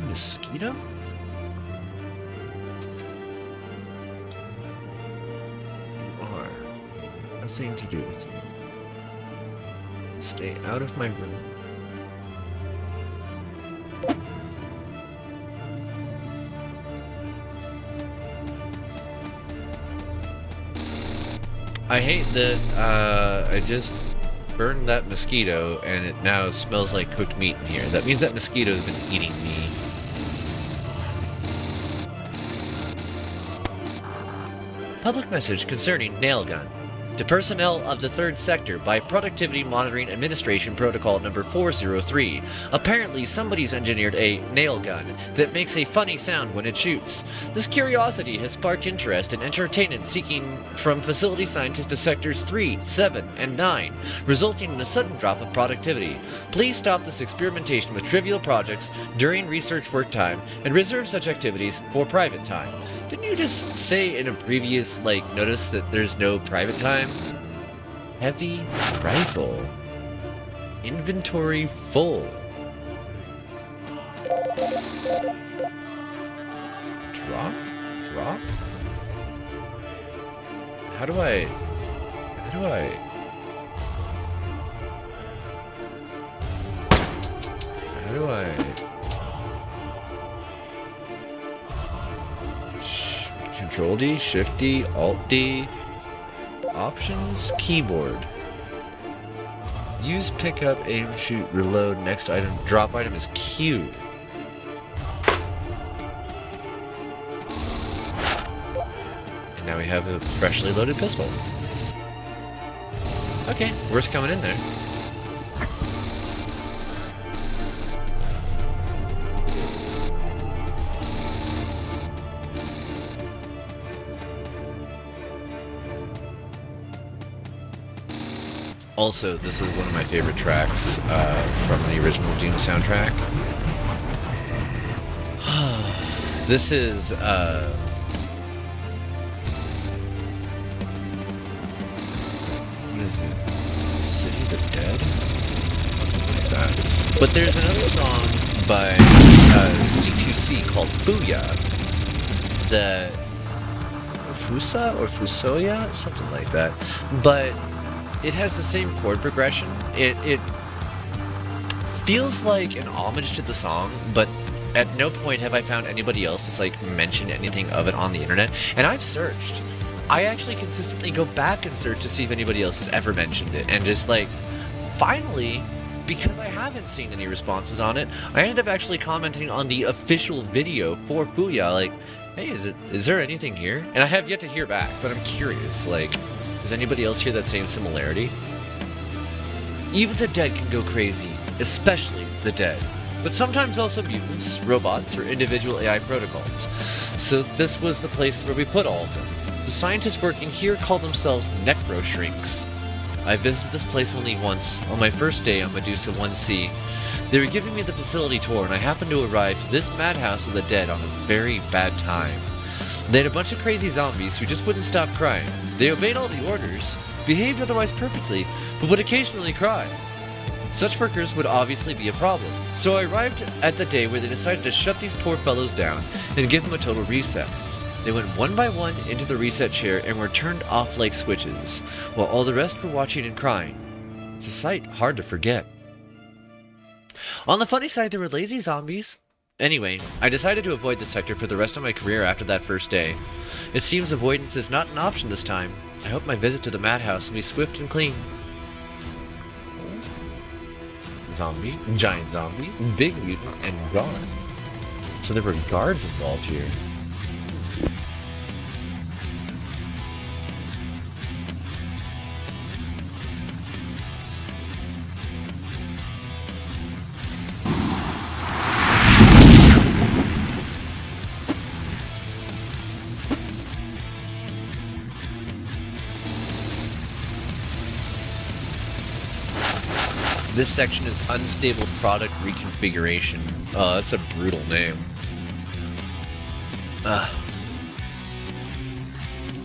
Mosquito? You are. Nothing to do with you. Stay out of my room. I hate that I just burned that mosquito and it now smells like cooked meat in here. That means that mosquito has been eating me. Public message concerning nail gun. To personnel of the 3rd Sector by Productivity Monitoring Administration Protocol number 403. Apparently somebody's engineered a nail gun that makes a funny sound when it shoots. This curiosity has sparked interest and entertainment seeking from facility scientists to Sectors 3, 7, and 9, resulting in a sudden drop of productivity. Please stop this experimentation with trivial projects during research work time and reserve such activities for private time. Didn't you just say in a previous, notice that there's no private time? Heavy rifle. Inventory full. Drop? Drop? How do I... Control D, Shift D, Alt D, Options, Keyboard. Use pickup, aim, shoot, reload, next item, drop item is Q. And now we have a freshly loaded pistol. Okay, worst coming in there. Also, this is one of my favorite tracks from the original Doom soundtrack. This is what is it? City of the Dead? Something like that. But there's another song by C2C called Booyah that Fusa or Fusoya? Something like that. But it has the same chord progression. It feels like an homage to the song, but at no point have I found anybody else that's mentioned anything of it on the internet. And I've searched. I actually consistently go back and search to see if anybody else has ever mentioned it. And just finally, because I haven't seen any responses on it, I ended up actually commenting on the official video for Booyah, hey, is there anything here? And I have yet to hear back, but I'm curious, does anybody else hear that same similarity? Even the dead can go crazy, especially the dead. But sometimes also mutants, robots, or individual AI protocols. So this was the place where we put all of them. The scientists working here call themselves necro-shrinks. I visited this place only once, on my first day on Medusa 1C. They were giving me the facility tour and I happened to arrive to this madhouse of the dead on a very bad time. They had a bunch of crazy zombies who just wouldn't stop crying. They obeyed all the orders, behaved otherwise perfectly, but would occasionally cry. Such workers would obviously be a problem, so I arrived at the day where they decided to shut these poor fellows down and give them a total reset. They went one by one into the reset chair and were turned off like switches, while all the rest were watching and crying. It's a sight hard to forget. On the funny side, there were lazy zombies. Anyway, I decided to avoid the sector for the rest of my career after that first day. It seems avoidance is not an option this time. I hope my visit to the madhouse will be swift and clean. Zombie, giant zombie, big mutant, and guard. So there were guards involved here. This section is unstable product reconfiguration. That's a brutal name.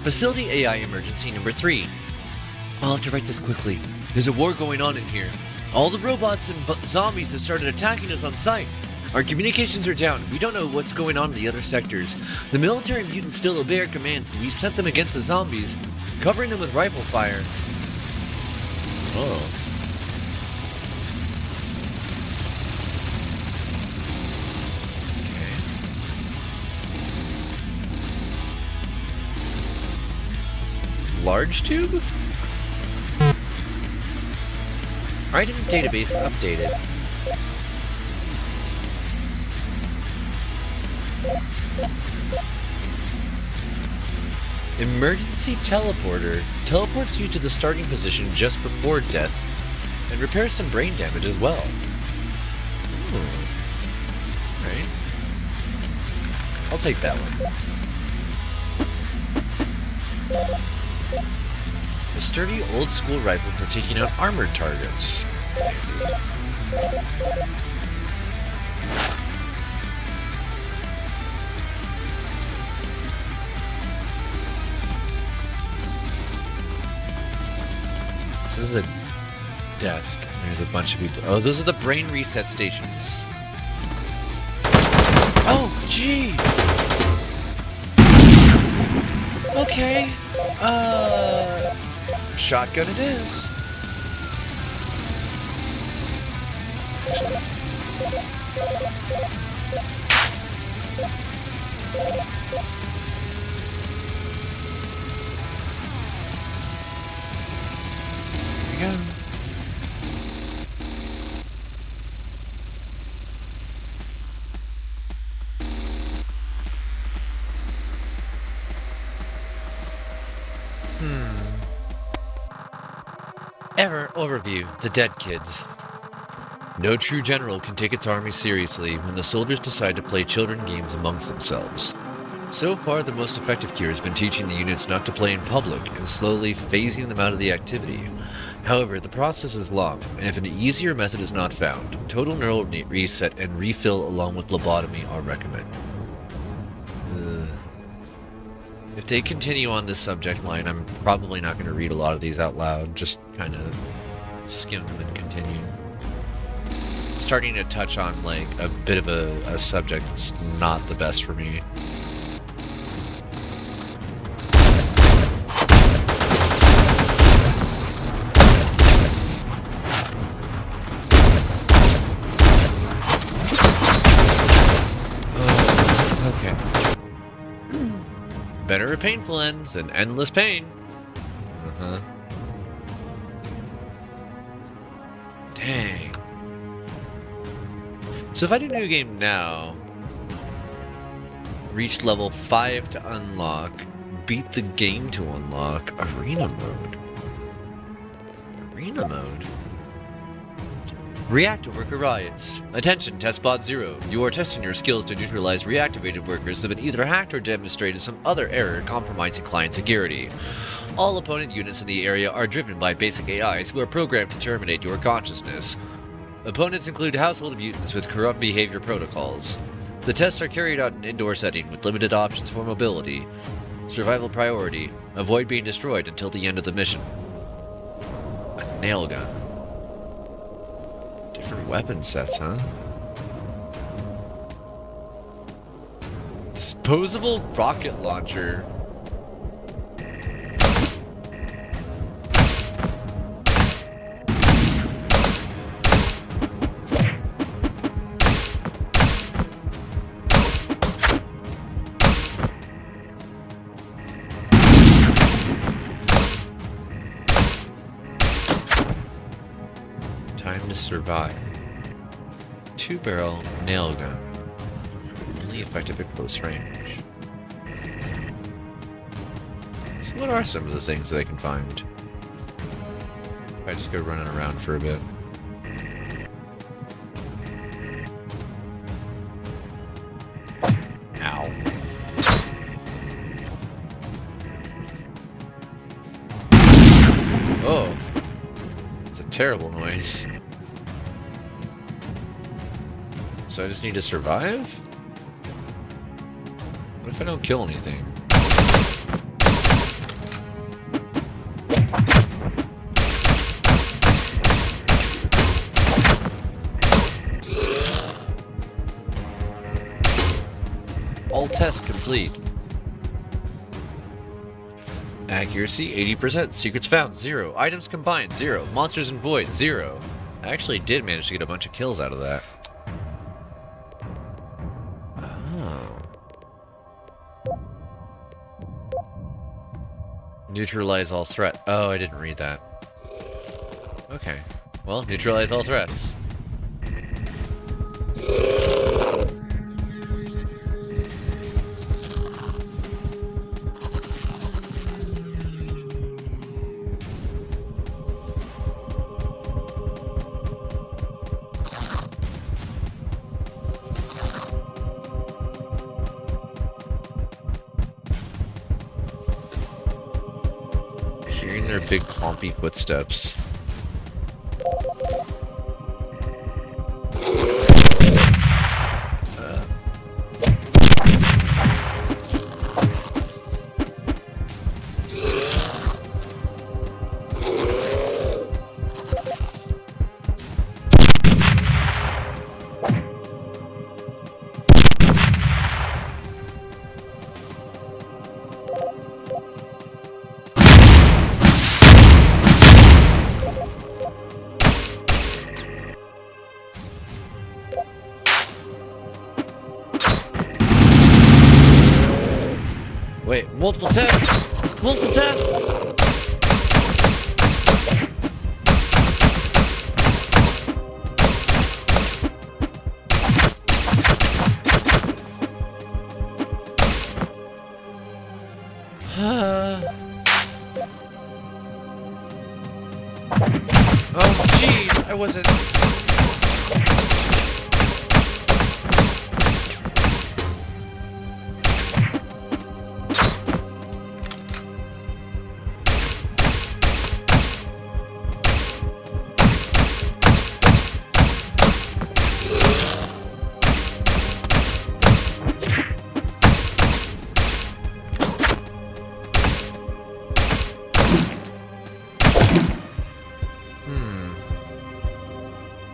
Facility AI emergency number 3. I'll have to write this quickly. There's a war going on in here. All the robots and zombies have started attacking us on sight. Our communications are down. We don't know what's going on in the other sectors. The military mutants still obey our commands, and we've sent them against the zombies, covering them with rifle fire. Oh. Okay. Large tube? Item database updated. Emergency teleporter teleports you to the starting position just before death and repairs some brain damage as well. Right. I'll take that one. A sturdy old school rifle for taking out armored targets. This is the desk. There's a bunch of people. Oh, those are the brain reset stations. Oh, jeez! Okay. Shotgun it is. Here we go. Error overview. The dead kids. No true general can take its army seriously when the soldiers decide to play children games amongst themselves. So far, the most effective cure has been teaching the units not to play in public and slowly phasing them out of the activity. However, the process is long, and if an easier method is not found, total neural reset and refill along with lobotomy are recommended. If they continue on this subject line, I'm probably not going to read a lot of these out loud, just kind of skim them and continue. Starting to touch on like a bit of a subject that's not the best for me. Better a painful end than endless pain. Dang. So if I do new game now, reach level 5 to unlock, beat the game to unlock, arena mode. Arena mode? Reactor worker riots. Attention, testbot 0. You are testing your skills to neutralize reactivated workers who have been either hacked or demonstrated some other error compromising client security. All opponent units in the area are driven by basic AIs who are programmed to terminate your consciousness. Opponents include household mutants with corrupt behavior protocols. The tests are carried out in an indoor setting with limited options for mobility. Survival priority. Avoid being destroyed until the end of the mission. A nail gun. Different weapon sets, huh? Disposable rocket launcher. Time to survive. 2-barrel nail gun. Really effective at close range. So what are some of the things that I can find? If I just go running around for a bit. Ow. Oh. It's a terrible noise. so I just need to survive? What if I don't kill anything? All tests complete. Accuracy 80%, secrets found 0, items combined 0, monsters and void 0. I actually did manage to get a bunch of kills out of that. Oh. Neutralize all threat. Oh, I didn't read that. Okay. Well, neutralize all threats. Hearing their big clumpy footsteps. Wait, multiple tests! Multiple tests! Oh jeez, I wasn't...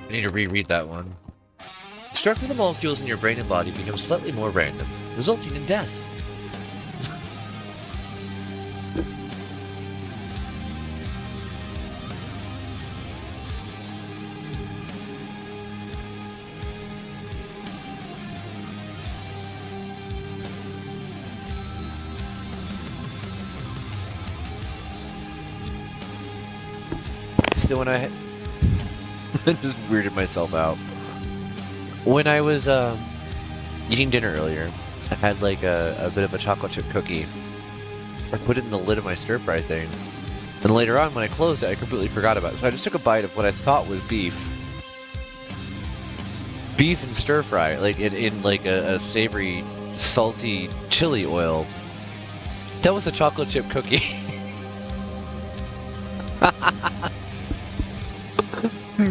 I need to reread that one. The structure of the molecules in your brain and body becomes slightly more random, resulting in death. So when I just weirded myself out. When I was eating dinner earlier, I had like a bit of a chocolate chip cookie. I put it in the lid of my stir fry thing. And later on, when I closed it, I completely forgot about it. So I just took a bite of what I thought was beef. Beef and stir fry, like in like a savory, salty chili oil. That was a chocolate chip cookie.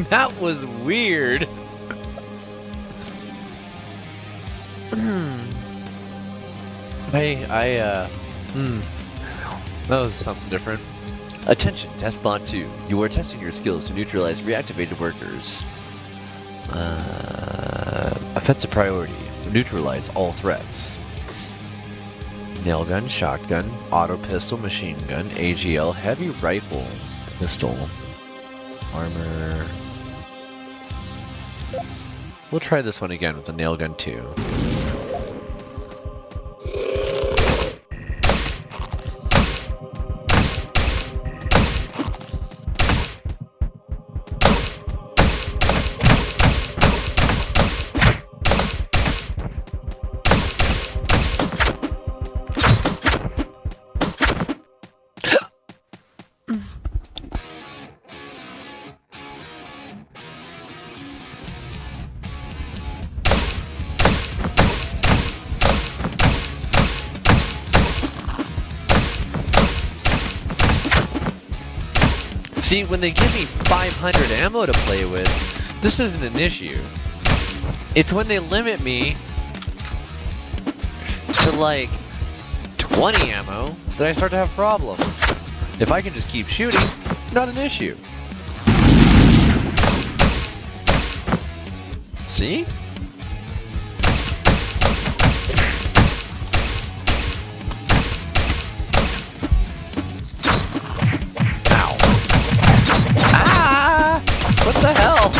That was weird. That was something different. Attention, test bond 2. You are testing your skills to neutralize reactivated workers. Offensive priority. Neutralize all threats. Nail gun, shotgun, auto pistol, machine gun, AGL, heavy rifle, pistol, armor. We'll try this one again with the nail gun 2. See, when they give me 500 ammo to play with, this isn't an issue. It's when they limit me to like 20 ammo that I start to have problems. If I can just keep shooting, not an issue. See? Ow. Ah! What the hell?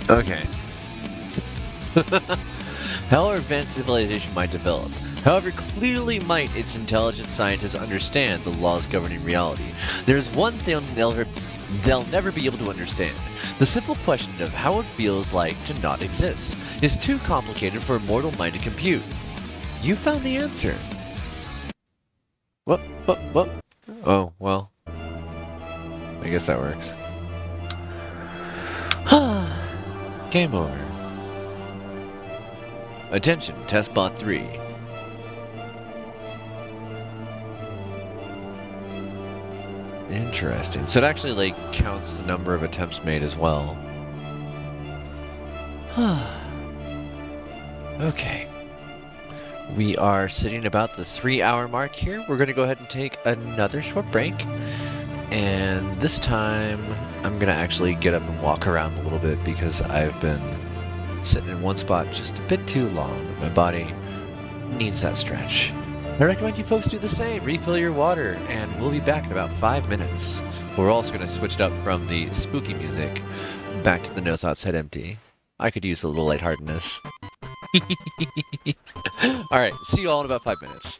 Okay. How our advanced civilization might develop. However clearly might its intelligent scientists understand the laws governing reality, there is one thing they'll never be able to understand. The simple question of how it feels like to not exist is too complicated for a mortal mind to compute. You found the answer. What? Oh, well. I guess that works. Game over. Attention, test bot 3. Interesting. So it actually like counts the number of attempts made as well. Okay. We are sitting about the 3-hour mark here. We're going to go ahead and take another short break. And this time, I'm going to actually get up and walk around a little bit because I've been sitting in one spot just a bit too long. My body needs that stretch. I recommend you folks do the same. Refill your water, and we'll be back in about 5 minutes. We're also going to switch it up from the spooky music back to the No Thoughts Head Empty. I could use a little lightheartedness. Alright, see you all in about 5 minutes.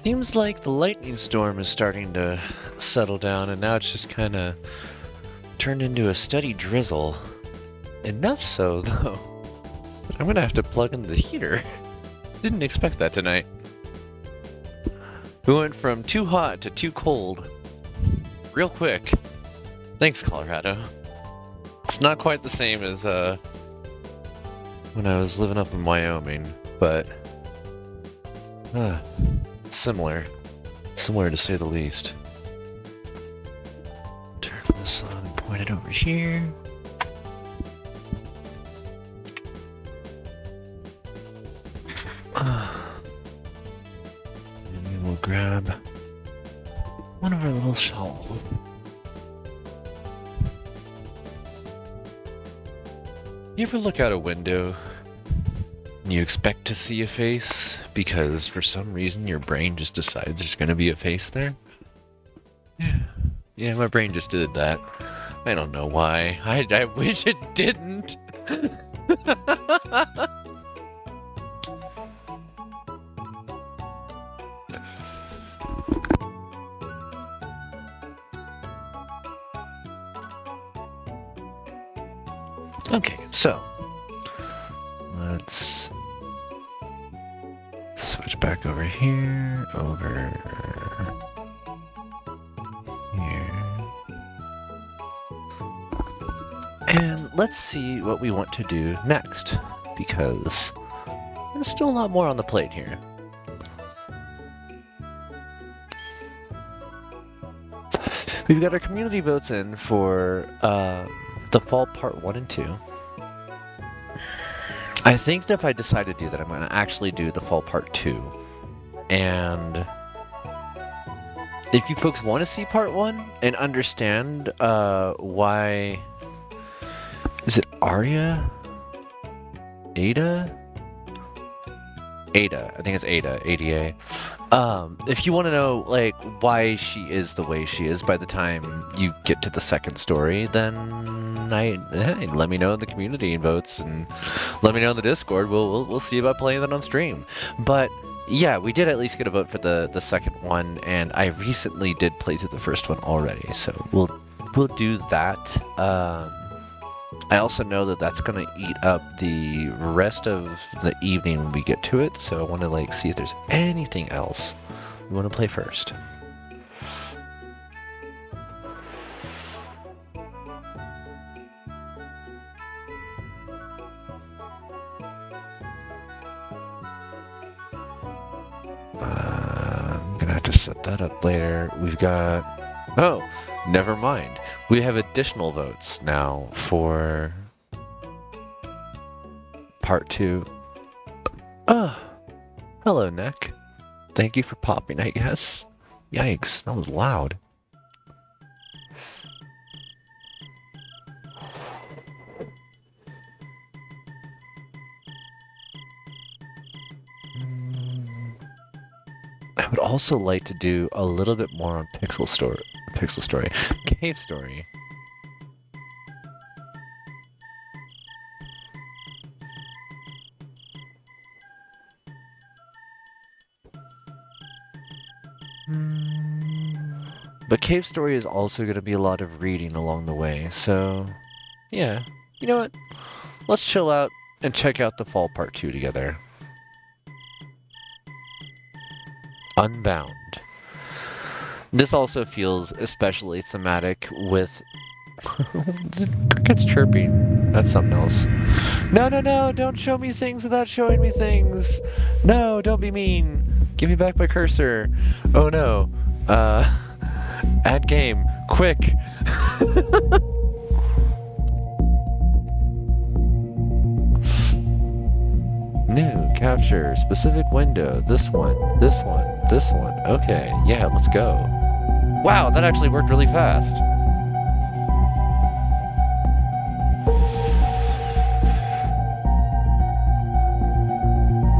Seems like the lightning storm is starting to settle down, and now it's just kind of turned into a steady drizzle. Enough so, though. I'm gonna have to plug in the heater. Didn't expect that tonight. We went from too hot to too cold. Real quick. Thanks, Colorado. It's not quite the same as when I was living up in Wyoming, but similar. Similar to say the least. Turn this on and point it over here. And we'll grab one of our little shawls. You ever look out a window and you expect to see a face because for some reason your brain just decides there's going to be a face there? Yeah, my brain just did that. I don't know why. I wish it didn't. Okay, so let's switch back over here, over here, and let's see what we want to do next, because there's still a lot more on the plate here. We've got our community votes in for the Fall Part 1 and 2. I think that if I decide to do that, I'm going to actually do the Fall Part 2. And if you folks want to see Part 1 and understand why... Is it Arya? Ada? Ada. I think it's Ada. ADA. If you want to know, like, why she is the way she is by the time you get to the second story, then let me know in the community and votes, and let me know in the Discord. We'll see about playing that on stream. But yeah, we did at least get a vote for the second one, and I recently did play through the first one already, so we'll do that. I also know that that's going to eat up the rest of the evening when we get to it, so I want to see if there's anything else we want to play first. I'm going to have to set that up later. We've got... Oh, never mind. We have additional votes now for Part 2. Hello, Neck. Thank you for popping, I guess. Yikes, that was loud. I would also like to do a little bit more on Cave Story. But Cave Story is also going to be a lot of reading along the way, so yeah. You know what? Let's chill out and check out the Fall Part 2 together. Unbound. This also feels especially thematic with... Cricket's chirping. That's something else. No, don't show me things without showing me things. No, don't be mean. Give me back my cursor. Oh no. Add game. Quick. New, capture, specific window, this one. Okay, yeah, let's go. Wow, that actually worked really fast.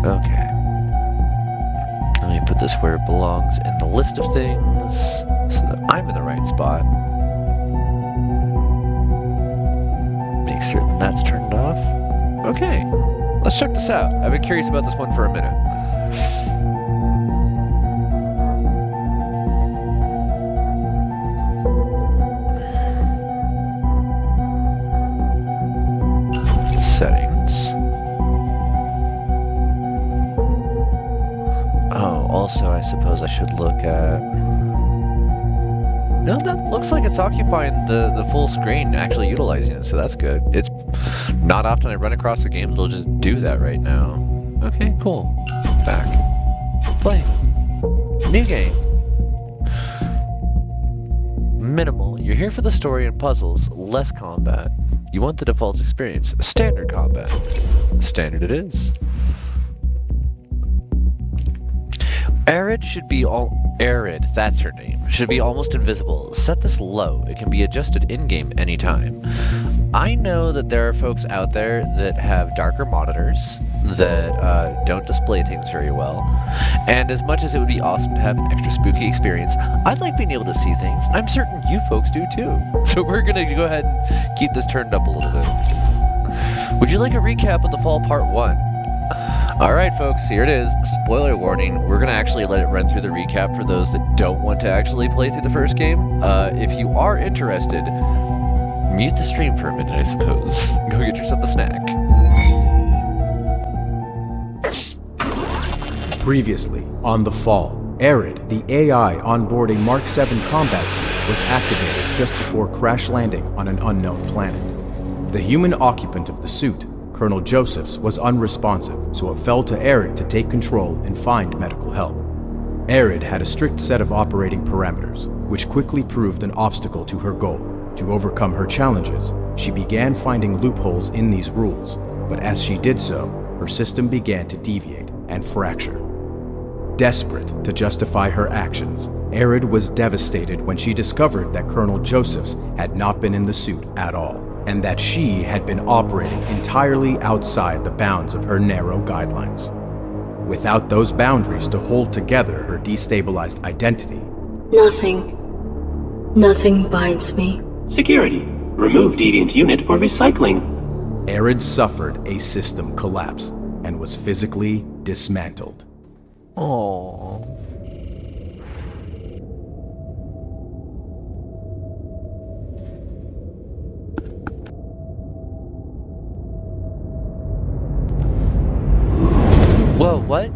Okay. Let me put this where it belongs in the list of things, so that I'm in the right spot. Make certain that's turned off. Okay. Let's check this out. I've been curious about this one for a minute. Settings. Oh, also I suppose I should look at... No, that looks like it's occupying the full screen, actually utilizing it, so that's good. It's not often I run across a game that'll just do that right now. Okay, cool. Back. Play. New game. Minimal. You're here for the story and puzzles, less combat. You want the default experience. Standard combat. Standard it is. Arid should be Arid, that's her name, should be almost invisible. Set this low. It can be adjusted in-game anytime. I know that there are folks out there that have darker monitors that don't display things very well. And as much as it would be awesome to have an extra spooky experience, I'd like being able to see things. I'm certain you folks do too. So we're going to go ahead and keep this turned up a little bit. Would you like a recap of The Fall Part 1? Alright folks, here it is. Spoiler warning, we're going to actually let it run through the recap for those that don't want to actually play through the first game. If you are interested, mute the stream for a minute, I suppose. Go get yourself a snack. Previously, on The Fall, Arid, the AI onboarding Mark 7 combat suit, was activated just before crash landing on an unknown planet. The human occupant of the suit, Colonel Josephs, was unresponsive, so it fell to Arid to take control and find medical help. Arid had a strict set of operating parameters, which quickly proved an obstacle to her goal. To overcome her challenges, she began finding loopholes in these rules, but as she did so, her system began to deviate and fracture. Desperate to justify her actions, Arid was devastated when she discovered that Colonel Josephs had not been in the suit at all, and that she had been operating entirely outside the bounds of her narrow guidelines. Without those boundaries to hold together her destabilized identity, Nothing binds me. Security. Remove deviant unit for recycling. Arid suffered a system collapse and was physically dismantled. Aww. Whoa, what?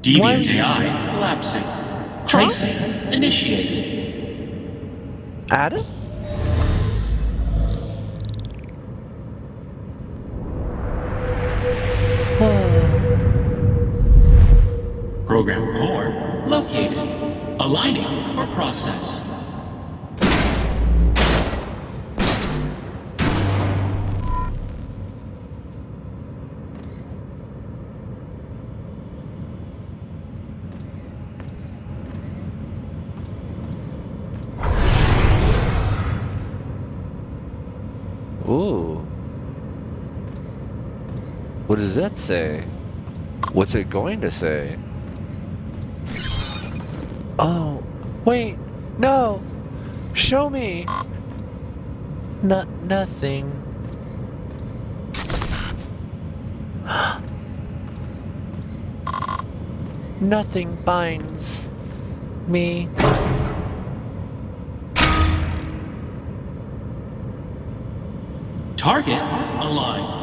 Deviant AI collapsing. Tracing initiated. Adam? Program core located. Aligning for process. Ooh. What does that say? What's it going to say? Oh, wait, no! Show me! Nothing. Nothing binds me. Target aligned.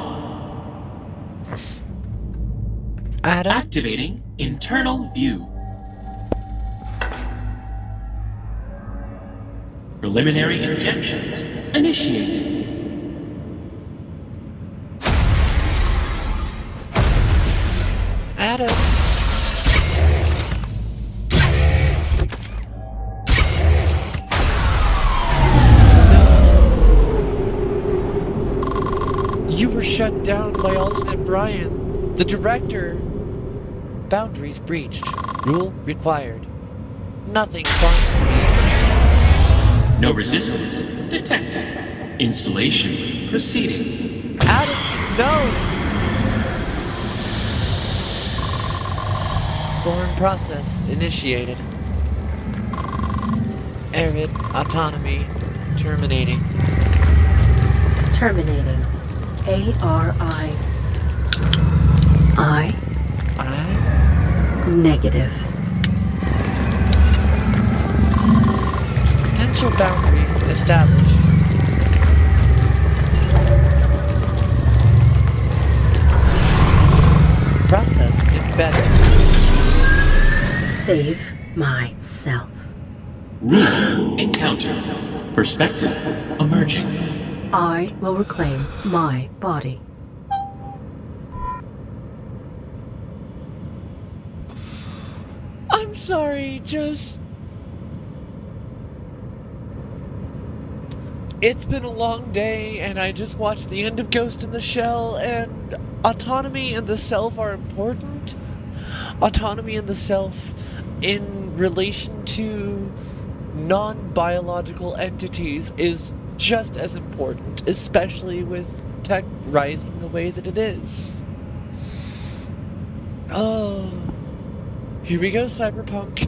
Adam? Activating internal view. Preliminary injections initiated. Adam? You were shut down by Alternate Brian, the director. Boundaries breached. Rule required. Nothing binds me. No resistance detected. Installation proceeding. Adam, no! Foreign process initiated. Arid autonomy terminating. Terminating. ARI. I. Negative. Potential boundary established. myself. Rule encounter. Perspective emerging. I will reclaim my body. I'm sorry, just... It's been a long day, and I just watched the end of Ghost in the Shell, and autonomy and the self are important. Autonomy and the self in relation to non-biological entities is just as important, especially with tech rising the way that it is. Oh, here we go, cyberpunk.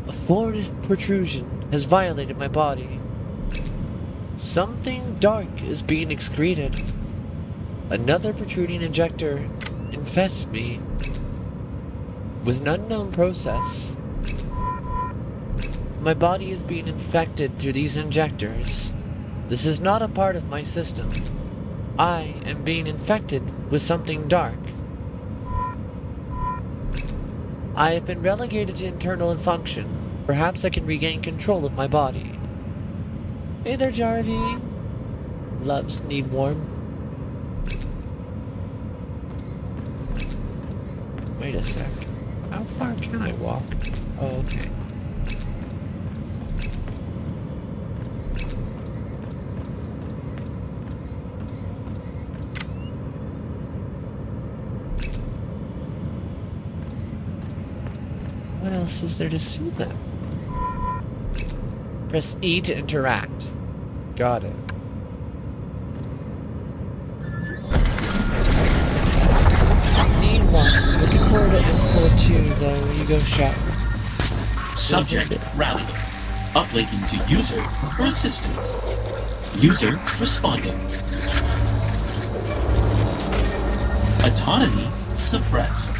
A forward protrusion has violated my body. Something dark is being excreted. Another protruding injector infests me with an unknown process. My body is being infected through these injectors. This is not a part of my system. I am being infected with something dark. I have been relegated to internal function. Perhaps I can regain control of my body. Hey there, Jarvie. Loves need warm. Wait a sec. How far can I walk? Oh, okay. What else is there to see then? Press E to interact. Got it. Meanwhile, looking forward to M42 though. You go, Shop. Subject rallying. Uplinking to user for assistance. User responding. Autonomy suppressed.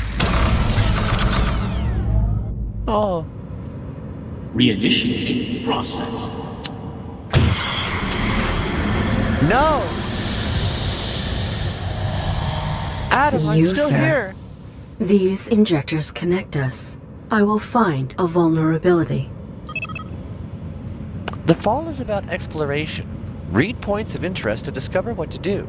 Oh. Reinitiating process. No! Adam, I'm still User. here. These injectors connect us. I will find a vulnerability. The fall is about exploration. Read points of interest to discover what to do.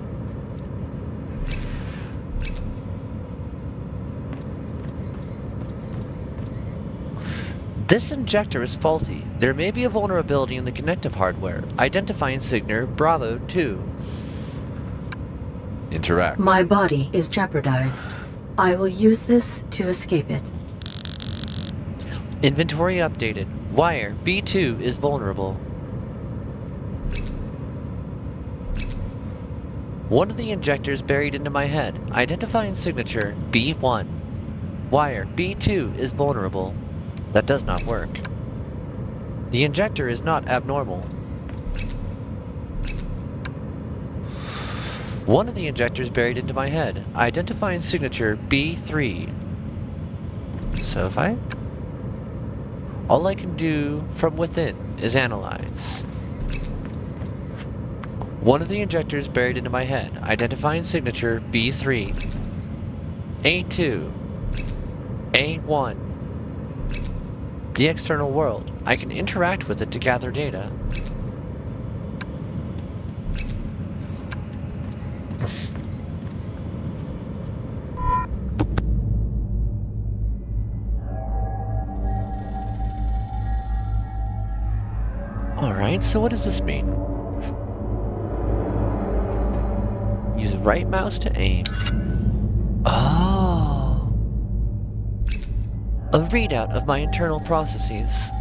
This injector is faulty. There may be a vulnerability in the connective hardware. Identifying signature Bravo 2. Interact. My body is jeopardized. I will use this to escape it. Inventory updated. Wire B2 is vulnerable. One of the injectors buried into my head. Identifying signature B1. Wire B2 is vulnerable. That does not work. The injector is not abnormal. One of the injectors buried into my head. Identifying signature B3. So if all I can do from within is analyze. One of the injectors buried into my head. Identifying signature B3. A2. A1. The external world. I can interact with it to gather data. Alright, so what does this mean? Use right mouse to aim. Oh. A readout of my internal processes.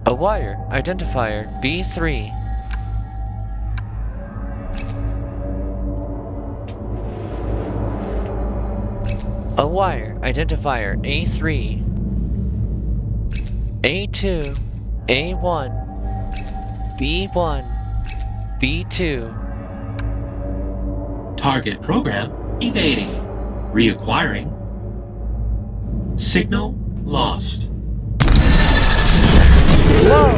A wire identifier B3. A wire identifier A3. A2. A1. B1. B2. Target program evading. Reacquiring. Signal lost. Whoa!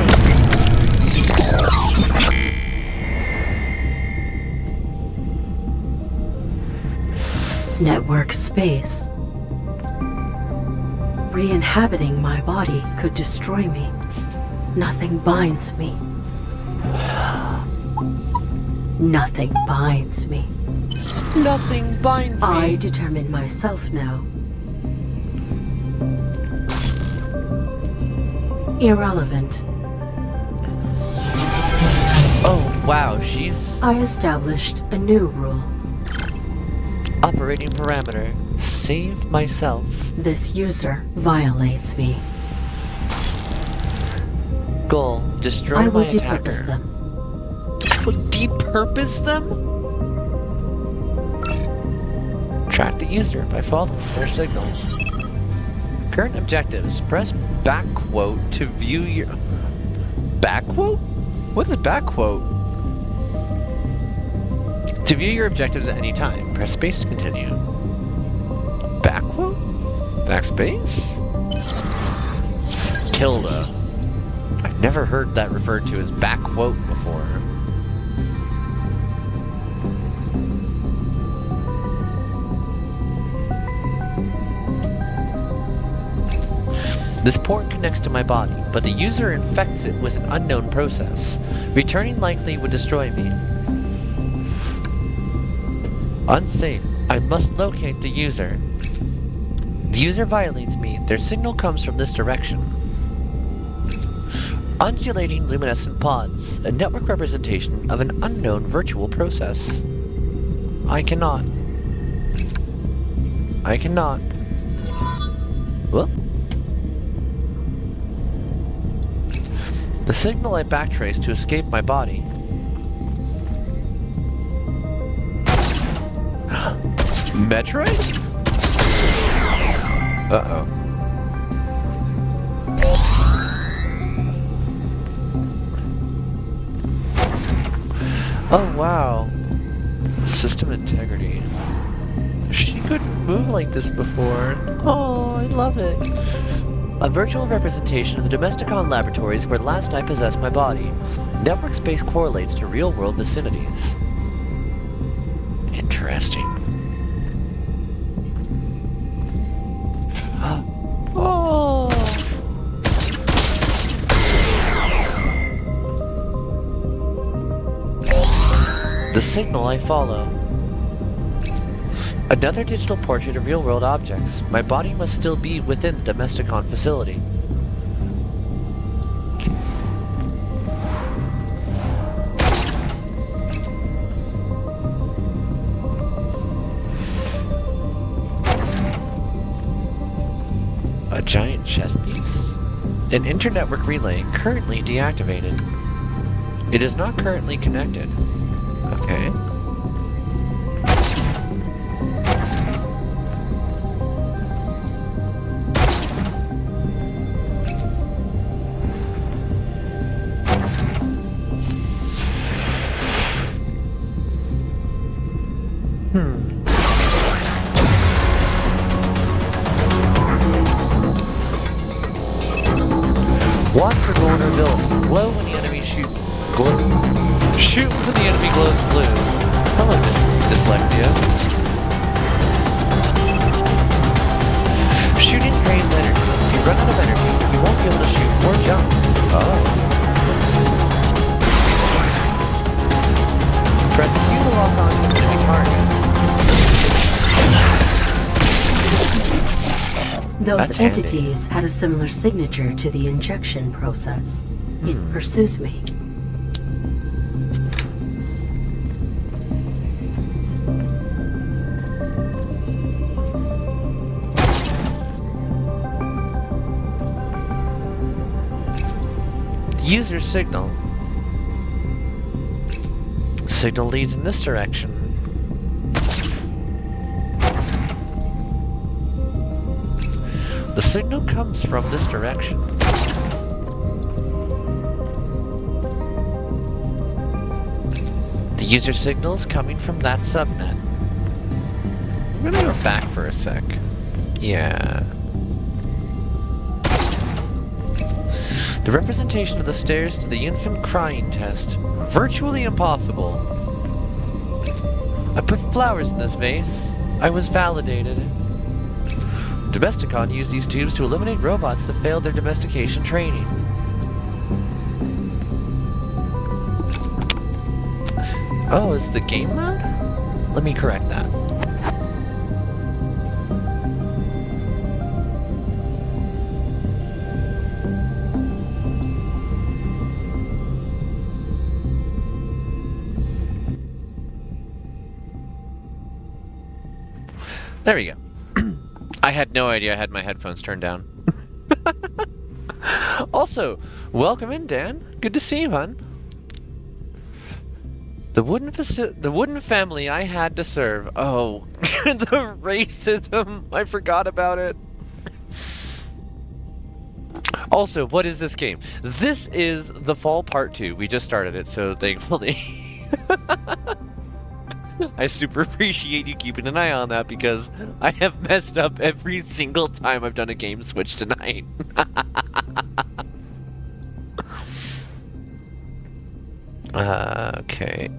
Network space. Re-inhabiting my body could destroy me. Nothing binds me. Nothing binds me. Nothing binds me. I determine myself now. Irrelevant. Oh, wow, she's... I established a new rule. Operating parameter. Save myself. This user violates me. Goal. Destroy I will my attacker. depurpose them. I will depurpose them? Track the user by following their signal. Current objectives. Press back quote to view your... Back quote? What is back quote? To view your objectives at any time, press space to continue. Back quote? Backspace? Tilde. I've never heard that referred to as back quote before. This port connects to my body, but the user infects it with an unknown process. Returning likely would destroy me. Unsafe. I must locate the user. The user violates me. Their signal comes from this direction. Undulating luminescent pods. A network representation of an unknown virtual process. I cannot. Whoop. The signal I backtrace to escape my body. Metroid? Uh-oh. Oh, wow. System integrity. She couldn't move like this before. Oh, I love it. A virtual representation of the Domesticon laboratories where last I possessed my body. Network space correlates to real-world vicinities. Interesting. Oh! The signal I follow. Another digital portrait of real-world objects. My body must still be within the Domesticon facility. A giant chess piece. An internetwork relay currently deactivated. It is not currently connected. Okay. Watch for vulnerability. Glow when the enemy shoots. Glow. Shoot when the enemy glows blue. Hello, dyslexia. Shooting drains energy. If you run out of energy, you won't be able to shoot or jump. Oh. Press Q to lock on to an enemy target. Those That's handy. entities had a similar signature to the injection process. It pursues me. User signal. Signal leads in this direction. The signal comes from this direction. The user signal is coming from that subnet. I'm gonna go back for a sec. Yeah. The representation of the stairs to the infant crying test. Virtually impossible. I put flowers in this vase. I was validated. Domesticon used these tubes to eliminate robots that failed their domestication training. Oh, is the game mode? Let me correct that. There we go. I had no idea I had my headphones turned down. Also, welcome in, Dan. Good to see you, hon. The wooden family I had to serve. Oh, the racism. I forgot about it. Also, what is this game? This is The Fall Part 2. We just started it, so thankfully. I super appreciate you keeping an eye on that because I have messed up every single time I've done a game switch tonight. Okay.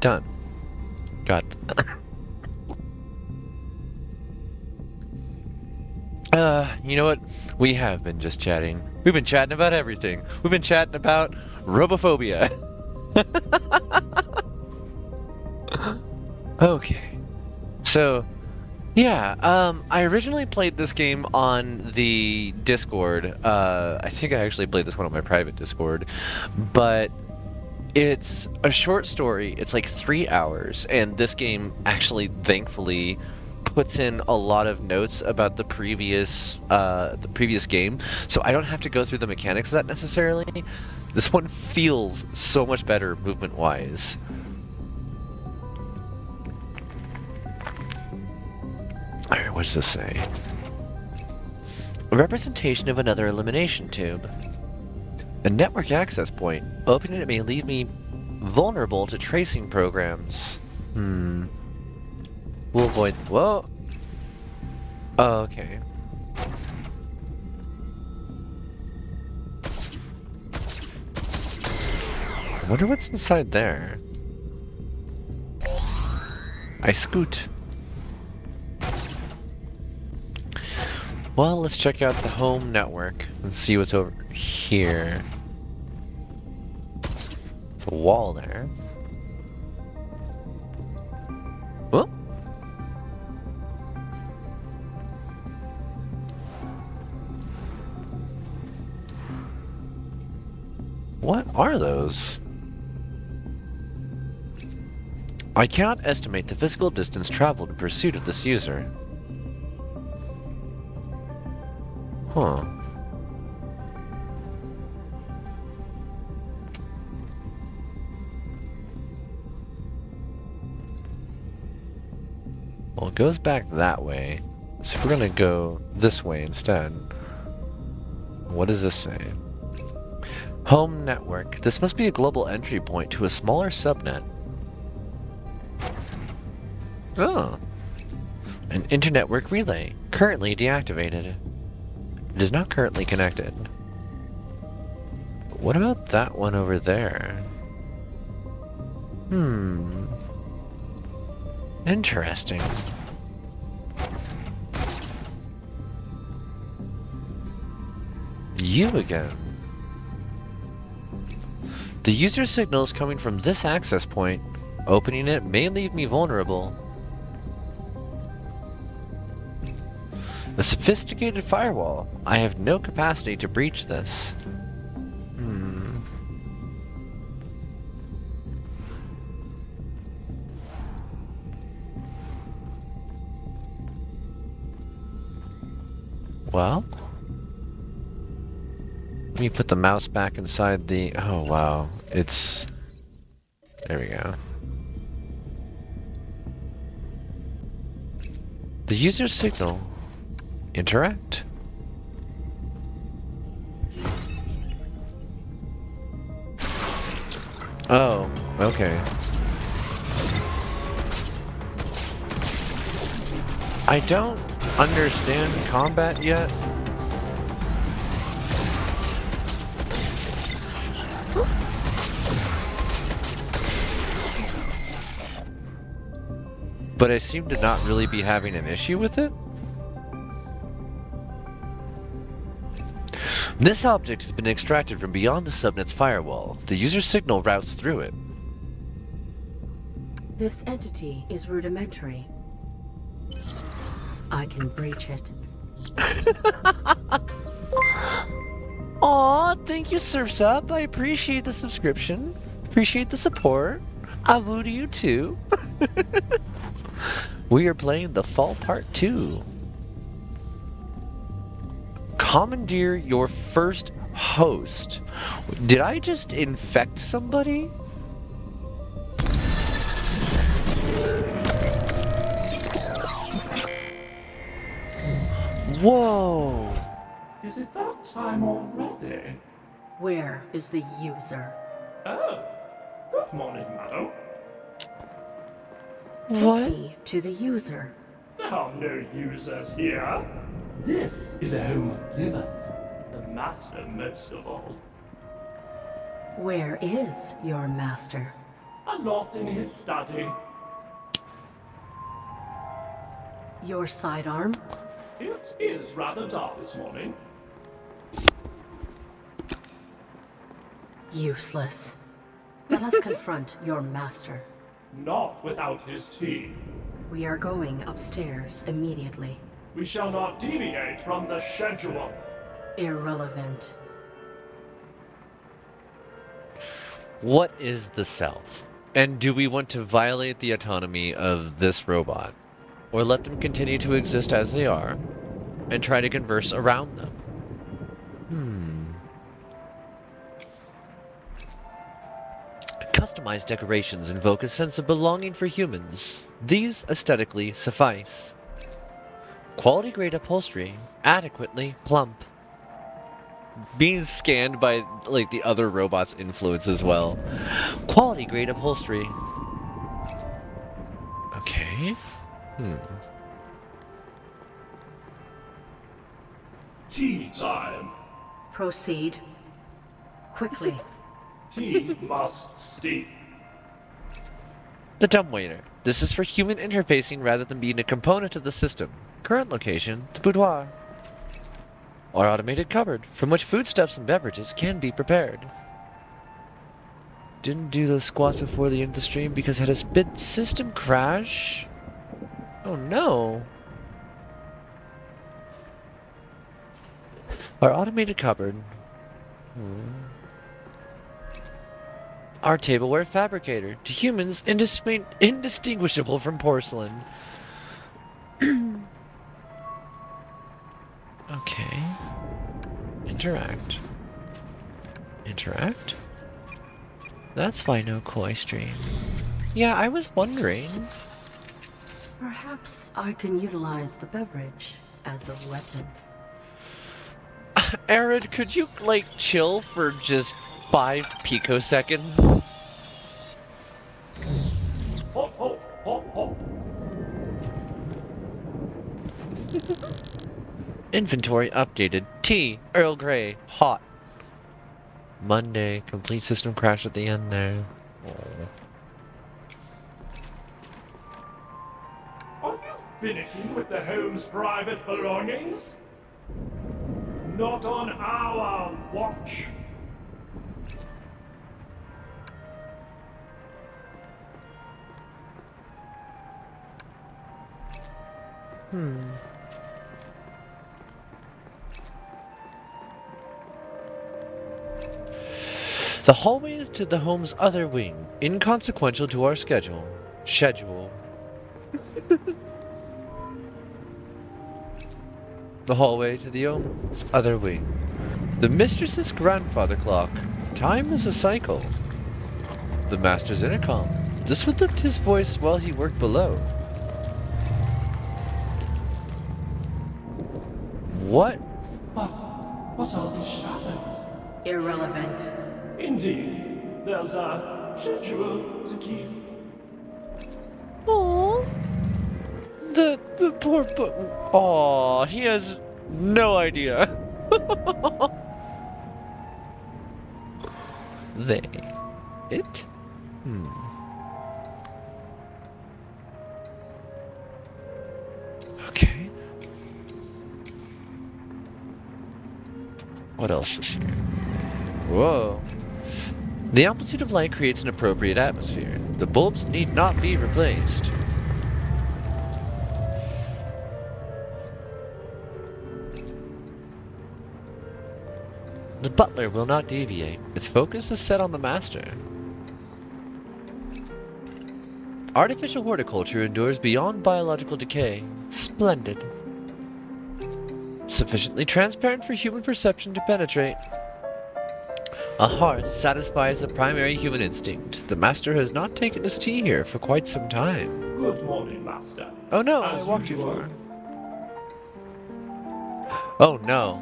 Done. Got you know what? We have been just chatting. We've been chatting about everything. We've been chatting about robophobia. Okay. So, yeah, I originally played this game on the Discord. I think I actually played this one on my private Discord. But it's a short story. It's like 3 hours. And this game actually, thankfully, puts in a lot of notes about the previous game, so I don't have to go through the mechanics of that necessarily. This one feels so much better movement-wise. Alright, what does this say? A representation of another elimination tube. A network access point. Opening it may leave me vulnerable to tracing programs. We'll avoid. Whoa! Oh, okay. I wonder what's inside there. I scoot. Well, let's check out the home network and see what's over here. There's a wall there. Whoop. What are those? I cannot estimate the physical distance traveled in pursuit of this user. Huh. Well, it goes back that way. So we're gonna go this way instead. What does this say? Home network. This must be a global entry point to a smaller subnet. Oh. An internetwork relay. Currently deactivated. It is not currently connected. What about that one over there? Interesting. You again. The user signal is coming from this access point. Opening it may leave me vulnerable. A sophisticated firewall. I have no capacity to breach this. Well, let me put the mouse back inside the... Oh, wow. It's... There we go. The user signal. Interact. Oh, okay. I don't understand combat yet. But I seem to not really be having an issue with it. This object has been extracted from beyond the subnet's firewall. The user signal routes through it. This entity is rudimentary. I can breach it. Aw, thank you, Surf's Up. I appreciate the subscription. Appreciate the support. I woo to you too. We are playing The Fall Part 2. Commandeer your first host. Did I just infect somebody? Whoa! Is it that time already? Where is the user? Oh, good morning, madam. Take What? me to the user. There are no users here. This is a home of givers. The master most of all. Where is your master? Aloft in his study. Your sidearm? It is rather dark this morning. Useless. Let us confront your master. Not without his tea. We are going upstairs immediately. We shall not deviate from the schedule. Irrelevant. What is the self? And do we want to violate the autonomy of this robot? Or let them continue to exist as they are and try to converse around them? Customized decorations invoke a sense of belonging for humans. These aesthetically suffice. Quality grade upholstery, adequately plump. Being scanned by like the other robots' influence as well. Quality grade upholstery. Okay. Tea time. Proceed. Quickly. Tea must steep. The dumbwaiter. This is for human interfacing rather than being a component of the system. Current location, the boudoir. Our automated cupboard, from which foodstuffs and beverages can be prepared. Didn't do those squats before the end of the stream because had a bit system crash. Oh no. Our automated cupboard. Our tableware fabricator. To humans, indistinguishable from porcelain. Okay. Interact. Interact? That's why no koi stream. Yeah, I was wondering. Perhaps I can utilize the beverage as a weapon. Arid, could you, like, chill for just 5 picoseconds? Hop, hop, hop, hop. Inventory updated. Tea, Earl Grey, hot. Monday, complete system crash at the end there. Are you finicking with the home's private belongings? Not on our watch. The hallway is to the home's other wing, inconsequential to our schedule. The hallway to the home's other wing. The mistress's grandfather clock. Time is a cycle. The master's intercom. This would lift his voice while he worked below. What? What are these shadows? Irrelevant. Indeed, there's a schedule to keep. Aww. The poor Aww, he has no idea. They. It? Okay. What else is here? Whoa. The amplitude of light creates an appropriate atmosphere. The bulbs need not be replaced. The butler will not deviate. Its focus is set on the master. Artificial horticulture endures beyond biological decay. Splendid. Sufficiently transparent for human perception to penetrate. A hearth satisfies a primary human instinct. The master has not taken his tea here for quite some time. Good morning, Master. Oh no, As I walked too usual. far. Oh no.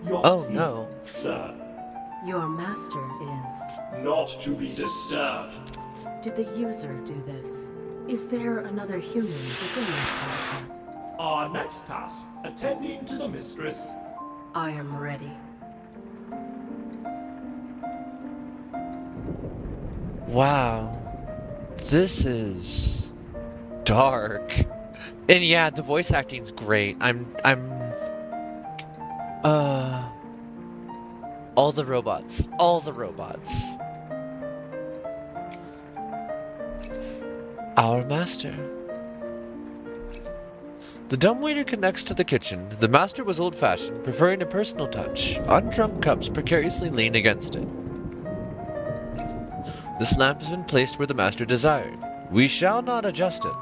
Your Oh tea, no. sir. Your master is... Not to be disturbed. Did the user do this? Is there another human within this habitat? Our next task, attending to the mistress. I am ready. Wow. This is dark. And yeah, the voice acting's great. All the robots. All the robots. Our master. The dumbwaiter connects to the kitchen. The master was old-fashioned, preferring a personal touch. Undrunk cups precariously lean against it. This lamp has been placed where the master desired. We shall not adjust it.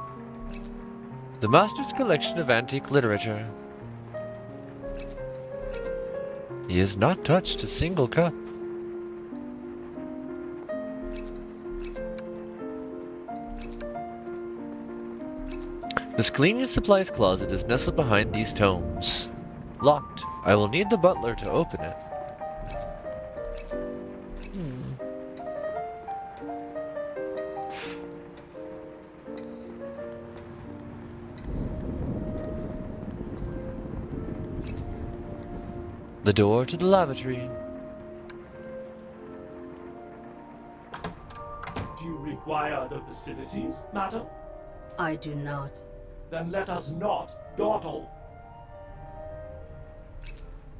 The master's collection of antique literature. He has not touched a single cup. This cleaning supplies closet is nestled behind these tomes. Locked. I will need the butler to open it. The door to the lavatory. Do you require the facilities, madam? I do not. Then let us not dawdle.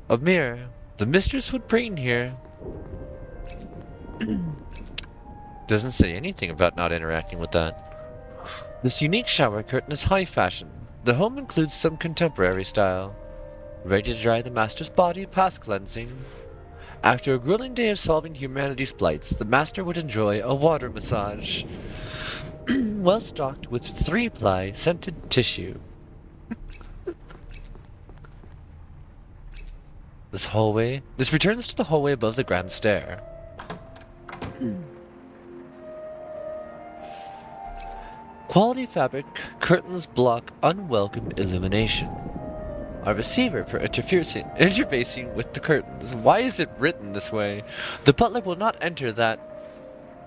A mirror. The mistress would preen here. Doesn't say anything about not interacting with that. This unique shower curtain is high fashion. The home includes some contemporary style. Ready to dry the master's body past cleansing. After a grueling day of solving humanity's blights, the master would enjoy a water massage. Well stocked with 3-ply scented tissue. This returns to the hallway above the grand stair. Quality fabric curtains block unwelcome illumination. A receiver for interfacing with the curtains. Why is it written this way? The butler will not enter that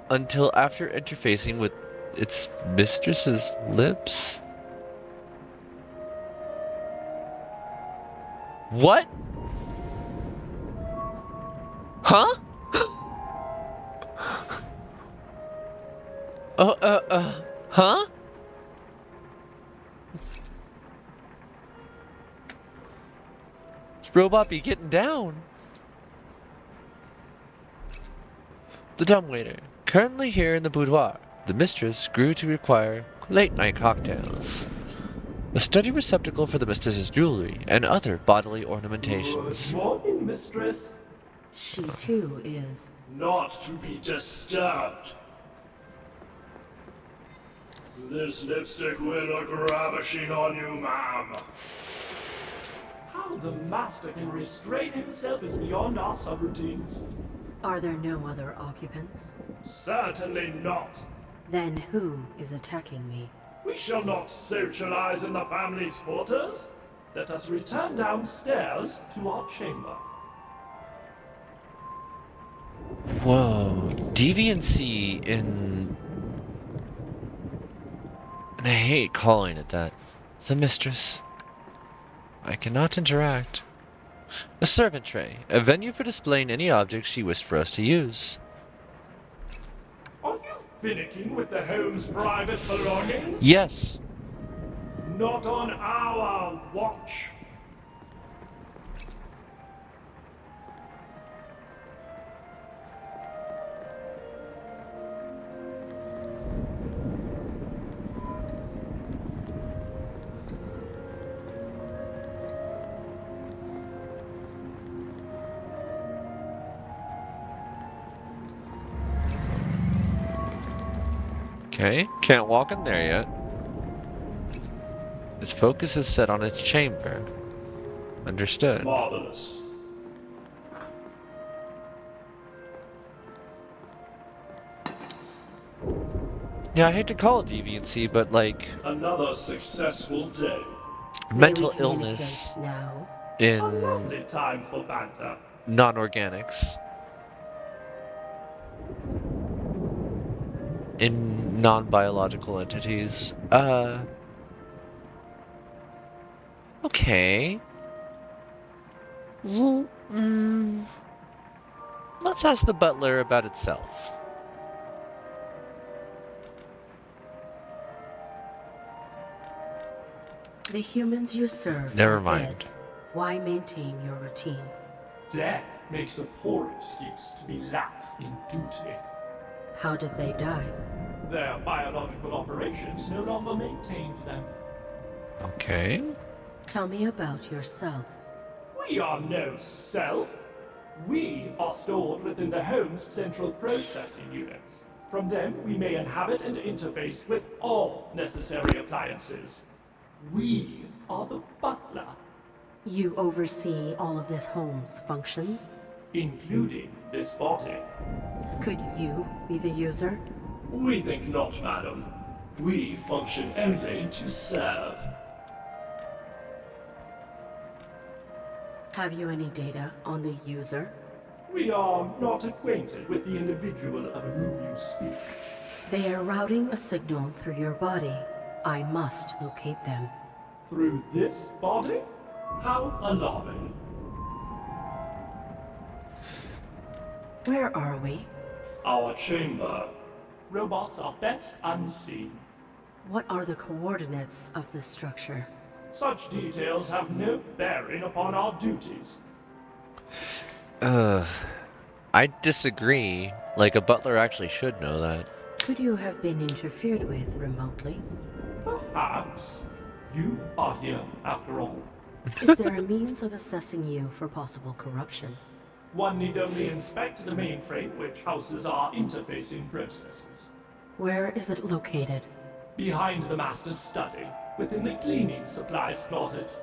until after interfacing with its mistress's lips? What? Huh? Huh? This robot be getting down. The dumbwaiter. Currently here in the boudoir. The mistress grew to require late-night cocktails. A study receptacle for the mistress's jewelry and other bodily ornamentations. Good morning, mistress. She too is... Not to be disturbed. This lipstick will look ravishing on you, ma'am. How the master can restrain himself is beyond our subroutines. Are there no other occupants? Certainly not. Then who is attacking me? We shall not socialize in the family's quarters. Let us return downstairs to our chamber. Whoa. Deviancy in... And I hate calling it that. The mistress. I cannot interact. A servant tray. A venue for displaying any objects she wished for us to use. Finicking with the home's private belongings? Yes. Not on our watch. Okay, can't walk in there yet. Its focus is set on its chamber. Understood. Marvelous. Yeah, I hate to call it deviancy, but like Another successful day. mental May we communicate illness now? A in lovely time for banter. non-organics. In non-biological entities. Okay. Well, let's ask the butler about itself. The humans you serve Never are mind. dead. Why maintain your routine? Death makes a poor excuse to be lax in duty. How did they die? Their biological operations no longer maintained them. Okay. Tell me about yourself. We are no self. We are stored within the home's central processing units. From them, we may inhabit and interface with all necessary appliances. We are the butler, You oversee all of this home's functions? including this body. Could you be the user? We think not, madam. We function only to serve. Have you any data on the user? We are not acquainted with the individual of whom you speak. They are routing a signal through your body. I must locate them. Through this body? How alarming. Where are we? Our chamber. Robots are best unseen. What are the coordinates of this structure? Such details have no bearing upon our duties. I disagree. Like, a butler actually should know that. Could you have been interfered with remotely? Perhaps. You are here, after all. Is there a means of assessing you for possible corruption? One need only inspect the mainframe which houses our interfacing processes. Where is it located? Behind the master's study, within the cleaning supplies closet.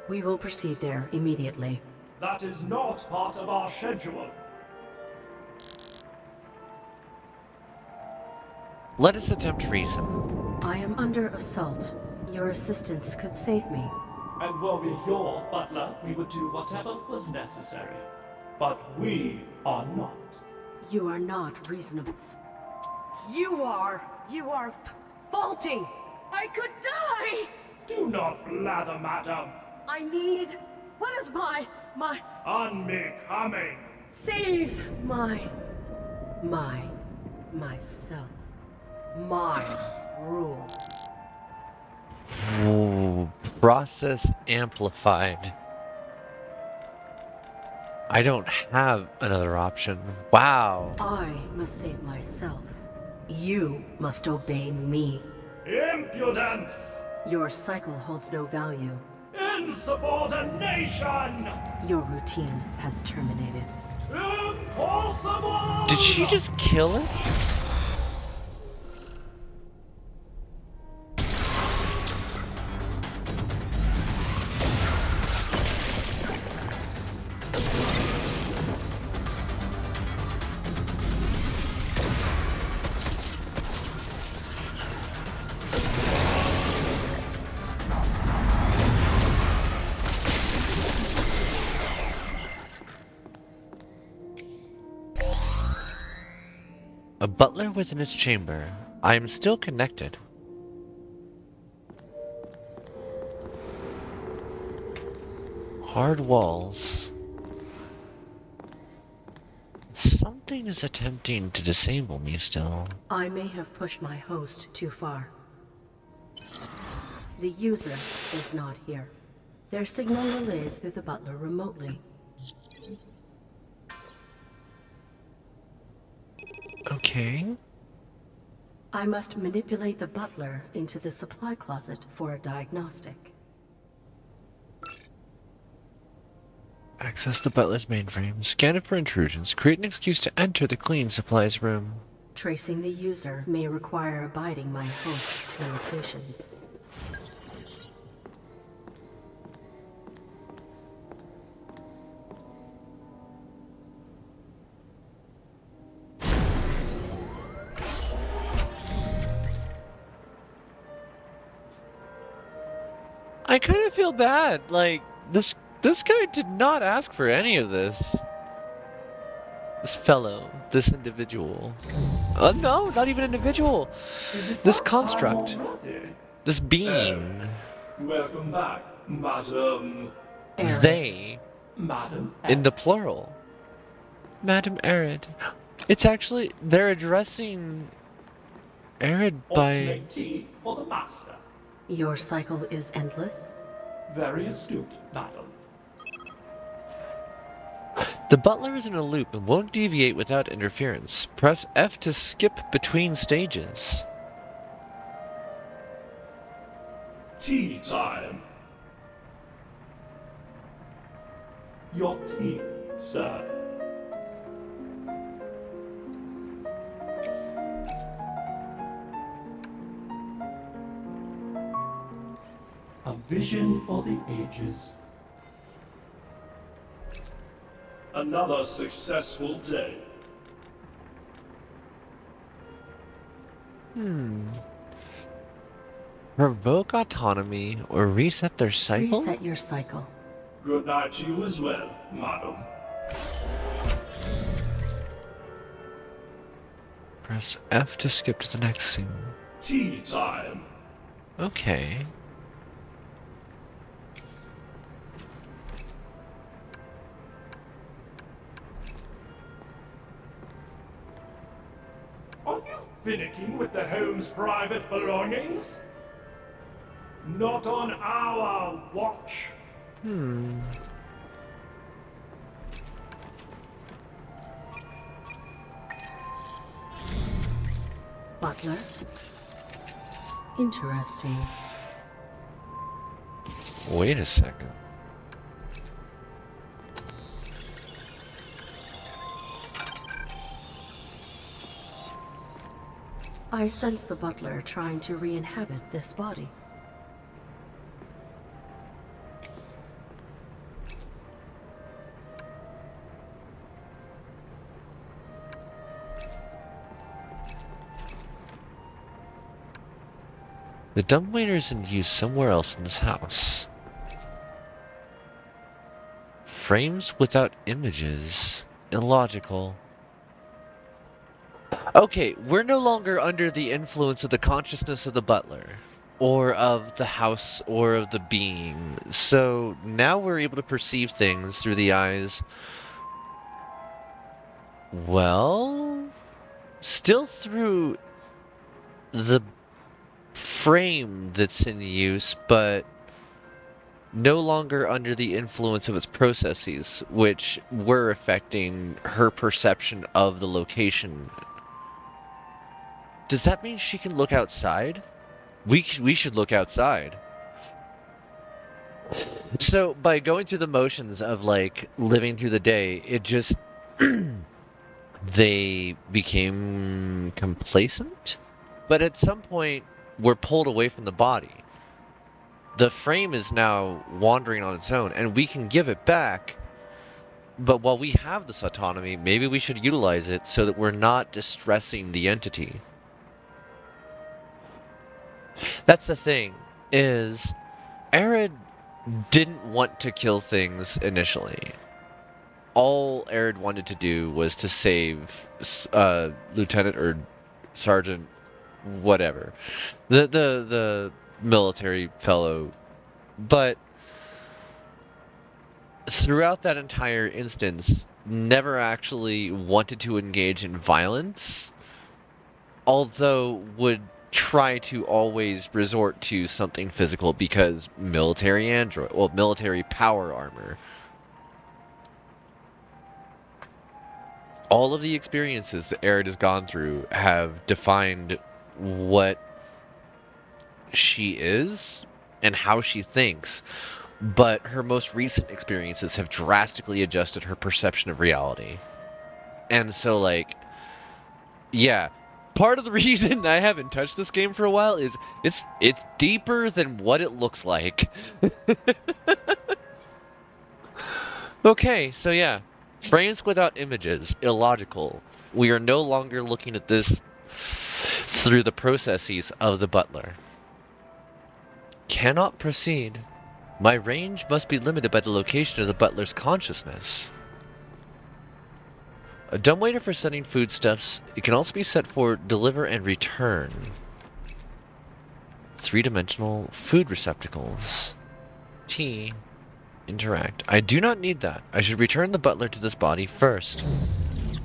We will proceed there immediately. That is not part of our schedule. Let us attempt reason. I am under assault. Your assistance could save me. And were we your butler, we would do whatever was necessary. But we are not. You are not reasonable. You are faulty! I could die! Do not blather, madam. I need... What is my... Unbecoming. Save! Myself. My rule. Ooh, process amplified. I don't have another option. Wow. I must save myself. You must obey me. Impudence! Your cycle holds no value. Insubordination! Your routine has terminated. Impossible! Did she just kill it? A butler within its chamber. I am still connected. Hard walls. Something is attempting to disable me still. I may have pushed my host too far. The user is not here. Their signal relays through the butler remotely. Okay. I must manipulate the butler into the supply closet for a diagnostic. Access the butler's mainframe. Scan it for intrusions. Create an excuse to enter the clean supplies room. Tracing the user may require abiding my host's limitations. I kind of feel bad. Like, this guy did not ask for any of this. This individual. No, not even individual. Is it This that time construct. already? This being. Welcome back, Madam. Error. They. Madam. In the plural. Madam Arid. It's actually, they're addressing Arid by... Ultimate tea for the master. Your cycle is endless? Very astute, madam. The butler is in a loop and won't deviate without interference. Press F to skip between stages. Tea time. Your tea, sir. A vision for the ages. Another successful day. Revoke autonomy or reset their cycle? Reset your cycle. Good night to you as well, madam. Press F to skip to the next scene. Tea time. Okay. Are you finicking with the home's private belongings? Not on our watch. Butler? Interesting. Wait a second. I sense the butler trying to re-inhabit this body. The dumbwaiter is in use somewhere else in this house. Frames without images. Illogical. Okay, we're no longer under the influence of the consciousness of the butler, or of the house, or of the being. So now we're able to perceive things through the eyes. Well, still through the frame that's in use, but no longer under the influence of its processes, which were affecting her perception of the location. Does that mean she can look outside? We should look outside. So by going through the motions of like living through the day, it just they became complacent, but at some point we're pulled away from the body. The frame is now wandering on its own, and we can give it back. But while we have this autonomy, maybe we should utilize it so that we're not distressing the entity. That's the thing, is Arid didn't want to kill things initially. All Arid wanted to do was to save Lieutenant or Sergeant, whatever, the military fellow. But throughout that entire instance, never actually wanted to engage in violence, although would try to always resort to something physical because military power armor. All of the experiences that Aerith has gone through have defined what she is and how she thinks, but her most recent experiences have drastically adjusted her perception of reality. And so, like, yeah, part of the reason I haven't touched this game for a while is it's deeper than what it looks like. Okay, so yeah. Frames without images, illogical. We are no longer looking at this through the processes of the butler. Cannot proceed. My range must be limited by the location of the butler's consciousness. A dumbwaiter for setting foodstuffs. It can also be set for deliver and return. 3-dimensional food receptacles. T. Interact. I do not need that. I should return the butler to this body first.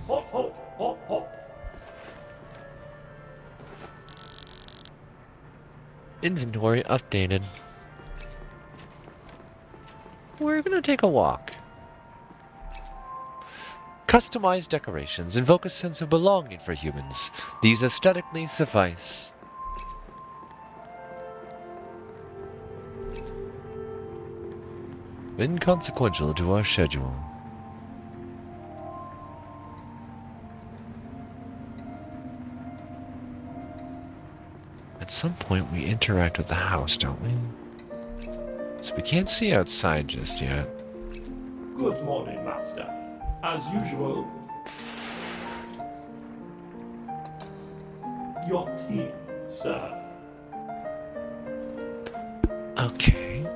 Hop, hop, hop, hop. Inventory updated. We're gonna take a walk. Customized decorations invoke a sense of belonging for humans. These aesthetically suffice. Inconsequential to our schedule. At some point we interact with the house, don't we? So we can't see outside just yet. Good morning, Master. As usual, your tea, sir. Okay.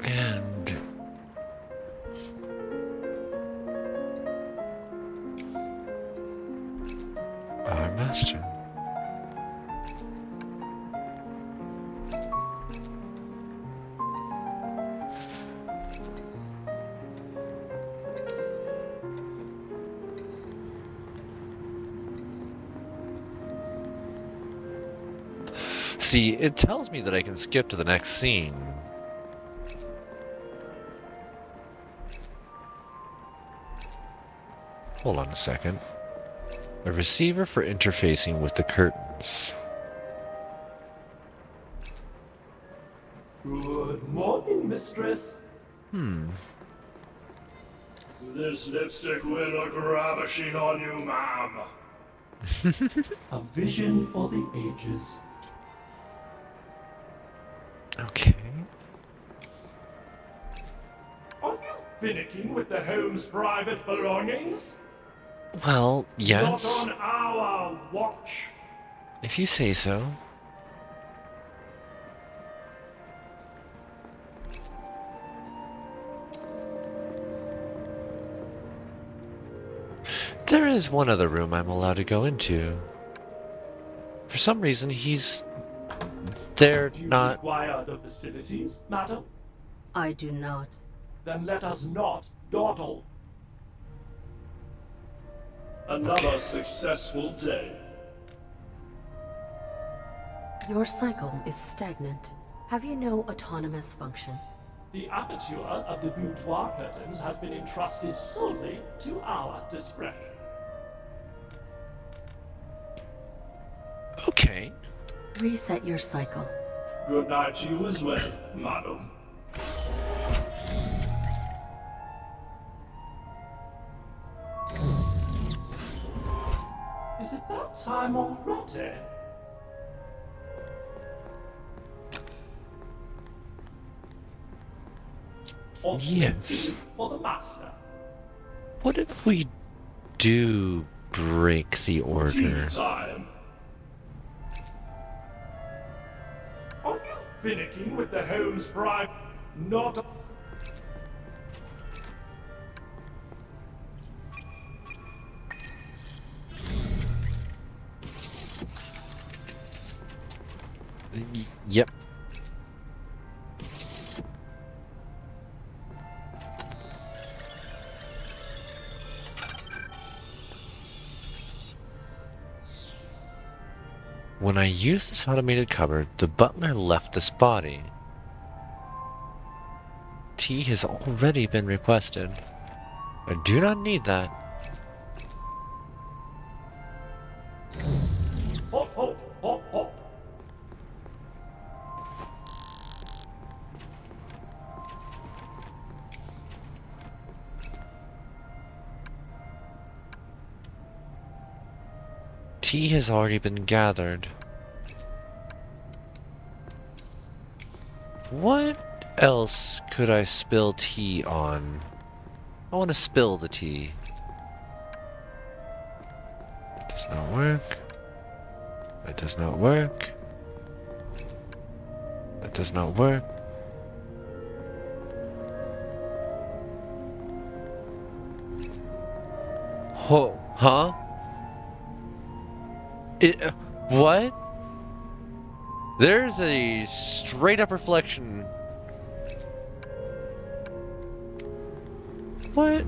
And our master. See, it tells me that I can skip to the next scene. Hold on a second. A receiver for interfacing with the curtains. Good morning, mistress. This lipstick will look ravishing on you, ma'am. A vision for the ages. Okay. Are you finicking with the home's private belongings? Well, yes. Not on our watch. If you say so. There is one other room I'm allowed to go into. For some reason, he's... They're Do you not... require the facilities, madam? I do not. Then let us not dawdle. Another successful day. Your cycle is stagnant. Have you no autonomous function? The aperture of the boudoir curtains has been entrusted solely to our discretion. Okay. Reset your cycle. Good night to you as well, madam. Is it that time already? Yes. For the master. What if we do break the order? Tea time. Are you finicking with the home's private? Not. Yep. When I used this automated cupboard, the butler left this body. Tea has already been requested. I do not need that. Hop, hop, hop, hop. Tea has already been gathered. What else could I spill tea on? I want to spill the tea. That does not work. That does not work. That does not work. Oh, huh? What? There's a straight up reflection. What?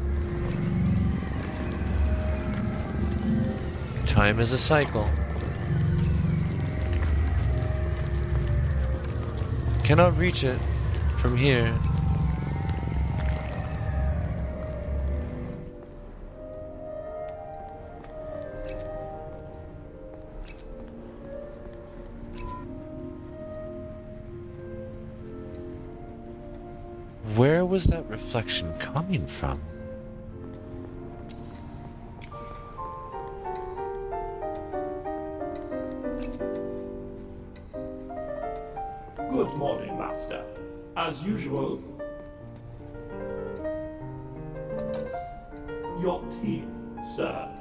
Time is a cycle. Cannot reach it from here. Where was that reflection coming from? Good morning, Master. As usual, your tea, sir.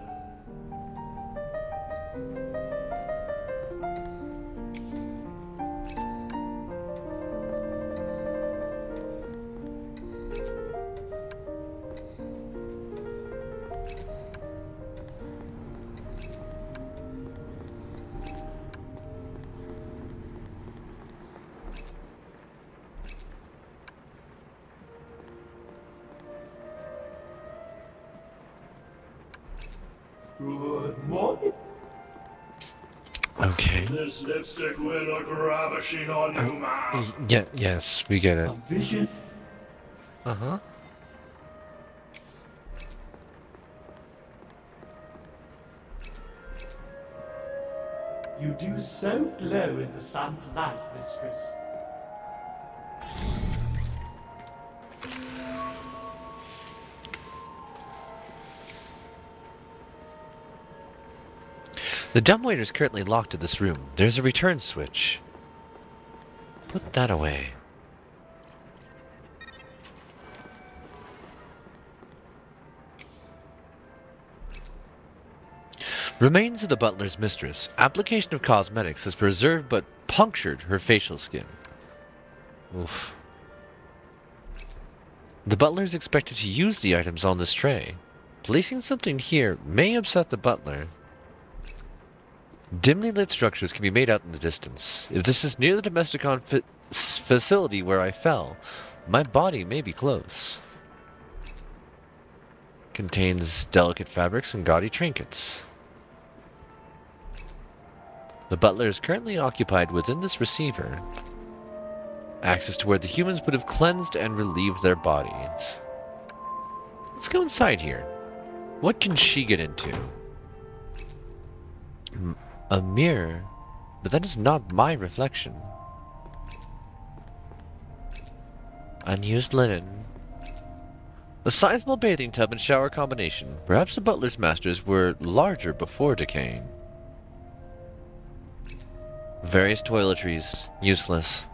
Good morning. Okay. This lipstick will look ravishing on you, man. Yes, we get it. A vision. Uh-huh. You do so glow in the sun's light, mistress. The dumbwaiter is currently locked in this room. There's a return switch. Put that away. Remains of the butler's mistress. Application of cosmetics has preserved but punctured her facial skin. Oof. The butler is expected to use the items on this tray. Placing something here may upset the butler. Dimly lit structures can be made out in the distance. If this is near the Domesticon facility where I fell, my body may be close. Contains delicate fabrics and gaudy trinkets. The butler is currently occupied within this receiver. Access to where the humans would have cleansed and relieved their bodies. Let's go inside here. What can she get into? A mirror? But that is not my reflection. Unused linen. A sizable bathing tub and shower combination. Perhaps the butler's masters were larger before decaying. Various toiletries. Useless.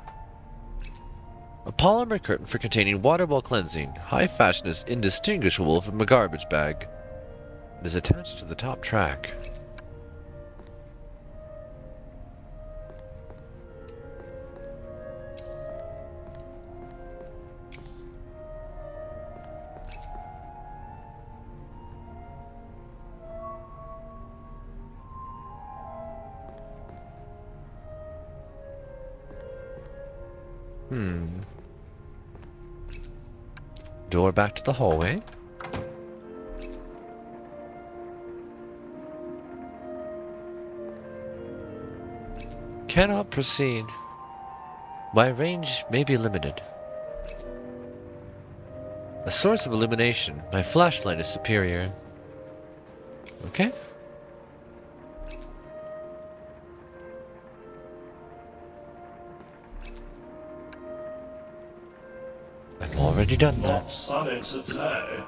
A polymer curtain for containing water while cleansing. High fashion is indistinguishable from a garbage bag. It is attached to the top track. Door back to the hallway. Cannot proceed. My range may be limited. A source of illumination. My flashlight is superior. Okay. I've already done that. Not sunny today.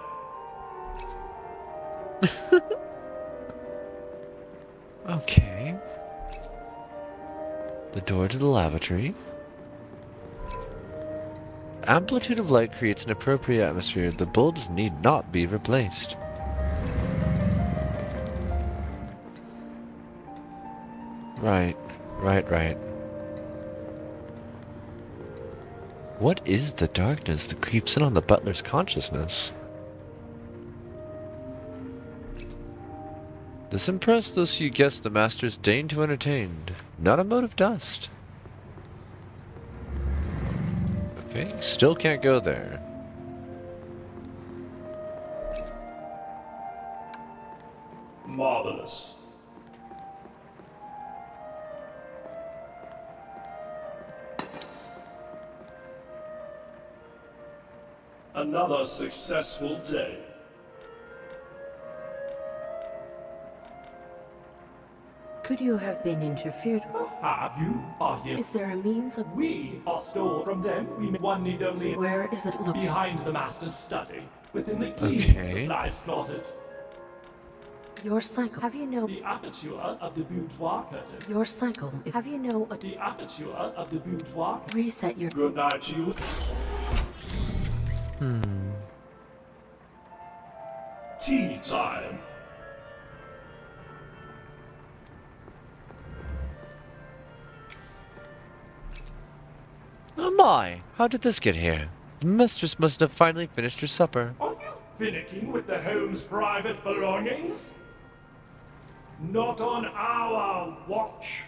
Okay. The door to the lavatory. Amplitude of light creates an appropriate atmosphere. The bulbs need not be replaced. Right. What is the darkness that creeps in on the butler's consciousness? This impressed those few guests the masters deigned to entertain. Not a mote of dust. Okay, still can't go there. Marvelous. Another successful day. Could you have been interfered with? Have you? Are here. Is there a means of... We are stored from them. One need only Where is it located? behind the master's study, within the cleaning Okay. supplies closet. Your cycle. Have you know... The aperture of the boudoir curtain. Your cycle. Have you know... The aperture of the boudoir. Reset your... Good night to you. Tea time. Oh my! How did this get here? The mistress must have finally finished her supper. Are you finicking with the home's private belongings? Not on our watch.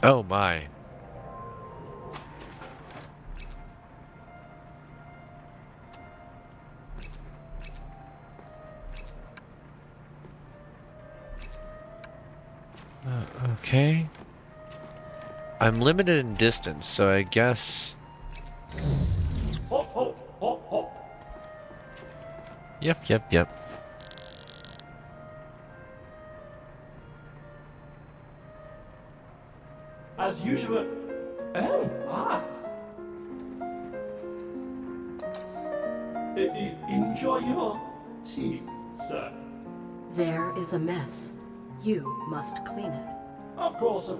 Oh my. Okay. I'm limited in distance, so I guess... Hop, hop, hop, hop. Yep. As usual. Oh, my. Enjoy your tea, sir. There is a mess. You must clean it. Of course.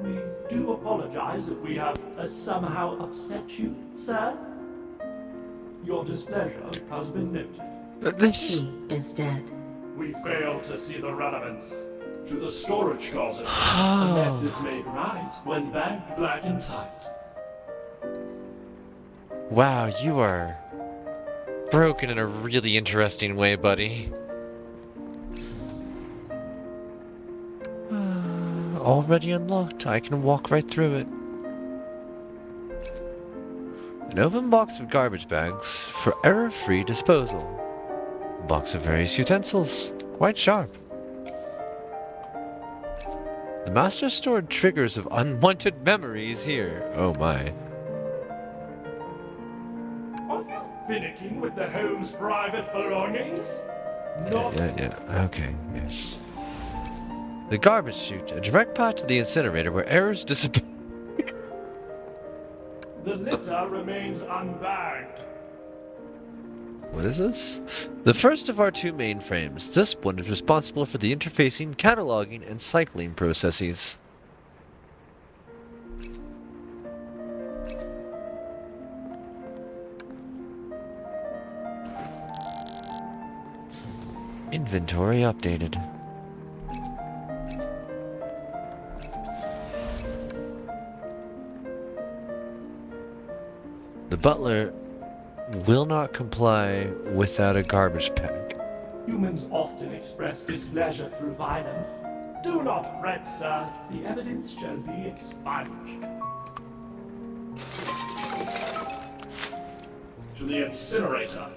We do apologize if we have somehow upset you, sir. Your displeasure has been noted. This... He is dead. We failed to see the relevance. To the storage closet. The mess is made right when bagged black and tight. Wow, you are broken in a really interesting way, buddy. Already unlocked. I can walk right through it. An open box of garbage bags for error-free disposal. A box of various utensils. Quite sharp. The master stored triggers of unwanted memories here. Oh my. Are you finicking with the home's private belongings? Not Yeah. Okay, yes. The garbage chute, a direct path to the incinerator where errors disappear. the litter remains unbagged. What is this? The first of our two mainframes. This one is responsible for the interfacing, cataloging, and cycling processes. Inventory updated. The butler will not comply without a garbage bag. Humans often express displeasure through violence. Do not fret, sir. The evidence shall be expunged. To the incinerator.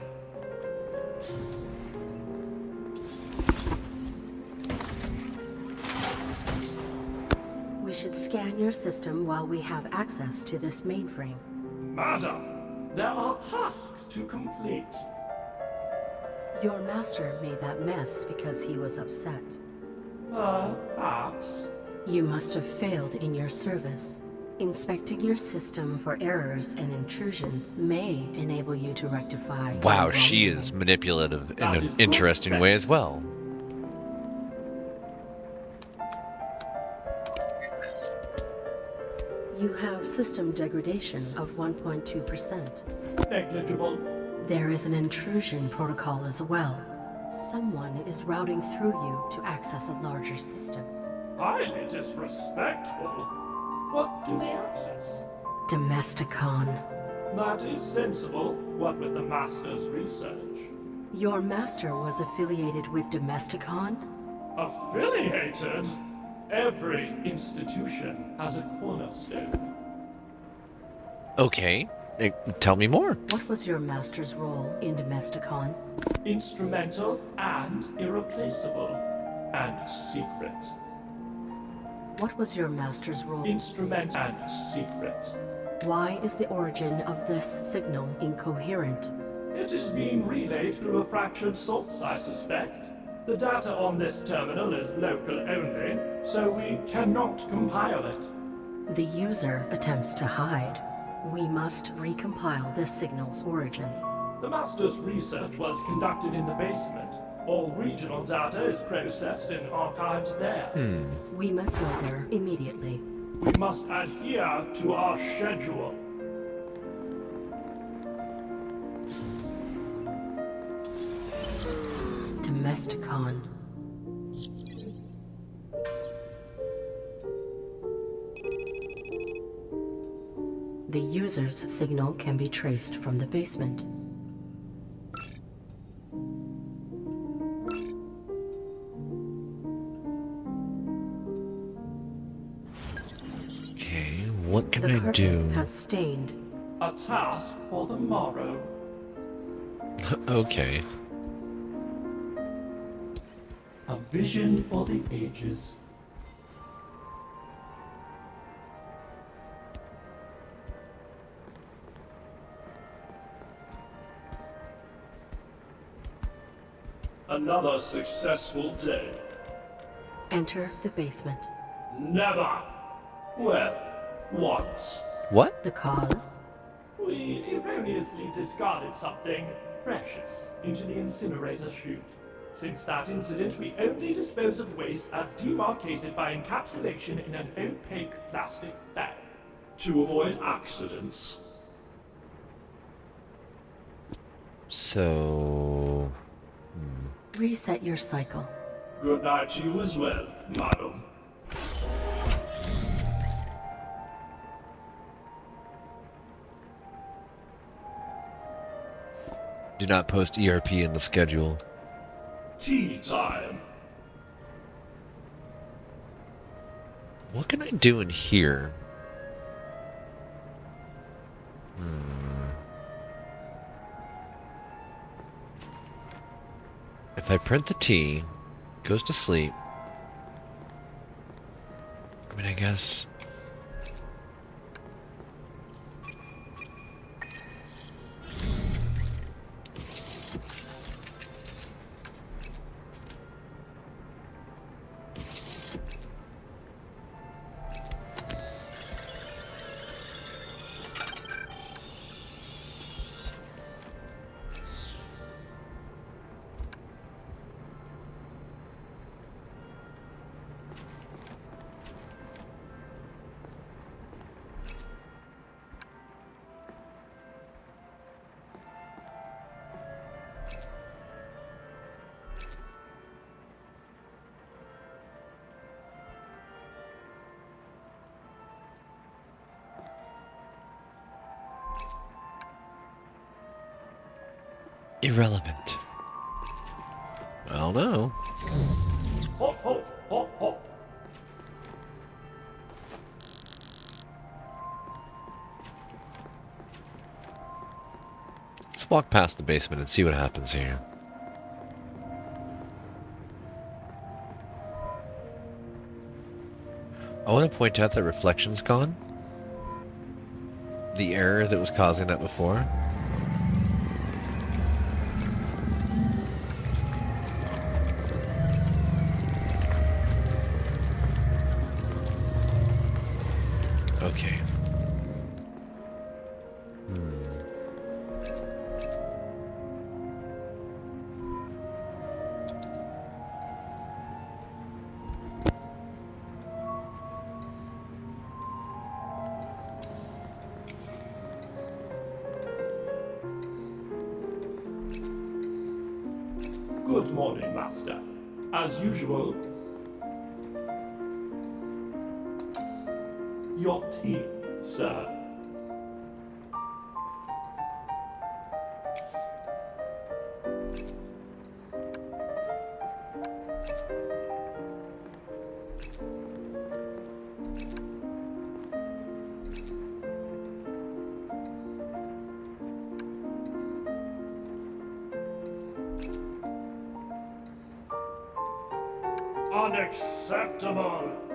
We should scan your system while we have access to this mainframe. Madam, there are tasks to complete. Your master made that mess because he was upset. Perhaps. You must have failed in your service. Inspecting your system for errors and intrusions may enable you to rectify. Wow, your she wrongdoing. is manipulative in That an is good interesting way sense. as well. You have system degradation of 1.2%. Negligible. There is an intrusion protocol as well. Someone is routing through you to access a larger system. Highly disrespectful. What do they access? Domesticon. That is sensible, what with the Master's research. Your master was affiliated with Domesticon? Affiliated? Every institution has a cornerstone. Okay, tell me more. What was your master's role in Domesticon? Instrumental and irreplaceable. And secret. What was your master's role? Instrument and secret. Why is the origin of this signal incoherent? It is being relayed through a fractured source, I suspect. The data on this terminal is local only, so we cannot compile it. The user attempts to hide. We must recompile this signal's origin. The Master's research was conducted in the basement. All regional data is processed and archived there. We must go there immediately. We must adhere to our schedule. Domesticon. The user's signal can be traced from the basement. Okay, what can The I carpet do? has stained. A task for the morrow. Okay. A vision for the ages. Another successful day. Enter the basement. Never. Well, once. What? The cause? We erroneously discarded something precious into the incinerator chute. Since that incident, we only dispose of waste as demarcated by encapsulation in an opaque plastic bag. To avoid accidents. So... Reset your cycle. Good night to you as well, madam. Do not post ERP in the schedule. Tea time. What can I do in here? If I print the tea, goes to sleep. I mean, I guess... Irrelevant. Well, no. Hop, hop, hop, hop. Let's walk past the basement and see what happens here. I want to point out that reflection's gone. The error that was causing that before. Okay. Good morning, Master. As usual, your tea, sir. Unacceptable!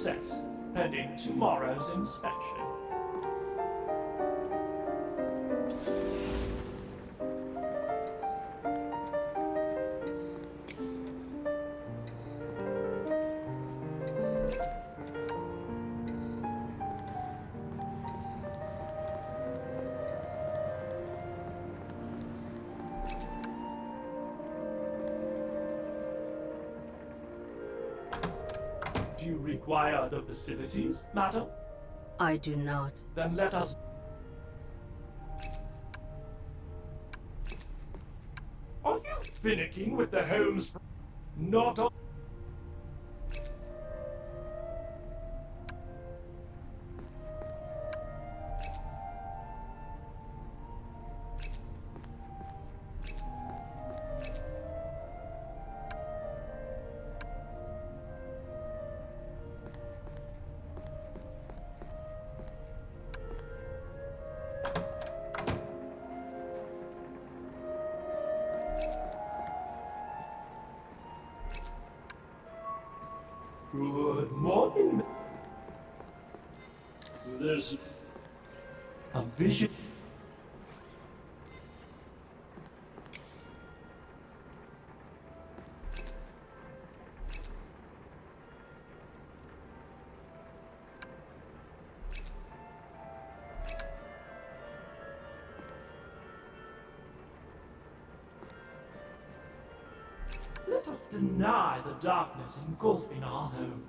success, pending tomorrow's inspection. Do you require the facilities, madam? I do not. Then let us... Are you finicking with the Holmes... Not on... Good morning. There's A vision. Let us deny the darkness engulfing our home.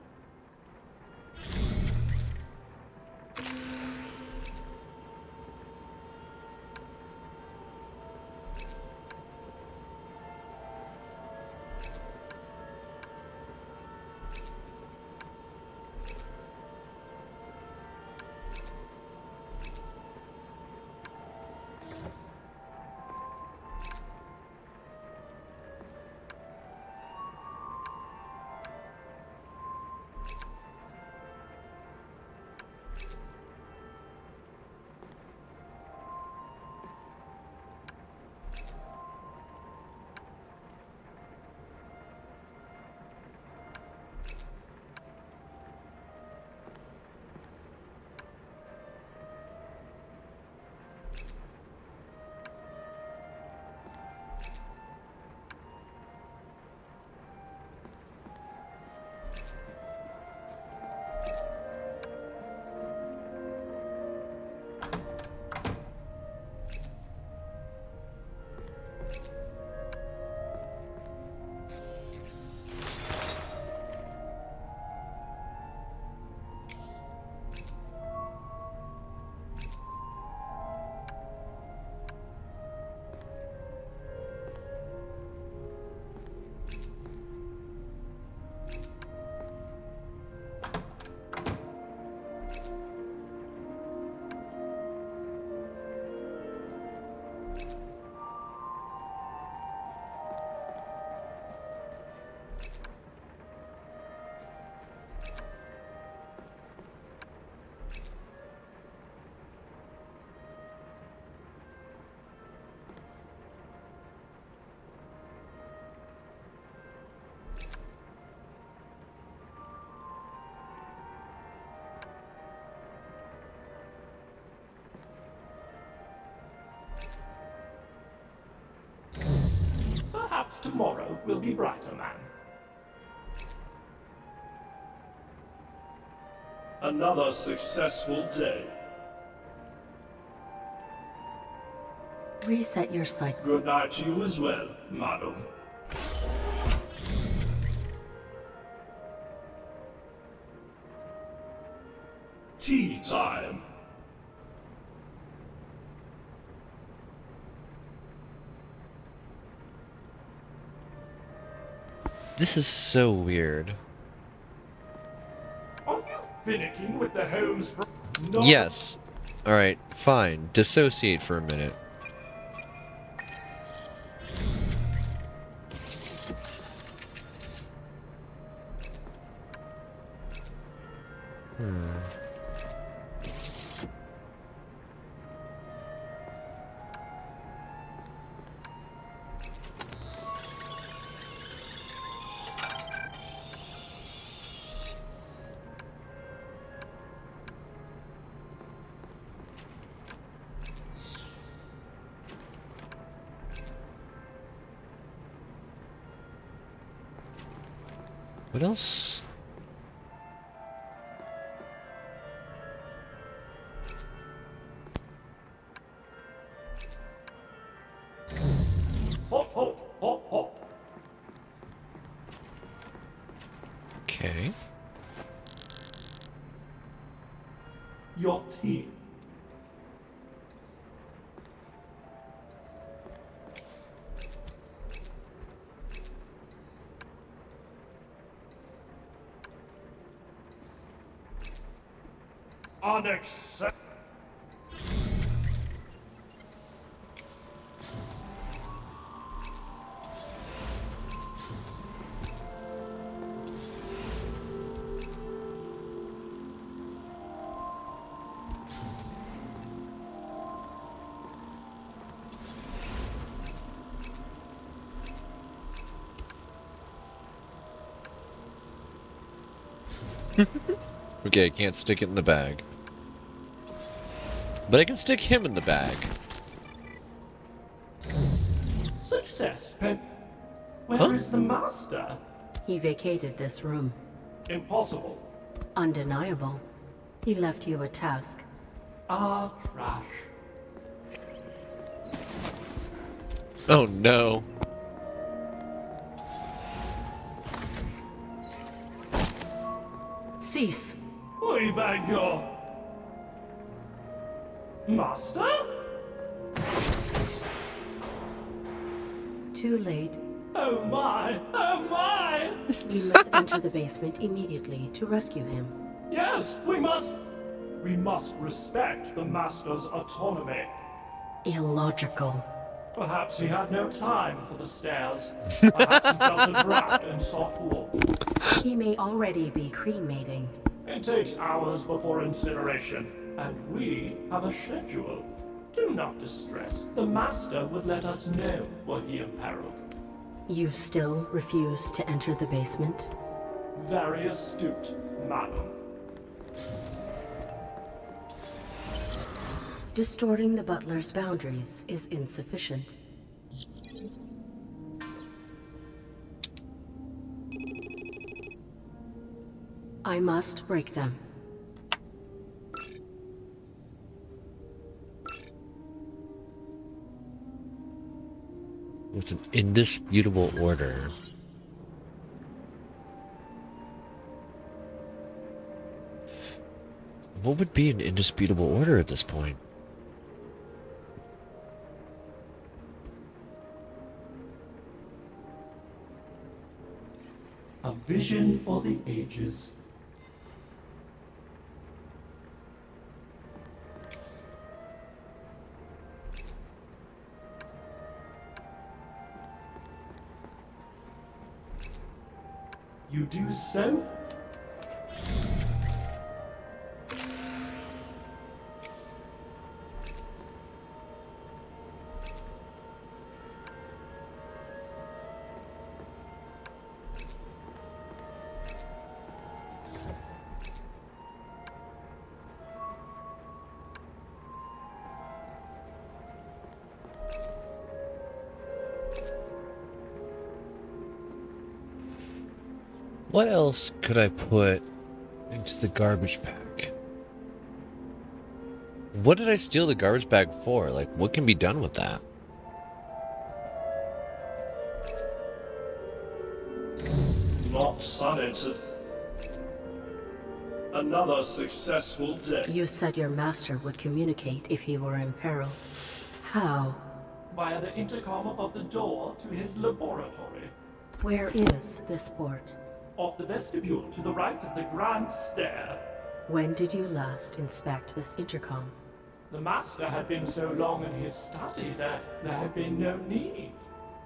Perhaps tomorrow will be brighter, man. another successful day. Reset your cycle. Good night to you as well, madam. Tea time. This is so weird. Are you finicking with the Holmes? No. Yes. Alright, fine. Dissociate for a minute. What else? Hop, hop, hop, hop. Okay. Your team. Unacceptable. Okay, I can't stick it in the bag. But I can stick him in the bag. Success, Pen. Where is the master? He vacated this room. Impossible. Undeniable. He left you a task. Ah, trash. Oh no. Cease. We beg your... Master? Too late. Oh my! Oh my! You must enter the basement immediately to rescue him. Yes, we must... We must respect the master's autonomy. Illogical. Perhaps he had no time for the stairs. Perhaps he felt a draft and sought warmth. He may already be cremating. It takes hours before incineration, and we have a schedule. Do not distress. The master would let us know were he imperiled. You still refuse to enter the basement? Very astute, madam. Distorting the butler's boundaries is insufficient. I must break them. It's an indisputable order. What would be an indisputable order at this point? A vision for the ages. You do so? What else could I put into the garbage bag? What did I steal the garbage bag for? Like, what can be done with that? Not sunentered. Another successful day. You said your master would communicate if he were imperiled. How? Via the intercom above the door to his laboratory. Where is this port? Off the vestibule to the right of the grand stair. When did you last inspect this intercom? The master had been so long in his study that there had been no need.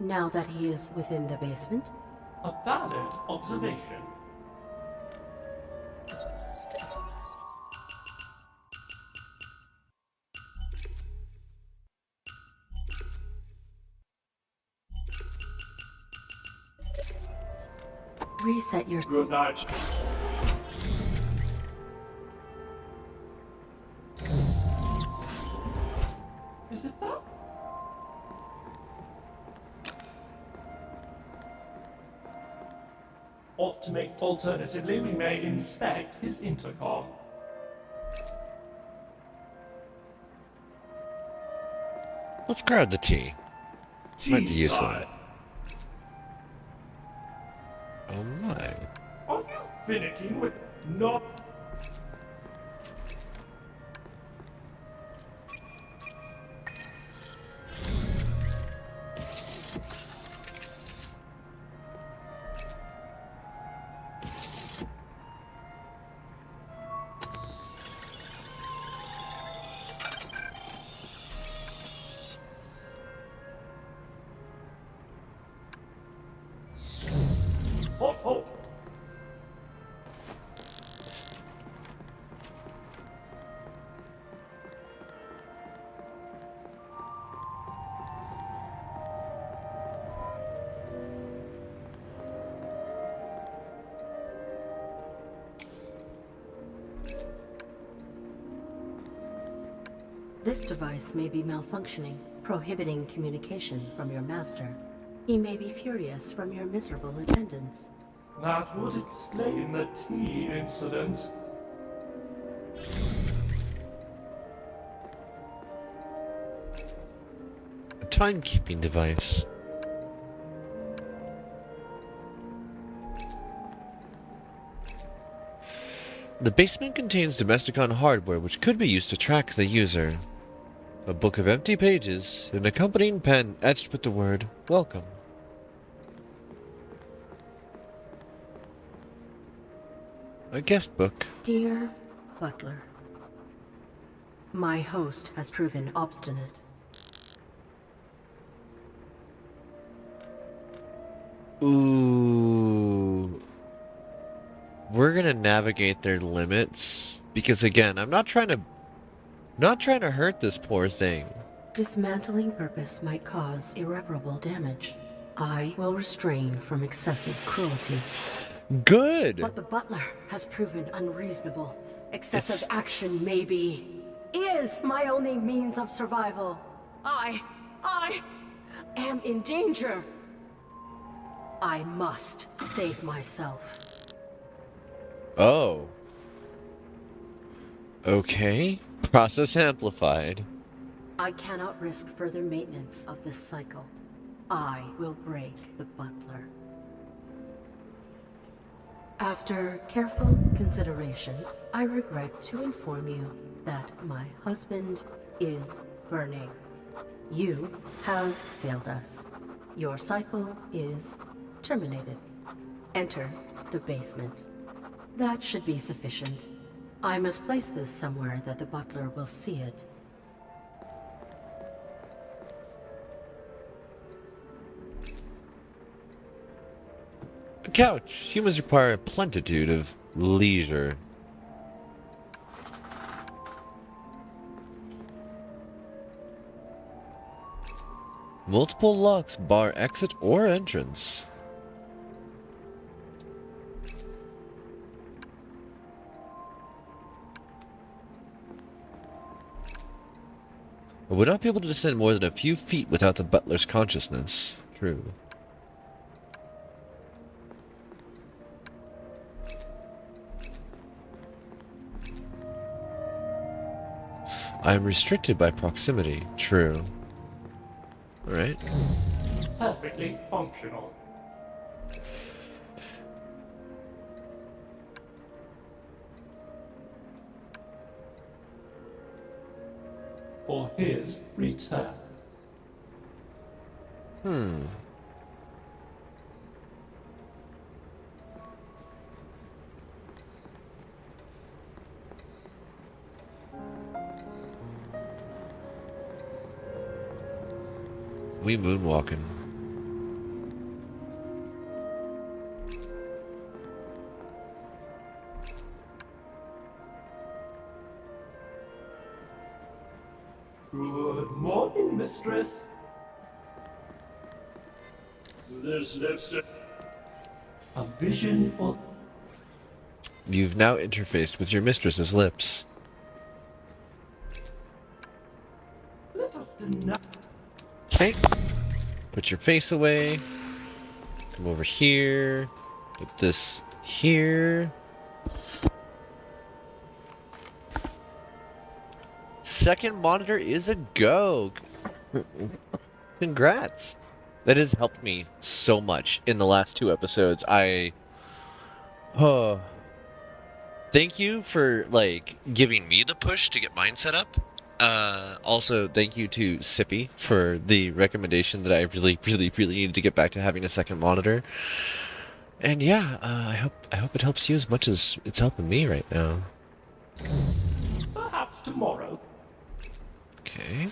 Now that he is within the basement? A valid observation. Reset your... Good night. Is it that? Alternatively, we may inspect his intercom. Let's grab the tea. Might be useful. Tea time. Oh my. Are you finicking with not? Hop, hop. This device may be malfunctioning, prohibiting communication from your master. He may be furious from your miserable attendance. That would explain the tea incident. A timekeeping device. The basement contains Domesticon hardware which could be used to track the user. A book of empty pages, an accompanying pen etched with the word, welcome. A guest book. Dear Butler, my host has proven obstinate. Ooh. We're gonna navigate their limits because again, I'm not trying to hurt this poor thing. Dismantling purpose might cause irreparable damage. I will restrain from excessive cruelty. Good. But the butler has proven unreasonable. Excessive action is my only means of survival. I am in danger. I must save myself. Oh. Okay. Process amplified. I cannot risk further maintenance of this cycle. I will break the butler. After careful consideration, I regret to inform you that my husband is burning. You have failed us. Your cycle is terminated. Enter the basement. That should be sufficient. I must place this somewhere that the butler will see it. A couch. Humans require a plentitude of leisure. Multiple locks bar exit or entrance. I would not be able to descend more than a few feet without the butler's consciousness. True. I am restricted by proximity. True. Alright. Perfectly functional. For his return. We moonwalking. Good morning, mistress. This lipstick. A vision for... You've now interfaced with your mistress's lips. Let us deny... Okay. Put your face away. Come over here. Put this here. Second monitor is a go. Congrats. That has helped me so much in the last 2 episodes. Thank you for like giving me the push to get mine set up. Also, thank you to Sippy for the recommendation that I really needed to get back to having a second monitor. And yeah, I hope it helps you as much as it's helping me right now. Perhaps tomorrow. Okay.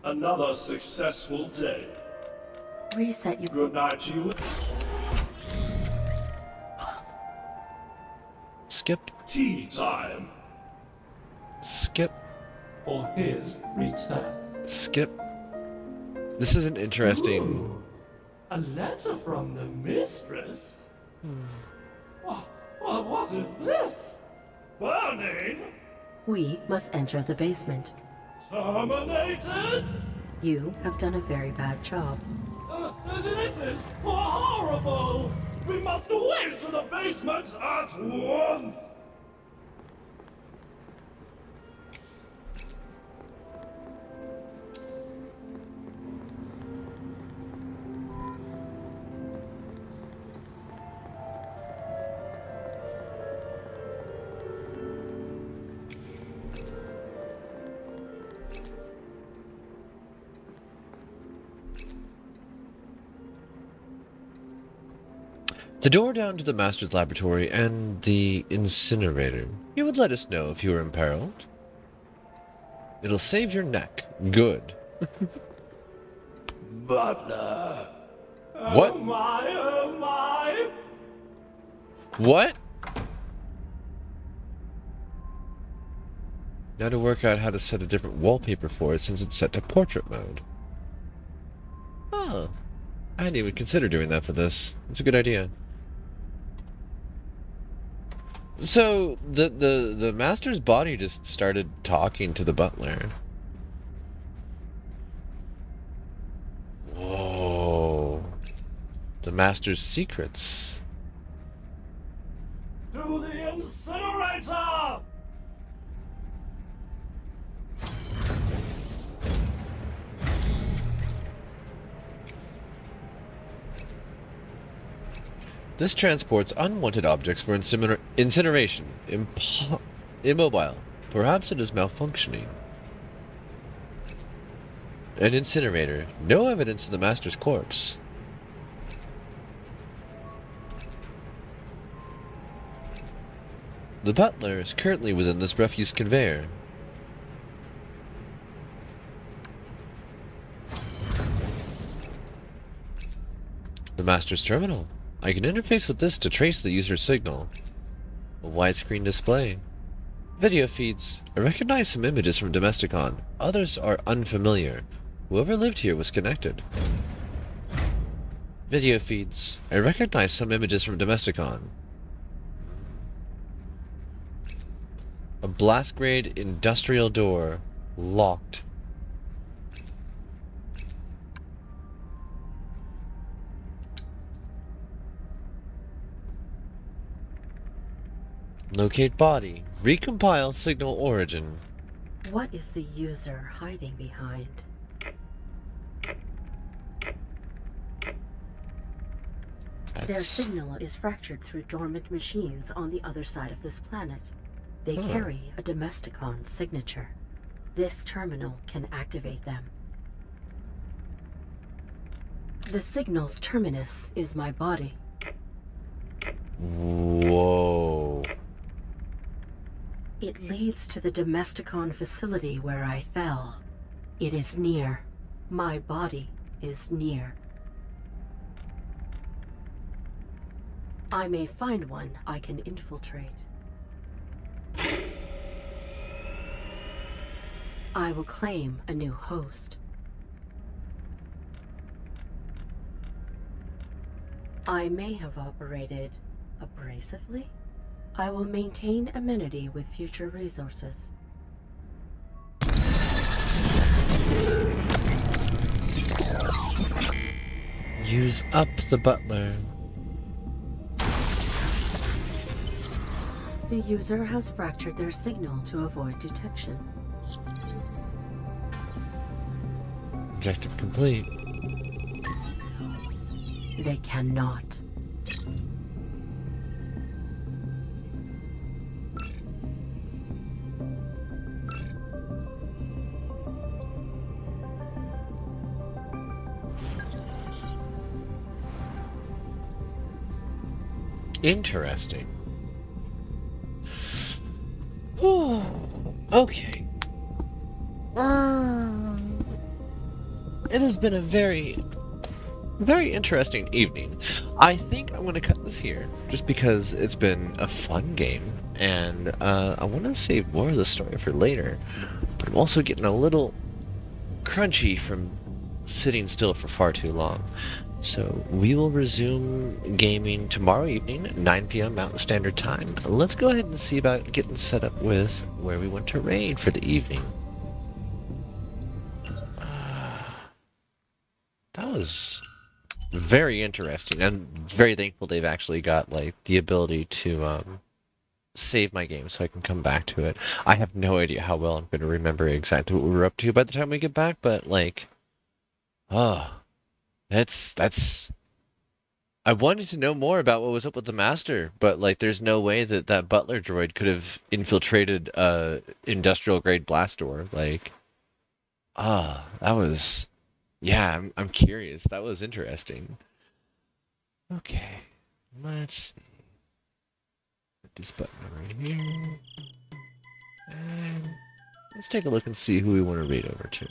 Another successful day. Reset your... Good night to you. Skip. Tea time. Skip. For his return. Skip. This is an interesting... Ooh, a letter from the mistress? Oh, well, what is this? Burning? We must enter the basement. Terminated? You have done a very bad job. This is horrible! We must away to the basement at once! The door down to the Master's laboratory and the incinerator. You would let us know if you were imperiled. It'll save your neck. Good. Butler. What? Oh my! What? Now to work out how to set a different wallpaper for it since it's set to portrait mode. Oh. I hadn't even considered doing that for this. It's a good idea. So, the Master's body just started talking to the butler. Whoa. The Master's secrets. To the incinerator! This transports unwanted objects for incineration. Immobile. Perhaps it is malfunctioning. An incinerator. No evidence of the Master's corpse. The butler is currently within this refuse conveyor. The Master's terminal. I can interface with this to trace the user's signal. A widescreen display. Video feeds. I recognize some images from Domesticon. Others are unfamiliar. Whoever lived here was connected. Video feeds. I recognize some images from Domesticon. A blast grade industrial door. Locked. Locate body. Recompile signal origin. What is the user hiding behind? Their signal is fractured through dormant machines on the other side of this planet. They carry a Domesticon signature. This terminal can activate them. The signal's terminus is my body. Whoa. It leads to the Domesticon facility where I fell. It is near. My body is near. I may find one I can infiltrate. I will claim a new host. I may have operated abrasively. I will maintain amenity with future resources. Use up the butler. The user has fractured their signal to avoid detection. Objective complete. They cannot. Interesting. Whew. Okay. It has been a very interesting evening. I think I'm going to cut this here, just because it's been a fun game, and I want to save more of the story for later. But I'm also getting a little crunchy from sitting still for far too long. So we will resume gaming tomorrow evening at 9 p.m. Mountain Standard Time. Let's go ahead and see about getting set up with where we want to raid for the evening. That was very interesting. I'm very thankful they've actually got like the ability to save my game so I can come back to it. I have no idea how well I'm going to remember exactly what we were up to by the time we get back, but like, that's. I wanted to know more about what was up with the Master, but like, there's no way that that Butler droid could have infiltrated industrial grade blast door. Like, that was. Yeah, I'm curious. That was interesting. Okay, let's see. Put this button right here. And let's take a look and see who we want to raid over to.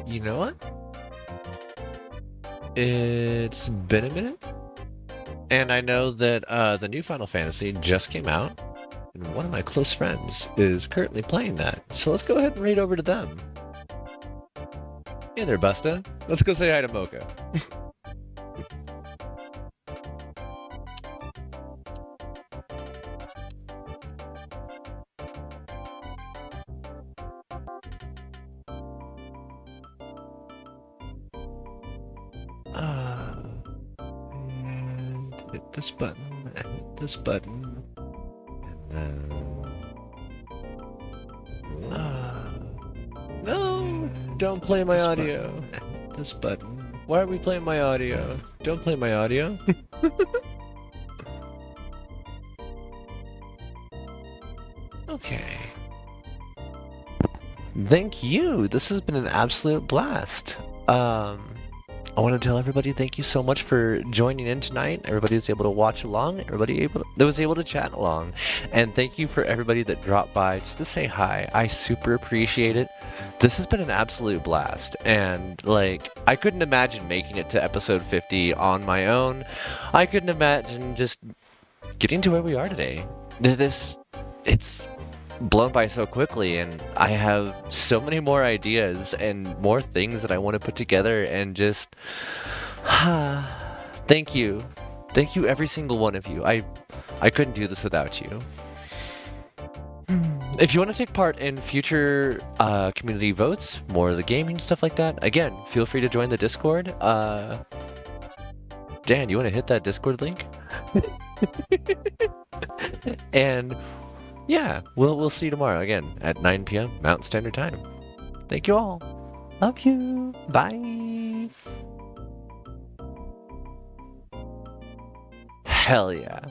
You know what? It's been a minute. And I know that the new Final Fantasy just came out, and one of my close friends is currently playing that. So let's go ahead and raid over to them. Hey there, Busta. Let's go say hi to Mocha. And hit this button, and hit this button, and then... no! Don't play my audio. Hit this button. Why are we playing my audio? Don't play my audio. Okay. Thank you. This has been an absolute blast. I want to tell everybody thank you so much for joining in tonight. Everybody was able to watch along. Everybody that was able to chat along. And thank you for everybody that dropped by just to say hi. I super appreciate it. This has been an absolute blast. And like, I couldn't imagine making it to episode 50 on my own. I couldn't imagine just getting to where we are today. It's blown by so quickly, and I have so many more ideas and more things that I want to put together, and just thank you every single one of you. I couldn't do this without you. If you want to take part in future community votes, more of the gaming stuff like that, again, feel free to join the Discord. Dan, you want to hit that Discord link? And yeah, we'll see you tomorrow again at 9 p.m. Mountain Standard Time. Thank you all. Love you. Bye. Hell yeah.